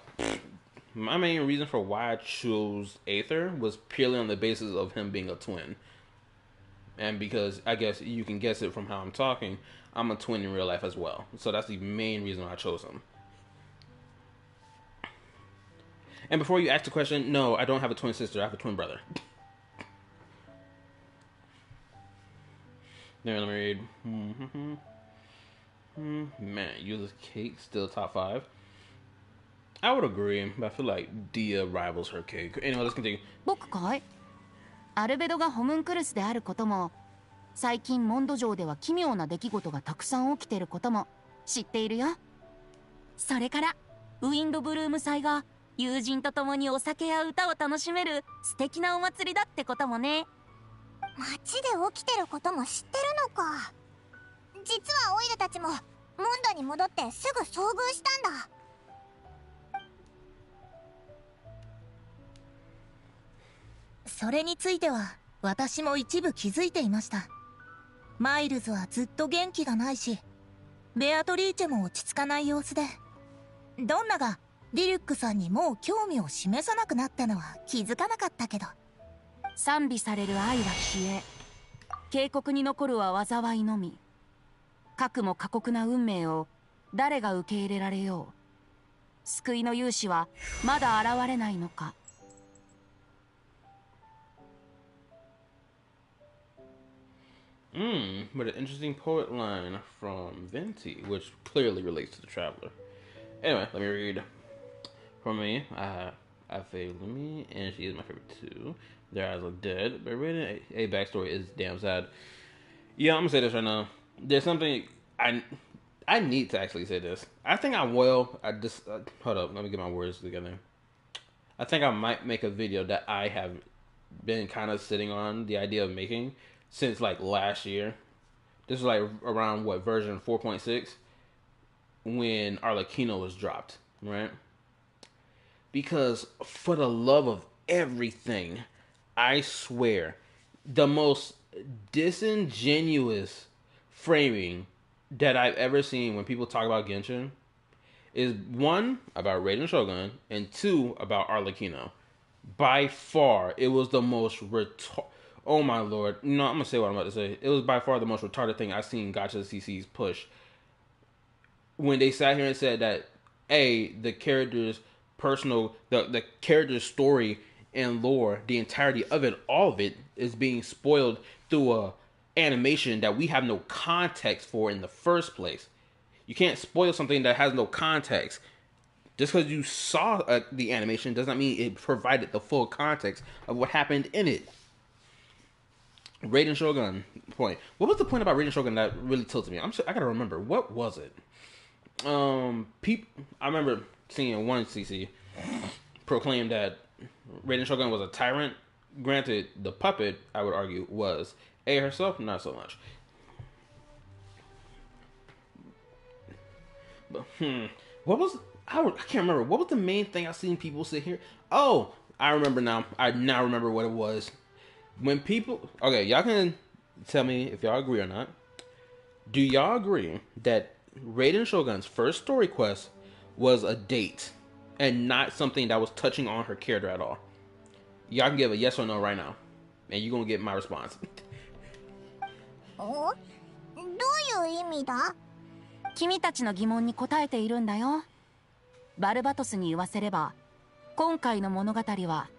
my main reason for why I chose Aether was purely on the basis of him being a twin. And because, I guess you can guess it from how I'm talking, I'm a twin in real life as well. So that's the main reason why I chose him. And before you ask the question, no, I don't have a twin sister, I have a twin brother. Then let me read. Man, Eula's Cake still top 5. I would agree, but I feel like Dia rivals her cake. Anyway, let's continue. 僕かい？アルベドがホムンクルスであることも、最近モンド上では奇妙な出来事がたくさん起きてることも知っているよ。それからウィンドブルーム祭が友人と共にお酒や歌を楽しめる素敵なお祭りだってこともね。街で起きてることも知ってるのか。実はオイルたちもモンドに戻ってすぐ遭遇したんだ。それについては私も一部気づいていました。マイルズはずっと元気がないし、ベアトリーチェも落ち着かない様子で、ドンナがリリュックさんにもう興味を示さなくなったのは気づかなかったけど。賛美される愛は消え、渓谷に残るは災いのみ。かくも過酷な運命を誰が受け入れられよう。救いの勇士はまだ現れないのか。But an interesting poet line from Venti, which clearly relates to the Traveler. Anyway, let me read. For me, I favored Lumi, and she is my favorite too. Their eyes look dead, but reading a backstory is damn sad. Yeah, I'm gonna say this right now. There's something I need to actually say this. I think I will. I just hold up. Let me get my words together. I think I might make a video that I have been kind of sitting on the idea of making since like last year. This was like around what, version 4.6 when Arlecchino was dropped, right? Because for the love of everything, I swear, the most disingenuous framing that I've ever seen when people talk about Genshin is one about Raiden Shogun and two about Arlecchino. By far, it was the most oh my lord. No, I'm gonna say what I'm about to say. It was by far the most retarded thing I've seen Gacha CC's push. When they sat here and said that, the character's personal, the character's story and lore, the entirety of it, all of it, is being spoiled through a animation that we have no context for in the first place. You can't spoil something that has no context. Just because you saw the animation does not mean it provided the full context of what happened in it. Raiden Shogun point. What was the point about Raiden Shogun that really tilted me? I gotta remember. What was it? I remember seeing one CC proclaim that Raiden Shogun was a tyrant. Granted, the puppet, I would argue, was. Herself, not so much. But, what was... I can't remember. What was the main thing I seen people sit here? Oh, I remember now. I now remember what it was. When people... Okay, y'all can tell me if y'all agree or not. Do y'all agree that Raiden Shogun's first story quest was a date and not something that was touching on her character at all? Y'all can give a yes or no right now. And you're going to get my response. どういう意味だ？君たちの疑問に答えているんだよ。バルバトスに言わせれば、今回の物語は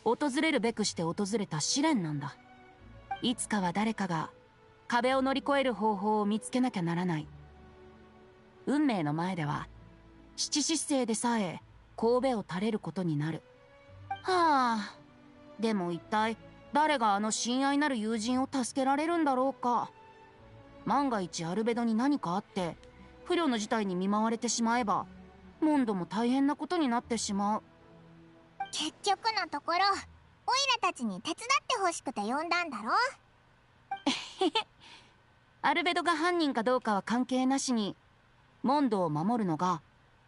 訪れるべくして訪れた試練なんだ。いつかは誰かが壁を乗り越える方法を見つけなきゃならない。運命の前では七失星でさえ神戸を垂れることになる。はあ、でも一体誰があの親愛なる友人を助けられるんだろうか。万が一アルベドに何かあって不慮の事態に見舞われてしまえば、モンドも大変なことになってしまう。結局のところ、オイラたちに手伝ってほしくて呼んだんだろ？アルベドが犯人かどうかは関係なしに、モンドを守るのが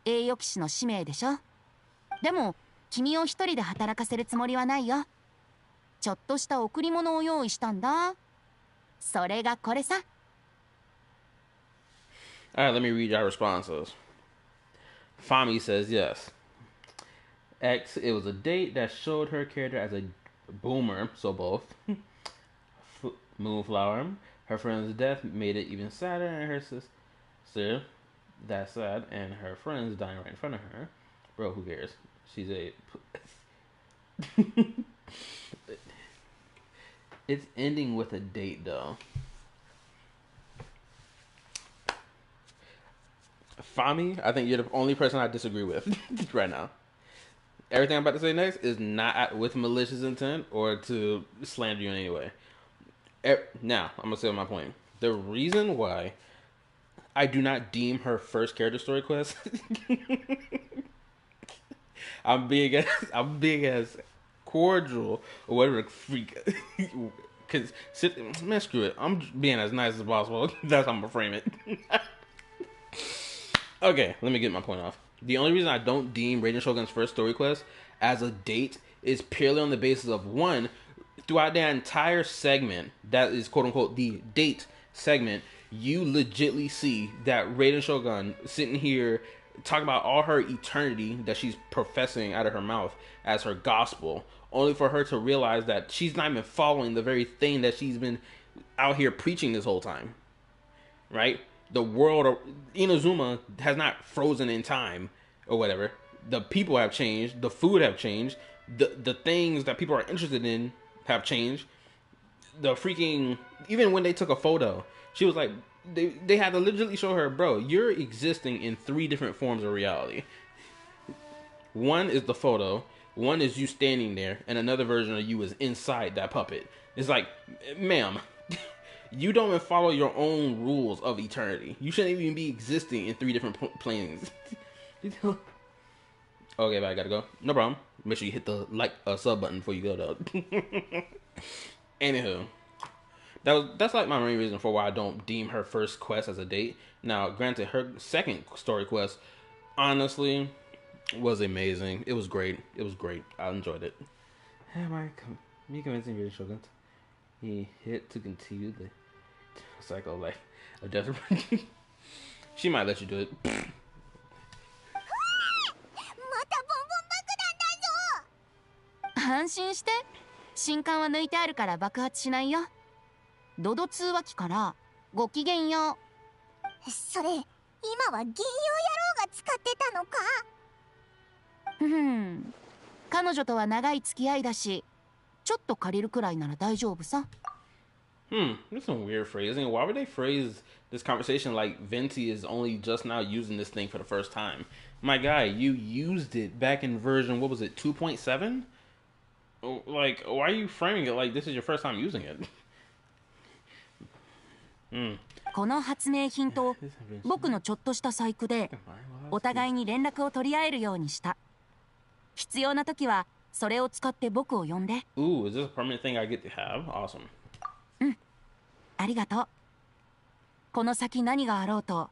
栄誉騎士の使命でしょ。でも君を一人で働かせるつもりはないよ。ちょっとした贈り物を用意したんだ。それがこれさ。Alright, let me read your responses. Fami says yes. X, it was a date that showed her character as a boomer, so both. Moonflower, her friend's death made it even sadder, and her sister, that's sad, and her friends dying right in front of her. Bro, who cares? She's a... It's ending with a date, though. Fami, I think you're the only person I disagree with right now. Everything I'm about to say next is not with malicious intent or to slander you in any way. Now, I'm going to say my point. The reason why I do not deem her first character story quest... I'm being as cordial or whatever the freak. Cause man, screw it. I'm being as nice as possible. That's how I'm gonna frame it. Okay, let me get my point off. The only reason I don't deem Raiden Shogun's first story quest as a date is purely on the basis of one, throughout that entire segment that is quote unquote the date segment, you legitly see that Raiden Shogun sitting here talking about all her eternity that she's professing out of her mouth as her gospel, only for her to realize that she's not even following the very thing that she's been out here preaching this whole time. Right? The world of Inazuma has not frozen in time or whatever. The people have changed. The food have changed. The things that people are interested in have changed. The freaking... Even when they took a photo, she was like... They had to literally show her, bro, you're existing in 3 different forms of reality. One is the photo, one is you standing there, and another version of you is inside that puppet. It's like, ma'am, you don't even follow your own rules of eternity. You shouldn't even be existing in 3 different planes. Okay, but I gotta go. No problem. Make sure you hit the sub button before you go, though. Anywho. That's like my main reason for why I don't deem her first quest as a date. Now, granted, her second story quest, honestly, was amazing. It was great. It was great. I enjoyed it. Me convincing Raiden Shogun he hit to continue the cycle of life of death. She might let you do it. 安心して。新刊は抜いてあるから爆発しないよ。ドド通話機からごきげんよう。それ、今は銀曜野郎が使ってたのか？彼女とは長い付き合いだし、ちょっと借りるくらいなら大丈夫さ。There's some weird phrasing. Why would they phrase this conversation like Venti is only just now using this thing for the first time? My guy, you used it back in version, what was it, 2.7? Like, why are you framing it like this is your first time using it? この発明品と僕のちょっとした細工でお互いに連絡を取り合えるようにした。必要な時はそれを使って僕を呼んで。Ooh, is this a permanent thing I get to have? Awesome. ありがとう。この先何があろうと、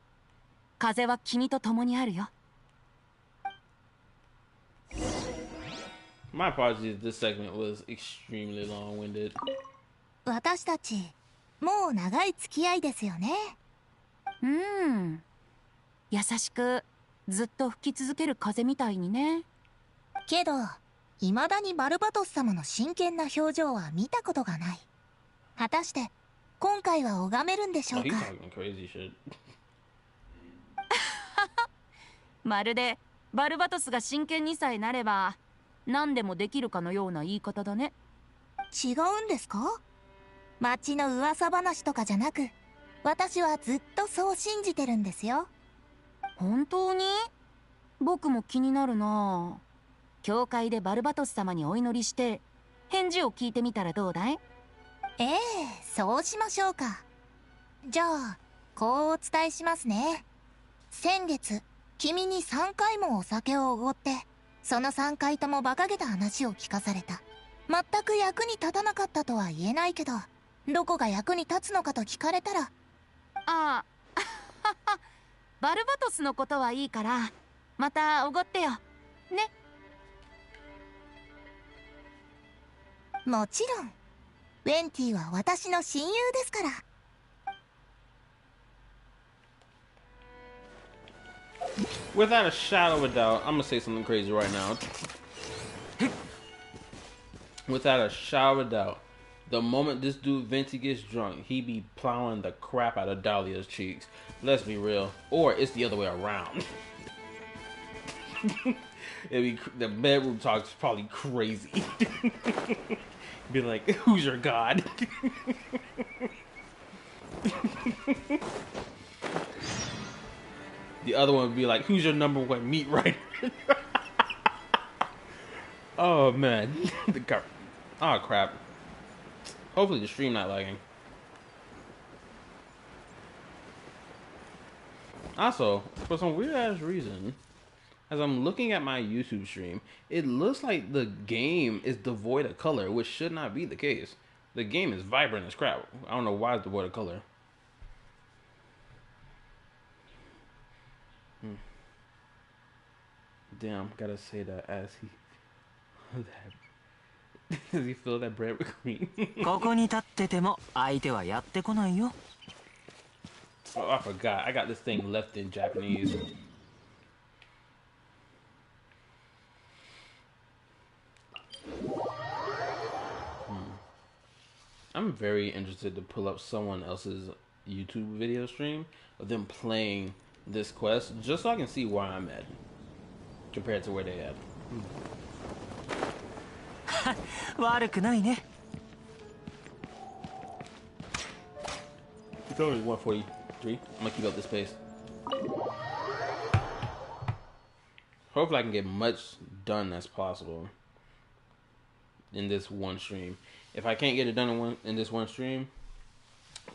風は君と共にあるよ。My apologies, this segment was extremely long-winded. 私たち、もう長い付き合いですよね。優しく、ずっと吹き続ける風みたいにね。けど、未だにバルバトス様の真剣な表情は見たことがない。果たして、今回は拝めるんでしょうか。まるでバルバトスが真剣にさえなれば何でもできるかのような言い方だね。違うんですか？町の噂話とかじゃなく、私はずっとそう信じてるんですよ。本当に？僕も気になるな。教会でバルバトス様にお祈りして返事を聞いてみたらどうだい？そうしましょうか。じゃあ、こうお伝えしますね。先月、君に3回もお酒をおごって、その3回とも馬鹿げた話を聞かされた。全く役に立たなかったとは言えないけど、どこが役に立つのかと聞かれたら。バルバトスのことはいいから、またおごってよ。ね。もちろん。ウェンティは私の親友ですから。Without a shadow of a doubt, I'm gonna say something crazy right now. Without a shadow of a doubt, the moment this dude Venti gets drunk, he be plowing the crap out of Dahlia's cheeks. Let's be real. Or it's the other way around. The bedroom talk's probably crazy. Be like, who's your god? The other one would be like, who's your number one meat writer? Oh man. Oh crap. Hopefully the stream not lagging. Also, for some weird ass reason, as I'm looking at my YouTube stream, it looks like the game is devoid of color, which should not be the case. The game is vibrant as crap. I don't know why it's devoid of color. Damn, gotta say that as he... Does he feel that bread with cream? ここに立ってても相手はやってこないよ。Oh, I forgot. I got this thing left in Japanese. I'm very interested to pull up someone else's YouTube video stream of them playing this quest, just so I can see where I'm at compared to where they at. 悪くないね。 It's only 143. I'm gonna keep up this pace. Hopefully I can get much done as possible in this one stream. If I can't get it done in this one stream,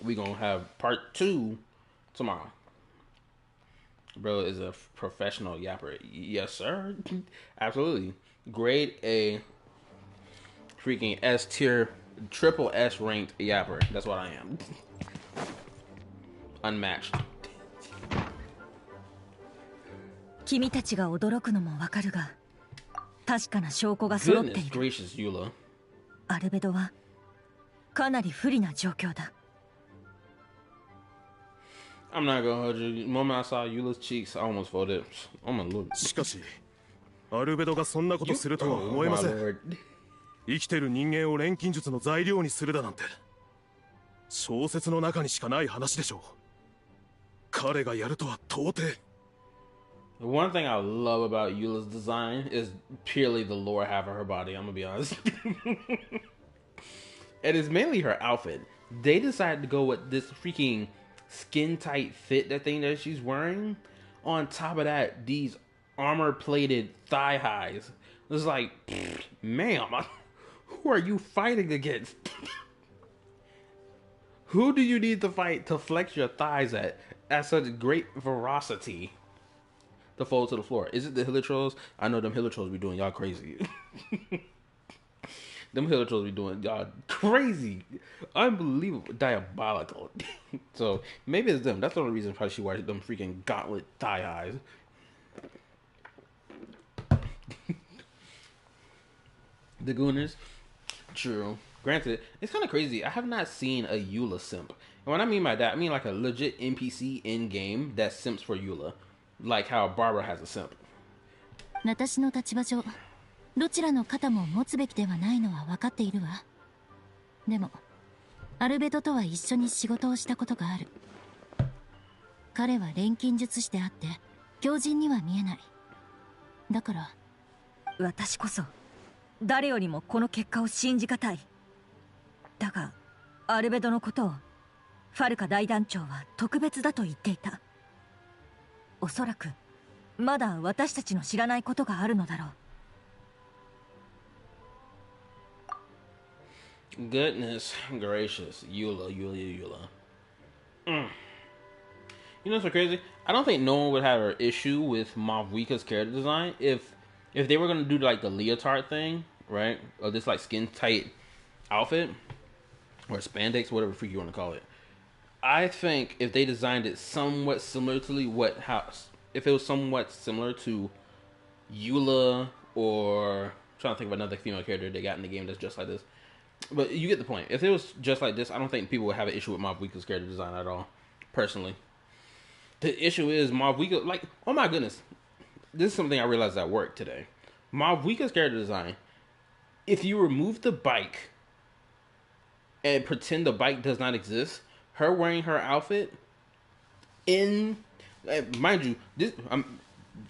we gonna have part 2 tomorrow. Bro is a professional yapper. Yes, sir. Absolutely. Grade A, freaking S tier, triple S ranked yapper. That's what I am. Unmatched. 君たちが驚くのもわかるが、確かな証拠が揃っている。 Goodness gracious, Eula. アルベドはかなり不利な状況だ。 I'm not gonna hold you. The moment I saw Eula's cheeks, I almost folded. I'm gonna look. しかし、アルベドがそんなことするとは思えません。生きてる人間を錬金術の材料にするだなんて小説の中にしかない話でしょう。彼がやるとは到底。 One thing I love about Eula's design is purely the lower half of her body, I'm gonna be honest. And it's mainly her outfit. They decided to go with this freaking skin-tight fit, that thing that she's wearing. On top of that, these armor-plated thigh highs. It's like, ma'am, who are you fighting against? Who do you need to fight to flex your thighs at such great ferocity? To fall to the floor. Is it the Hilichurls? I know them Hilichurls be doing y'all crazy. Them Hilichurls be doing y'all crazy. Unbelievable. Diabolical. So, maybe it's them. That's the only reason probably she wears them freaking gauntlet thigh highs. The Gooners? True. Granted, it's kind of crazy. I have not seen a Eula simp. And what I mean by that, I mean like a legit NPC in-game that simps for Eula. Like how Barbara has a simp. 私の立場上、どちらの肩も持つべきではないのは分かっているわ。でも、アルベドとは一緒に仕事をしたことがある。彼は錬金術師であって、強靭には見えない。だから、私こそ誰よりもこの結果を信じがたい。だが、アルベドのことをファルカ大団長は特別だと言っていた。おそらくまだ私たちの知らないことがあるのだろう。Goodness gracious, Eula. You know what's so crazy? I don't think no one would have an issue with Mavwika's character design if they were gonna do like the leotard thing, right? Or this like skin tight outfit or spandex, whatever freak you want to call it. I think if they designed it somewhat similar to if it was somewhat similar to Eula, or I'm trying to think of another female character they got in the game that's just like this. But you get the point. If it was just like this, I don't think people would have an issue with Mavwika's character design at all, personally. The issue is Mavwika, like, oh my goodness. This is something I realized at work today. Mavwika's character design, if you remove the bike and pretend the bike does not exist, her wearing her outfit in, mind you, this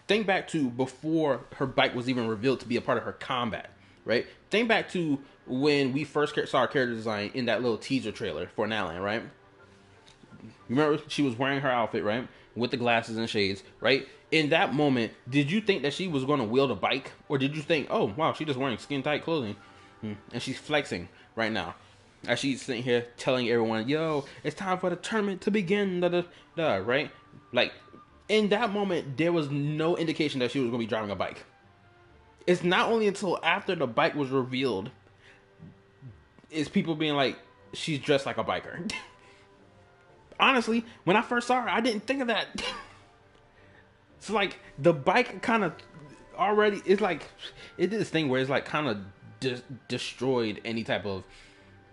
think back to before her bike was even revealed to be a part of her combat, right? Think back to when we first saw her character design in that little teaser trailer for Nalan, right? Remember, she was wearing her outfit, right? With the glasses and shades, right? In that moment, did you think that she was going to wield a bike? Or did you think, oh, wow, she's just wearing skin-tight clothing and she's flexing right now? As she's sitting here telling everyone, yo, it's time for the tournament to begin, right? Like, in that moment, there was no indication that she was going to be driving a bike. It's not only until after the bike was revealed is people being like, she's dressed like a biker. Honestly, when I first saw her, I didn't think of that. So, like, the bike kind of already, it's like, it did this thing where it's like kind of destroyed any type of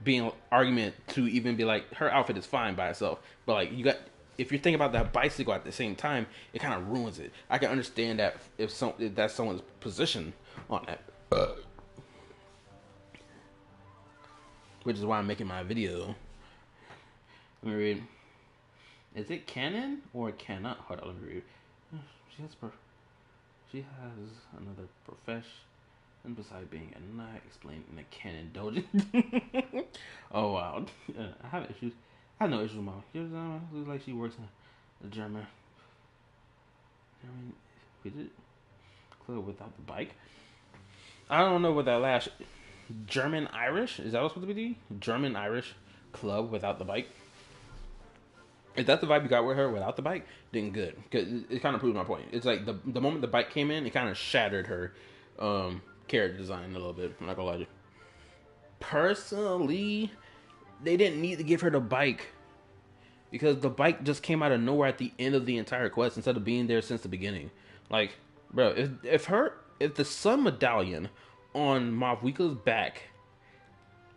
being argument to even be like, her outfit is fine by itself. But, like, if you're thinking about that bicycle at the same time, it kind of ruins it. I can understand that if that's someone's position on that. Which is why I'm making my video. Let me read. Is it canon or cannot? Hold on, let me read. She has another profession besides being a knight, explained in a canon dojo. Oh wow. I have issues. I have no issues with my looks like she works in the German club without the bike. I don't know what that last German Irish, is that what's supposed to be? German Irish club without the bike. If that's the vibe you got with her without the bike, then good. Because it kind of proves my point. It's like the moment the bike came in, it kind of shattered her character design a little bit. I'm not gonna lie to you. Personally, they didn't need to give her the bike. Because the bike just came out of nowhere at the end of the entire quest instead of being there since the beginning. Like, bro, if the sun medallion on Mavwika's back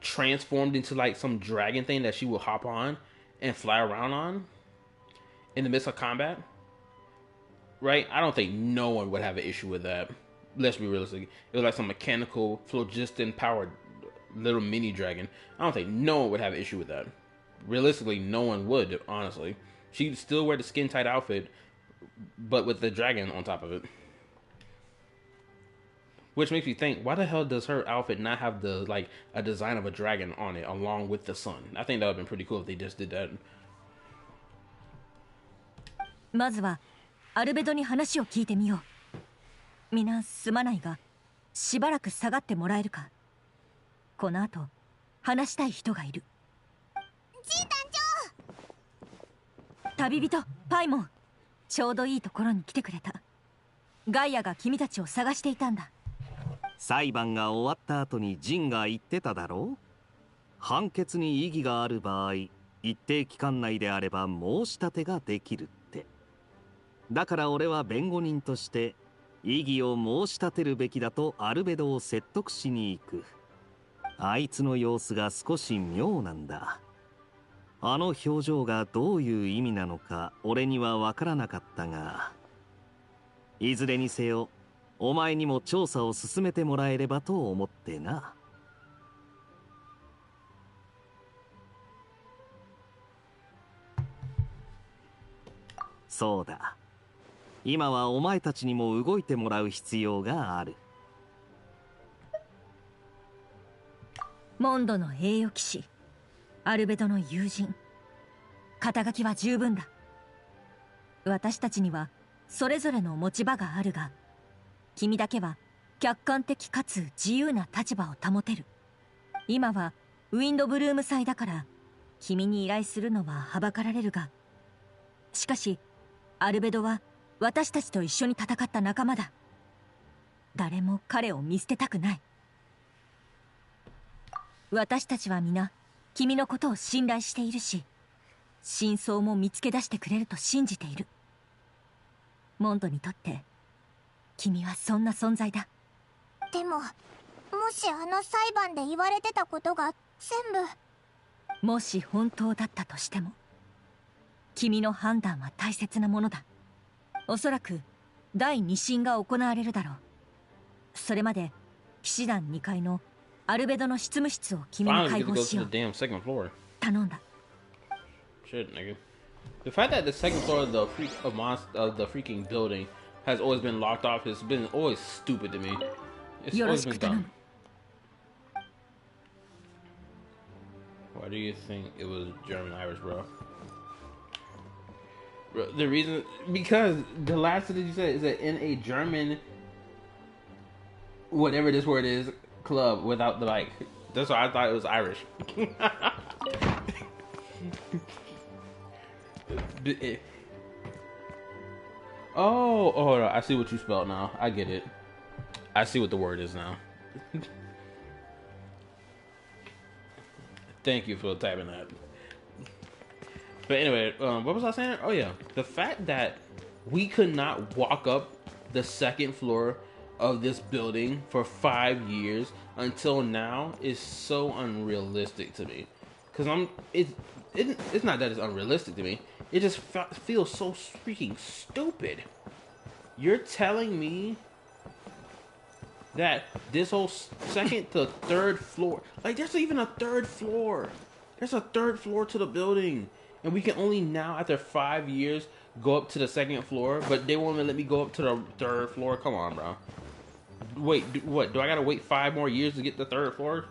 transformed into like some dragon thing that she will hop on and fly around on in the midst of combat, right? I don't think no one would have an issue with that. Let's be realistic. It was like some mechanical phlogiston powered little mini dragon. I don't think no one would have an issue with that. Realistically, no one would, honestly. She'd still wear the skin tight outfit, but with the dragon on top of it. Which makes me think, why the hell does her outfit not have the like a design of a dragon on it along with the sun? I think that would have been pretty cool if they just did that. まずはアルベドに話を聞いてみよう。みなすまないが、しばらく下がってもらえるか。この後話したい人がいる。ジン団長。旅人パイモン、ちょうどいいところに来てくれた。ガイアが君たちを探していたんだ。裁判が終わった後にジンが言ってただろう。判決に異議がある場合、一定期間内であれば申し立てができるって。だから俺は弁護人として異議を申し立てるべきだとアルベドを説得しに行く。あいつの様子が少し妙なんだ。あの表情がどういう意味なのか俺には分からなかったが、いずれにせよお前にも調査を進めてもらえればと思ってな。そうだ。今はお前たちにも動いてもらう必要がある。モンドの栄誉騎士、アルベドの友人。肩書きは十分だ。私たちにはそれぞれの持ち場があるが、君だけは客観的かつ自由な立場を保てる。今はウィンドブルーム祭だから君に依頼するのははばかられるが、しかしアルベドは私たちと一緒に戦った仲間だ。誰も彼を見捨てたくない。私たちは皆君のことを信頼しているし、真相も見つけ出してくれると信じている。モンドにとって君はそんな存在だ。でも、もしあの裁判で言われてたことが全部、もし本当だったとしても、君の判断は大切なものだ。おそらく第2審が行われるだろう。それまで騎士団2階のアルベドの執務室を君に開放しよう。頼んだ。Shit, nigga. The fact that the second floor of the freaking building has always been locked off has been always stupid to me. It's always been dumb. Why do you think it was German Irish, bro? The reason, because the last thing you said is that in a German, whatever this word is, club without the like. That's why I thought it was Irish. Oh, I see what you spelled now. I get it. I see what the word is now. Thank you for typing that. But anyway, what was I saying? Oh yeah, the fact that we could not walk up the second floor of this building for 5 years until now is so unrealistic to me. Cause it's not that it's unrealistic to me. It just feels so freaking stupid. You're telling me that this whole second to third floor, like there's even a third floor. There's a third floor to the building. And we can only now, after 5 years, go up to the second floor, but they won't even let me go up to the third floor. Come on, bro. Wait, what? Do I gotta wait 5 more years to get the third floor?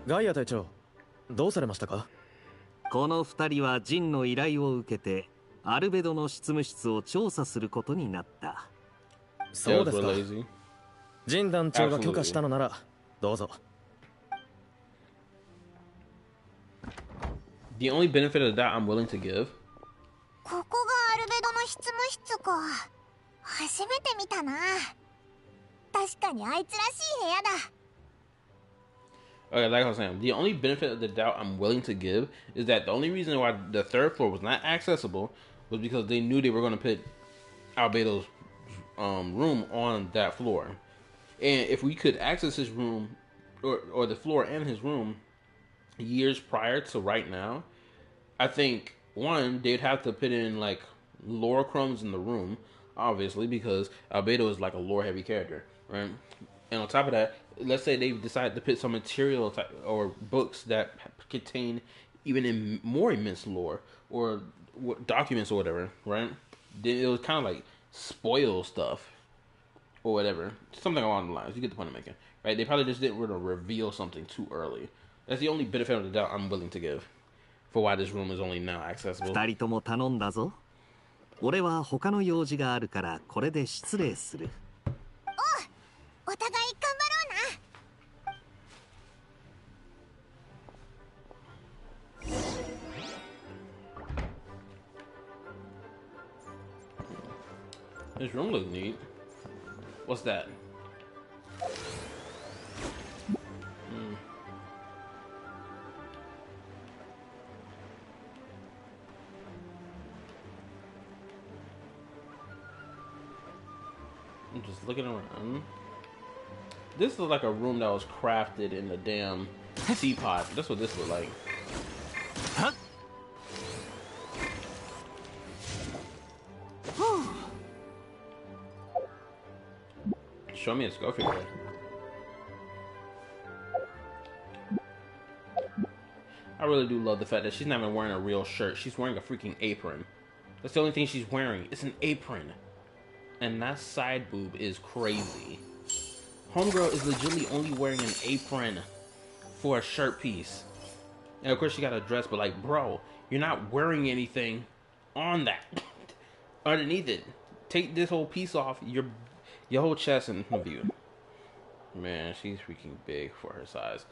ガイア隊長、どうされましたか？この2人はジンの依頼を受けてアルベドの執務室を調査することになった。そうですか。ジン団長が許可したのならどうぞ。The only benefit of that I'm willing to give. ここがアルベドの執務室か。初めて見たな。確かにあいつらしい部屋だ。Okay, like I was saying, the only benefit of the doubt I'm willing to give is that the only reason why the third floor was not accessible was because they knew they were going to put Albedo's room on that floor. And if we could access his room, or the floor and his room, years prior to right now, I think, one, they'd have to put in, like, lore crumbs in the room, obviously, because Albedo is, like, a lore-heavy character. right? And on top of that, let's say they decide to put some material or books that contain even in more immense lore or documents or whatever, right? Then it was kind of like spoil stuff or whatever, something along the lines. You get the point I'm making, right? They probably just didn't want to reveal something too early. That's the only benefit of the doubt I'm willing to give for why this room is only now accessible. 2人とも頼んだぞ。俺は他の用事があるからこれで失礼する。お互い頑張ろうな。 This room looks neat. What's that? I'm just looking around. This looks like a room that was crafted in the damn teapot. That's what this looked like. Huh? Show me a Scofield. I really do love the fact that she's not even wearing a real shirt. She's wearing a freaking apron. That's the only thing she's wearing. It's an apron. And that side boob is crazy. Homegirl is legitimately only wearing an apron for a shirt piece. And of course she got a dress, but like, bro, you're not wearing anything on that. Underneath it. Take this whole piece off, your whole chest in view. Man, she's freaking big for her size.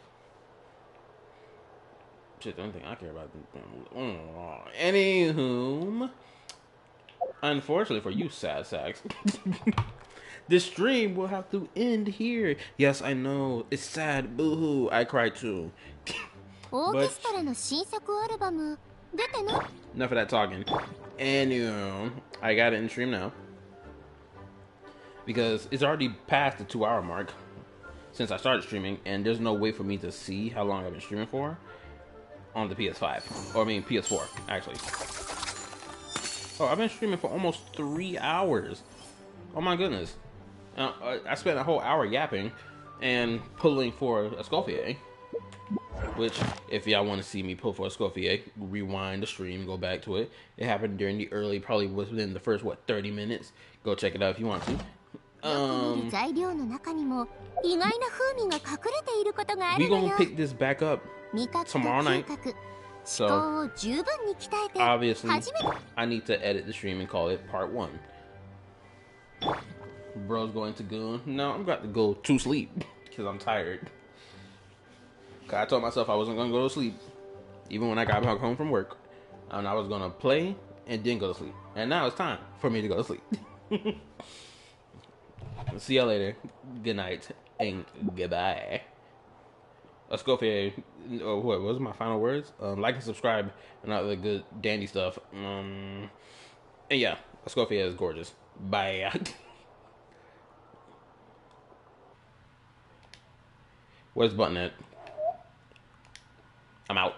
Shit, the only thing I care about. Anywho, unfortunately for you, sad sacks, this stream will have to end here. Yes, I know. It's sad. Boo-hoo. I cried too. But enough of that talking. Anywho, I got it in stream now. Because it's already past the 2-hour mark since I started streaming, and there's no way for me to see how long I've been streaming for on the PS5. Or I mean PS4, actually. Oh, I've been streaming for almost 3 hours. Oh my goodness. I spent a whole hour yapping and pulling for a Scofier. Which, if y'all want to see me pull for a Scofier, rewind the stream, go back to it. It happened during the early, probably within the first, 30 minutes. Go check it out if you want to. We gonna pick this back up tomorrow night. So, obviously, I need to edit the stream and call it part 1. Bro's going to go. No, I'm about to go to sleep because I'm tired. I told myself I wasn't gonna go to sleep, even when I got back home from work, and I was gonna play and then go to sleep. And now it's time for me to go to sleep. See y'all later. Good night and goodbye. Scofier, what was my final words? Like and subscribe and all the good dandy stuff. And yeah, Scofier is gorgeous. Bye. Where's the button at? I'm out.